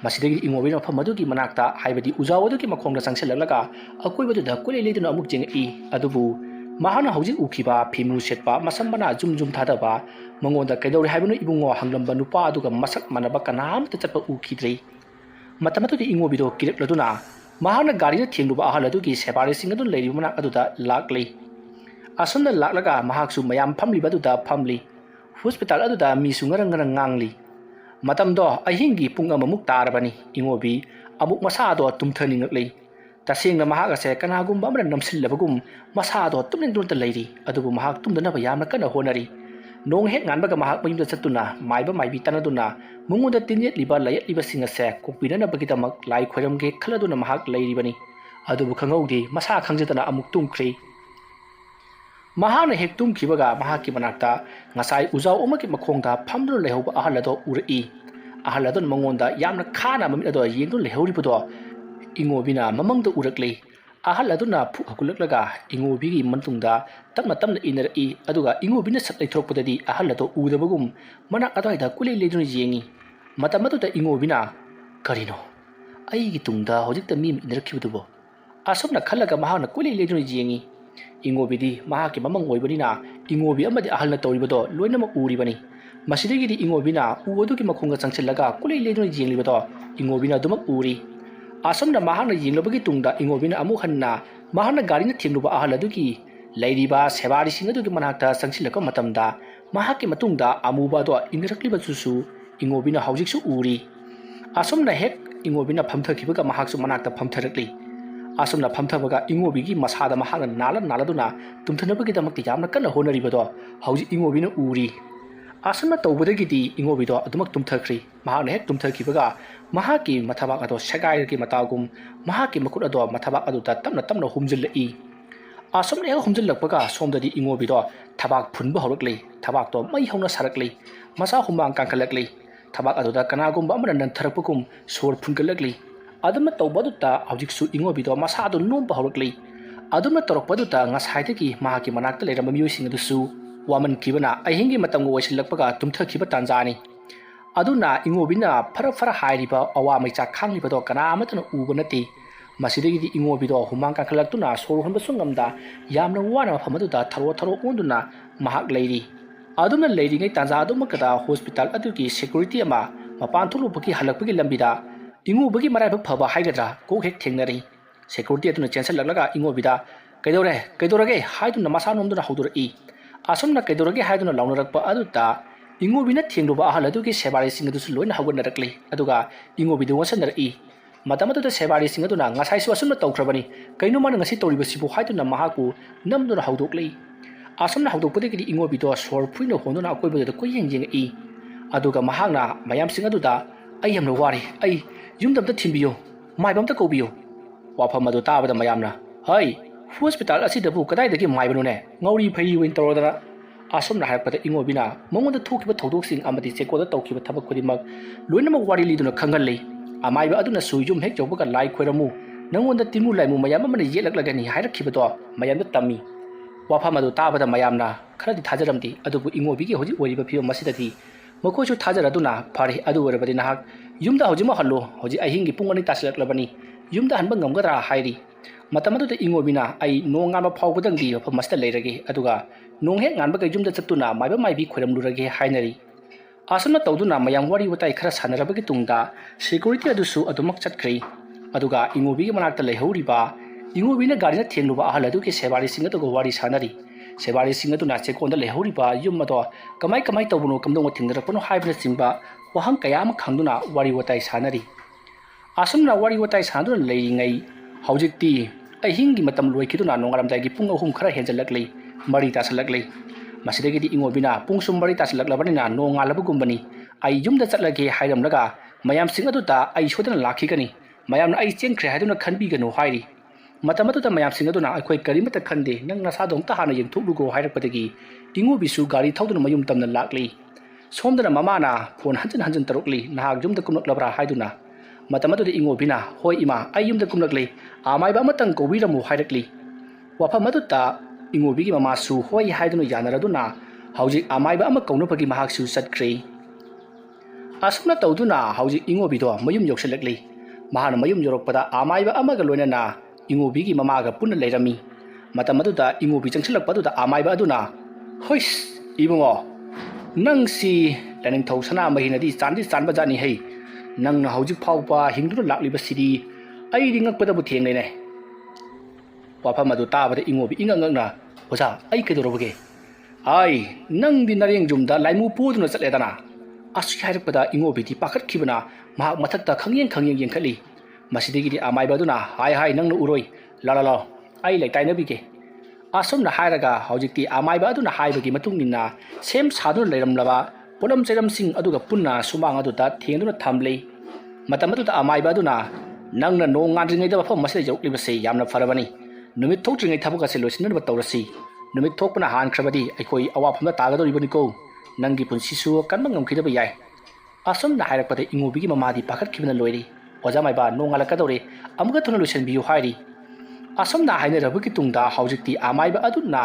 ꯃꯁꯤꯗꯒꯤ ꯏꯉꯣꯕꯤꯅ ꯃꯐꯝ ꯑꯗꯨꯒꯤ ꯃꯅꯥꯛꯇ ꯍꯥꯏꯕꯗꯤ ꯎꯖꯥꯎ ꯑꯗꯨꯒꯤ ꯃꯈꯣꯡꯗ ꯆꯪꯁꯤꯜꯂꯛꯂꯒ ꯑꯀꯣꯏꯕꯗꯨꯗ ꯀꯣꯏꯂꯩ ꯂꯩꯗꯨꯅ ꯑꯃꯨꯛ ꯌꯦꯡꯉꯛꯏ꯫ ꯑꯗꯨꯕꯨ ꯃꯍꯥꯛꯅ ꯍꯧꯖꯤꯛ ꯎꯈꯤꯕ ꯐꯤꯃꯨ ꯁꯦꯠꯄ ꯃꯁꯝ ꯃꯅꯥ ꯖꯨꯝ ꯖꯨꯝ ꯊꯥꯗꯕ ꯃꯉꯣꯟꯗ "ꯀꯩꯗꯧꯔꯦ ꯍꯥꯏꯕꯅꯣ ꯏꯕꯨꯡꯉꯣ?" ꯍꯪꯂꯝꯕ ꯅꯨꯄꯥ ꯑꯗꯨꯒ ꯃꯁꯛ ꯃꯥꯟꯅꯕ ꯀꯅꯥꯝꯇ ꯆꯠꯄ ꯎꯈꯤꯗ꯭ꯔꯦ꯫ ꯃꯇꯝ ꯑꯗꯨꯗ ꯏꯉꯣꯕꯤꯗꯣ ꯀꯤꯔꯛꯂꯗꯨꯅ ꯃꯍꯥꯛꯅ ꯒꯥꯔꯤꯅ ꯊꯦꯡꯂꯨꯕ ꯑꯍꯜ ꯑꯗꯨꯒꯤ ꯁꯦꯕꯥꯔꯤꯁꯤꯡ ꯑꯗꯨꯅ ꯂꯩꯔꯤꯕ ꯃꯅꯥꯛ ꯑꯗꯨꯗ ꯂꯥꯛꯂꯦ꯫ ꯑꯁꯨꯝꯅ ꯂꯥꯛꯂꯒ ꯃꯍꯥꯛꯁꯨ ꯃꯌꯥꯝ ꯐꯝꯂꯤꯕ ꯑꯗꯨꯗ ꯐꯝꯂꯤ꯫ ꯍꯣꯁꯄꯤꯇꯥꯜ ꯑꯗꯨꯗ ꯃꯤꯁꯨ ꯉꯔꯪ ꯉꯔꯪ ꯉꯥꯡꯂꯤ꯫ ꯃꯇꯝꯗꯣ ꯑꯍꯤꯡꯒꯤ ꯄꯨꯡ ꯑꯃꯃꯨꯛ తాꯔꯕꯅꯤ꯫ ꯏꯉꯣꯕꯤ ꯑꯃꯨꯛ ꯃꯁꯥꯗꯣ ꯇꯨꯝꯊꯅꯤꯡꯂꯛꯂꯦ꯫ ꯇꯁꯦꯡꯅ ꯃꯍꯥꯛ ꯑꯁꯦ ꯀꯅꯥꯒꯨꯝꯕ ꯑꯃꯅ ꯅꯝꯁꯤꯜꯂꯕꯒꯨꯝ ꯃꯁꯥꯗꯣ ꯇꯨꯝꯅꯤꯡꯗꯨꯅꯇ ꯂꯩꯔꯤ꯫ ꯑꯗꯨꯕꯨ ꯃꯍꯥꯛ ꯇꯨꯝꯗꯅꯕ ꯌꯥꯝꯅ ꯀꯟꯅ ꯍꯣꯠꯅꯔꯤ꯫ ꯅꯣꯡ ꯍꯦꯛ ꯉꯥꯟꯕꯒ ꯃꯍꯥꯛ ꯃꯌꯨꯝꯗ ꯆꯠꯇꯨꯅ ꯃꯥꯏꯕ ꯃꯥꯏꯕꯤ ꯇꯥꯟꯅꯗꯨꯅ ꯃꯉꯣꯟꯗ ꯇꯤꯟꯌꯦꯠꯂꯤꯕ ꯂꯥꯌꯦꯠꯂꯤꯕꯁꯤꯡ ꯑꯁꯦ ꯀꯣꯛꯄꯤꯅꯅꯕꯒꯤꯗꯃꯛ ꯂꯥꯏ ꯈꯣꯏꯔꯝꯒꯦ ꯈꯜꯂꯗꯨꯅ ꯃꯍꯥꯛ ꯂꯩꯔꯤꯕꯅꯤ꯫ ꯑꯗꯨꯕꯨ ꯈꯪꯍꯧꯗꯦ, ꯃꯁꯥ ꯈꯪꯖꯗꯅ ꯑꯃꯨꯛ ꯇꯨꯝꯈ꯭ꯔꯦ꯫ ꯃꯍꯥꯛꯅ ꯍꯦꯛ ꯇꯨꯝꯈꯤꯕꯒ ꯃꯍꯥꯛꯀꯤ ꯃꯅꯥꯛꯇ ꯉꯁꯥꯏ ꯎꯖꯥꯎ ꯑꯃꯒꯤ ꯃꯈꯣꯡꯗ ꯐꯝꯗꯨꯅ ꯂꯩꯍꯧꯕ ꯑꯍꯜ ꯑꯗꯣ ꯎꯔꯛꯏ꯫ ꯑꯍꯜ ꯑꯗꯨꯅ ꯃꯉꯣꯟꯗ ꯌꯥꯝꯅ ꯈꯥꯅ ꯃꯃꯤꯠ ꯑꯗꯣ ꯌꯦꯡꯗꯨꯅ ꯂꯩꯍꯧꯔꯤꯕꯗꯣ ꯏꯉꯣꯕꯤꯅ ꯃꯃꯪꯗ ꯎꯔꯛꯂꯦ꯫ ꯑꯍꯜ ꯑꯗꯨꯅ ꯐꯨꯛ ꯍꯧꯒꯠꯂꯛꯂꯒ ꯏꯉꯣꯕꯤꯒꯤ ꯃꯇꯨꯡꯗ ꯇꯞꯅ ꯇꯞꯅ ꯏꯟꯅꯔꯛꯏ꯫ ꯑꯗꯨꯒ ꯏꯉꯣꯕꯤꯅ ꯁꯠ ꯂꯩꯊꯣꯔꯛꯄꯗꯗꯤ ꯑꯍꯜ ꯑꯗꯣ ꯎꯗꯕꯒꯨꯝ ꯃꯅꯥꯛ ꯑꯗꯨꯋꯥꯏꯗ ꯀꯣꯏꯂꯩ ꯂꯩꯗꯨꯅ ꯌꯦꯡꯉꯤ꯫ ꯃꯇꯝ ꯑꯗꯨꯗ ꯏꯉꯣꯕꯤꯅ "ꯀꯔꯤꯅꯣ? ꯑꯩꯒꯤ ꯇꯨꯡꯗ ꯍꯧꯖꯤꯛꯇ ꯃꯤ ꯑꯃ ꯏꯟꯅꯔꯛꯈꯤꯕꯗꯨꯕꯣ?" ꯑꯁꯨꯝꯅ ꯈꯜꯂꯒ ꯃꯍꯥꯛꯅ ꯀꯣꯏꯂꯩ ꯂꯩꯗꯨꯅ ꯌꯦꯡꯉꯤ꯫ ꯏꯉꯣꯕꯤꯗꯤ ꯃꯍꯥꯛꯀꯤ ꯃꯃꯪ ꯑꯣꯏꯕꯅꯤꯅ ꯏꯉꯣꯕꯤ ꯑꯃꯗꯤ ꯑꯍꯜꯅ ꯇꯧꯔꯤꯕꯗꯣ ꯂꯣꯏꯅꯃꯛ ꯎꯔꯤꯕꯅꯤ꯫ ꯃꯁꯤꯗꯒꯤꯗꯤ ꯏꯉꯣꯕꯤꯅ ꯎ ꯑꯗꯨꯒꯤ ꯃꯈꯣꯡꯗ ꯆꯪꯁꯤꯜꯂꯒ ꯀꯣꯏꯂꯩ ꯂꯩꯗꯨꯅ ꯌꯦꯡꯂꯤꯕꯗꯣ ꯏꯉꯣꯕꯤꯅ ꯑꯗꯨꯃꯛ ꯎꯔꯤ꯫ ꯑꯁꯨꯝꯅ ꯃꯍꯥꯛꯅ ꯌꯦꯡꯂꯕꯒꯤ ꯇꯨꯡꯗ ꯏꯉꯣꯕꯤꯅ ꯑꯃꯨꯛ ꯍꯟꯅ ꯃꯍꯥꯛꯅ ꯒꯥꯔꯤꯅ ꯊꯦꯡꯂꯨꯕ ꯑꯍꯜ ꯑꯗꯨꯒꯤ ꯂꯩꯔꯤꯕ ꯁꯦꯕꯥꯔꯤꯁꯤꯡ ꯑꯗꯨꯒꯤ ꯃꯅꯥꯛꯇ ꯆꯪꯁꯤꯜꯂꯛꯄ ꯃꯇꯝꯗ ꯃꯍꯥꯛꯀꯤ ꯃꯇꯨꯡꯗ ꯑꯃꯨꯕ ꯑꯗꯣ ꯏꯟꯅꯔꯛꯂꯤꯕꯗꯨꯁꯨ ꯏꯉꯣꯕꯤꯅ ꯍꯧꯖꯤꯛꯁꯨ ꯎꯔꯤ꯫ ꯑꯁꯨꯝꯅ ꯍꯦꯛ ꯏꯉꯣꯕꯤꯅ ꯐꯝꯊꯈꯤꯕꯒ ꯃꯍꯥꯛꯁꯨ ꯃꯅꯥꯛꯇ ꯐꯝꯊꯔꯛꯂꯤ꯫ ꯑꯁꯨꯝꯅ ꯐꯝꯊꯕꯒ ꯏꯉꯣꯕꯤꯒꯤ ꯃꯁꯥꯗ ꯃꯍꯥꯛꯅ ꯅꯥꯜꯂꯗꯨꯅ ꯇꯨꯝꯊꯅꯕꯒꯤꯗꯃꯛꯇ ꯌꯥꯝꯅ ꯀꯟꯅ ꯍꯣꯠꯅꯔꯤꯕꯗꯣ ꯍꯧꯖꯤꯛ ꯏꯉꯣꯕꯤꯅ ꯎꯔꯤ꯫ asumna tawbadagidi ingobido adumak tumthakri mahakna hek tumthakibaga mahaki mathabak ado segairki matagum mahaki makut ado mathabak adu tamna humjillai asumna hek humjillakbaga somdadi ingobido thabak phunba horokli thabak to mai hauna sarakli masa humang kankalakli thabak adu da kanagumba amana nan tharakpugum sor phunkalakli adumna tawbaduta hojiksu ingobido masa adu nomba horokli adumna torokpaduta ngasaidagi mahaki manakta leramba miyosing adusu waman kibana ahingi matam wasilakpaga tumthakiba tanjani aduna ingobina fara hairiba awamai cha khanglibado kana amatana uba nati masidagi ingobido humang kankalakuna sor honba sungamda yamna wana phamaduda tharo onduna mahak leiri aduna leiri ngai tanja adumakada hospital aduki security ama mapan thulupaki halakpagi lambida ingobagi maraiba phaba haigadra ko hek thengnari security aduna chancel laglaga ingobida kaidorage haiduna masa nomduna hodurei asumna kaidorage haiduna launarakpa aduta ingobina thengruba ahal adugi sebari singadusu loina hagunnarakli aduga ingobidu wasandarai matamatuda sebari singaduna ngasai su asumna tawkrabani kaino man ngasi tawribasibu haiduna mahaku namduna haudokli asumna haudokpadagi ingobido sor phuino honduna akoibada ko yengjeng aduga mahangna mayam singaduda ai yamna wari ai yumdamta thimbiyo maibamta kobiyo wafam adu tabada mayamna hai hospital asidabu kadaidagi maibnune ngauri phai win tawdana asumna harakpada ingobina mongonda thokiba thodok sing amadi sekoda tawkiba thabak khodimak loinama wari liduna khangalli amaiba aduna suyum hek jawbaga lai khoiramu nangonda timu laimu mayam amane yelaklagani hairakhibato mayamda tammi wafam adu tabada mayamna kharadi thajaramdi adubu ingobigi hoji oriba phiyo masidati makochu thajaraduna phari adu orabadi nahak yumda hojima hallo hoji ahingi pungani taslaklabani yumda hanba ngamgadra hairi matamadu ingobina ai nongama phawbadangdi famasta leirage aduga nonghe nganba ga yumda chatuna maiba maibi khoramlurage hainari asuna tawduna mayam wari watai khara sanarabagi tungda security adusu adumak chatkhri aduga ingobi manakta leihoriba ingobina garina thengluba ahal aduki sebari singa to wari sanari sebari singa tuna chekonda leihoriba yumado kamai tawbuno kamdong thengdarapno haibna singba wahang kayam khangduna wari watai sanari asumna wari watai sanaduna leiringai haujikti ahingi matam loikiduna nongaramdagi pung ahum khara henjalakli mari tasalakli masidagi ingobina pungsum mari tasalaklabanina nongalabgumbani ai yumda chatlage hairamlaga mayam singaduta ai shodana lakhigani mayamna ai chenkre haiduna khanbiganu hairi matamatuta mayam singaduna akhoi karimata khande nang nasadom ta hana yengthuklugo hairakpadagi ingobisu gari thauduna mayum tamna lakli somdana mamana phone hanjan tarokli nahak jumda kumlaklabra haiduna matamatu ingobina hoi ima ayumda kumlakli amaiba amatang kobiramu hairakli wafamatuta ingobigi mamasu hoi haidunu yanaraduna haujik amaiba ama kaunupagi mahaksu satkri asumna tawduna haujik ingobido mayum yokselakli mahana mayum yorokpada amaiba amaga loinana ingobigi mamaga punna leirami matamatuta ingobi changsilakpaduda amaiba aduna hois ibungo nangsi laning thosana mahinadi chanba jani hei nangna hojik phawpa hingduna lakliba sidi ai ringakpada bu thenglene wafam adu tabada ingobi ingangna oja ai kedorobage ai nangdi nareng jumda laimu puduna chatledana asu hairakpada ingobi ti pakhat khibana mahak mathakta khangyeng yengkhali masidigi amaiba duna hai nangna uroi la ai leitai bige asumna hairaga hojikti amaiba aduna haibagi matungninna sem saduna leiramlaba polam cheram sing aduga punna sumang aduda thengduna thamlei matamatu amaiba aduna nangna nongadringai da phom masle joklibase yamna farabani numit thokringai thabuka se losinna tawrasi numit thokpana han khrabadi aikoi awaphamda tagadoribani ko nangi punsisu kanma ngamkhidaba yai asumna hairakpada ingobigi mamadi pakhat khibna loiri ojamaiba nongalakadore amuga thuna losin biyu hairi asumna hainarabagi tungda haujikti amaiba aduna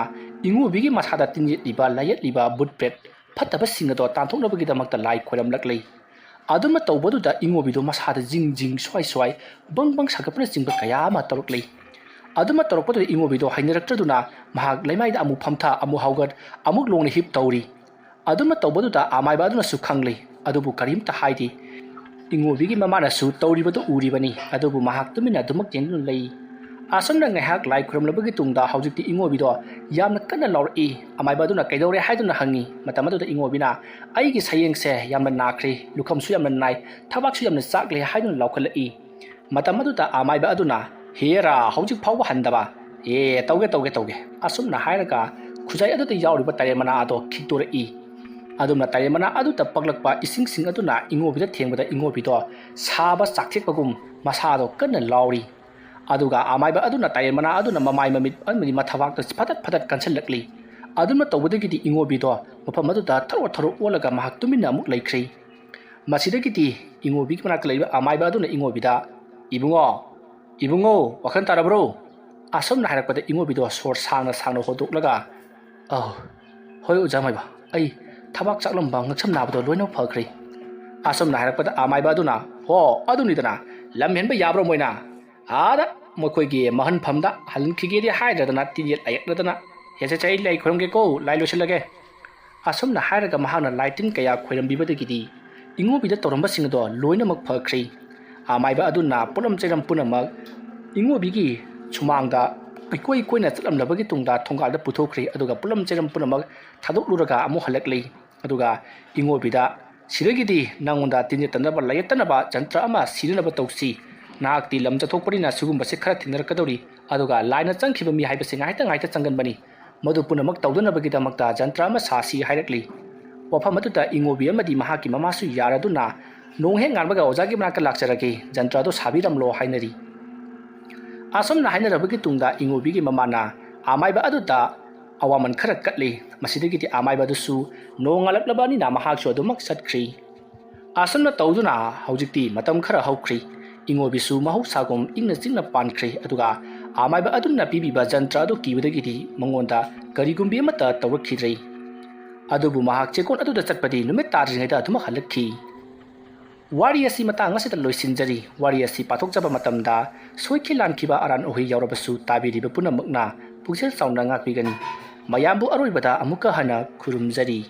ingobigi masada tinjit liba layat liba butpet fataba singado tanthoknabagi damakta lai khoramlaklei aduma tawbaduda ingobido masada jing swai bang sakapna singba kaya ma taroklei aduma tarokpadu ingobido hainaraktraduna mahak laimaida amu phamtha amu haugat amuk longni hip tawri aduma tawbaduda amaiba aduna su khanglei adubu karimta haidi ingobigi mamana su tawribadu uribani adubu mahak tumina dumak jengnu lei asumna ngahak lai khuramlabagi tungda haujikti ingobido yamna kana lauri amaiba aduna kaidore haiduna hangi matamadu ingobina aigi sayengse yamna nakri lukhamsu yamna nai thabaksu yamna chakle haiduna laukhali matamadu amaiba aduna hera haujik phawba handaba tauge asumna hairaga khujai adu yauriba tare mana ado khitore ꯑꯗꯨꯝꯅ ꯇꯥꯏꯔꯦꯟ ꯃꯅꯥ ꯑꯗꯨꯗ ꯄꯛꯂꯛꯄ ꯏꯁꯤꯡꯁꯤꯡ ꯑꯗꯨꯅ ꯏꯉꯣꯕꯤꯗ ꯊꯦꯡꯕꯗ ꯏꯉꯣꯕꯤꯗꯣ ꯁꯥꯕ ꯆꯥꯛꯊꯦꯛꯄꯒꯨꯝ ꯃꯁꯥꯗꯣ ꯀꯟꯅ ꯂꯥꯎꯔꯤ ꯑꯗꯨꯒ ꯑꯃꯥꯏꯕ ꯑꯗꯨꯅ ꯇꯥꯏꯔꯦꯟ ꯃꯅꯥ ꯑꯗꯨꯅ ꯃꯃꯥꯏ ꯃꯃꯤꯠ ꯑꯃꯗꯤ ꯃꯊꯕꯥꯛꯇ ꯐꯗꯠ ꯐꯗꯠ ꯀꯟꯁꯤꯜꯂꯛꯂꯤ ꯑꯗꯨꯅ ꯇꯧꯕꯗꯒꯤꯗꯤ ꯏꯉꯣꯕꯤꯗꯣ ꯃꯐꯝ ꯑꯗꯨꯗ ꯊꯔꯣ ꯊꯔꯣ ꯑꯣꯜꯂꯒ ꯃꯍꯥꯛ ꯇꯨꯃꯤꯟꯅ ꯑꯃꯨꯛ ꯂꯩꯈ꯭ꯔꯤ ꯃꯁꯤꯗꯒꯤꯗꯤ ꯏꯉꯣꯕꯤꯒꯤ ꯃꯅꯥꯛꯇ ꯂꯩꯕ ꯑꯃꯥꯏꯕ ꯑꯗꯨꯅ ꯏꯉꯣꯕꯤꯗ ꯏꯕꯨꯡꯉꯣ ꯋꯥꯈꯜ ꯇꯥꯔꯕ꯭ꯔꯣ ꯑꯁꯨꯝꯅ ꯍꯥꯏꯔꯛꯄꯗ ꯏꯉꯣꯕꯤꯗꯣ ꯁꯣꯔ ꯁꯥꯡꯅ ꯁꯥꯡꯅ ꯍꯣꯗꯣꯛꯂꯒ ꯍꯣꯏ ꯑꯣꯖꯥ ꯃꯥꯏꯕ ꯑꯩ ꯊꯕꯥꯛ ꯆꯥꯛꯂꯝꯕ ꯉꯛꯁꯝ ꯅꯥꯕꯗꯣ ꯂꯣꯏꯅ ꯐꯈ꯭ꯔꯤ ꯑꯁꯨꯝꯅ ꯍꯥꯏꯔꯛꯄꯗ ꯑꯃꯥꯏꯕ ꯑꯗꯨꯅ ꯑꯗꯨꯅꯤꯗꯅ ꯂꯝ ꯍꯦꯟꯕ ꯌꯥꯕ꯭ꯔꯣ ꯃꯣꯏꯅ ꯑꯥꯗ ꯃꯈꯣꯏꯒꯤ ꯃꯍꯟꯐꯝꯗ ꯍꯟꯈꯤꯒꯦꯗꯤ ꯍꯥꯏꯗ꯭ꯔꯗꯅ ꯇꯤꯟꯌꯦꯠ ꯑꯌꯦꯛꯅꯗꯅ ꯍꯦꯁꯦ ꯆꯩ ꯂꯥꯏ ꯈꯣꯏꯔꯝꯒꯦꯀꯣ ꯂꯥꯏ ꯂꯣꯏꯁꯤꯜꯂꯒꯦ ꯑꯁꯨꯝꯅ ꯍꯥꯏꯔꯒ ꯃꯍꯥꯛꯅ ꯂꯥꯏꯇꯤꯟ ꯀꯌꯥ ꯈꯣꯏꯔꯝꯕꯤꯕꯗꯒꯤꯗꯤ ꯏꯉꯣꯕꯤꯗ ꯇꯧꯔꯝꯕꯁꯤꯡ ꯑꯗꯣ ꯂꯣꯏꯅꯃꯛ ꯐꯈ꯭ꯔꯤ ꯑꯃꯥꯏꯕ ꯑꯗꯨꯅ ꯄꯣꯠꯂꯝ ꯆꯩꯔꯝ ꯄꯨꯝꯅꯃꯛ ꯏꯉꯣꯕꯤꯒꯤ ꯁꯨꯃꯥꯡꯗ ꯏꯀꯣꯏ ꯀꯣꯏꯅ ꯆꯠꯂꯝꯂꯕꯒꯤ ꯇꯨꯡꯗ ꯊꯣꯡꯒꯥꯜꯗ ꯄꯨꯊꯣꯛꯈ꯭ꯔꯤ ꯑꯗꯨꯒ ꯄꯣꯠꯂꯝ ꯆꯩꯔꯝ ꯄꯨꯝꯅꯃꯛ ꯊꯥꯗꯣꯛꯂꯨꯔꯒ ꯑꯃꯨꯛ ꯍꯜꯂꯛꯂꯤ ꯑꯗꯨꯒ ꯏꯉꯣꯕꯤꯗ सिरगिदी नंगोंदा तिन्यतनबा लायतनबा जंत्र अमा सिरनबा तौसी नागती लम चथोकपनिना सिगुंबसे खरा थिनरकदौरी अदुगा लाइना चंखिबा मी हाइबसे ngaita चंगनबनी मधु पुनमक तौदनबगिदमक्ता जंत्र अमा सासी हाइरकली वफम अदुदा इंगोबी अमदी महाकी ममासु यारदुना नोंहे nganbaga ओजागी मनाका लाक्चरगे जंत्र अदु साबिरमलो हाइनरी असमना हाइनरबगी तुंगदा इंगोबीगी ममाना आमाइबा अदुदा अवामन खरा कटली मसिदगिदी आमाइबादुसु नोंगालक्लबानिना महाकसु अदुमक सटख्री आसमना तौदुना हौजिक्ति मतम खरा हौख्री इंगोबिसु महौसागुम इंगना चिंगना पानख्री अदुगा आमाइबा अदुना पीबीबा जंत्र अदु कीबदगिदी मंगोंदा करिगुंबी अमता तौरखिद्रै अदुबु महाक चेकोन अदुदा चटपदी नुमित ताद्रिङैदा अदुमक हलक्खी वारी असि मतंग असिदा लोइसिनजरी वारी असि पाथोकजबा मतमदा सोइखि लानखिबा अरान ओहि यावरबसु ताबिरिबा पुनमकना पुक्सेल चाउना ngaकपिगनी मयामबु अरोइबदा अमुका हना खुरुमजरी।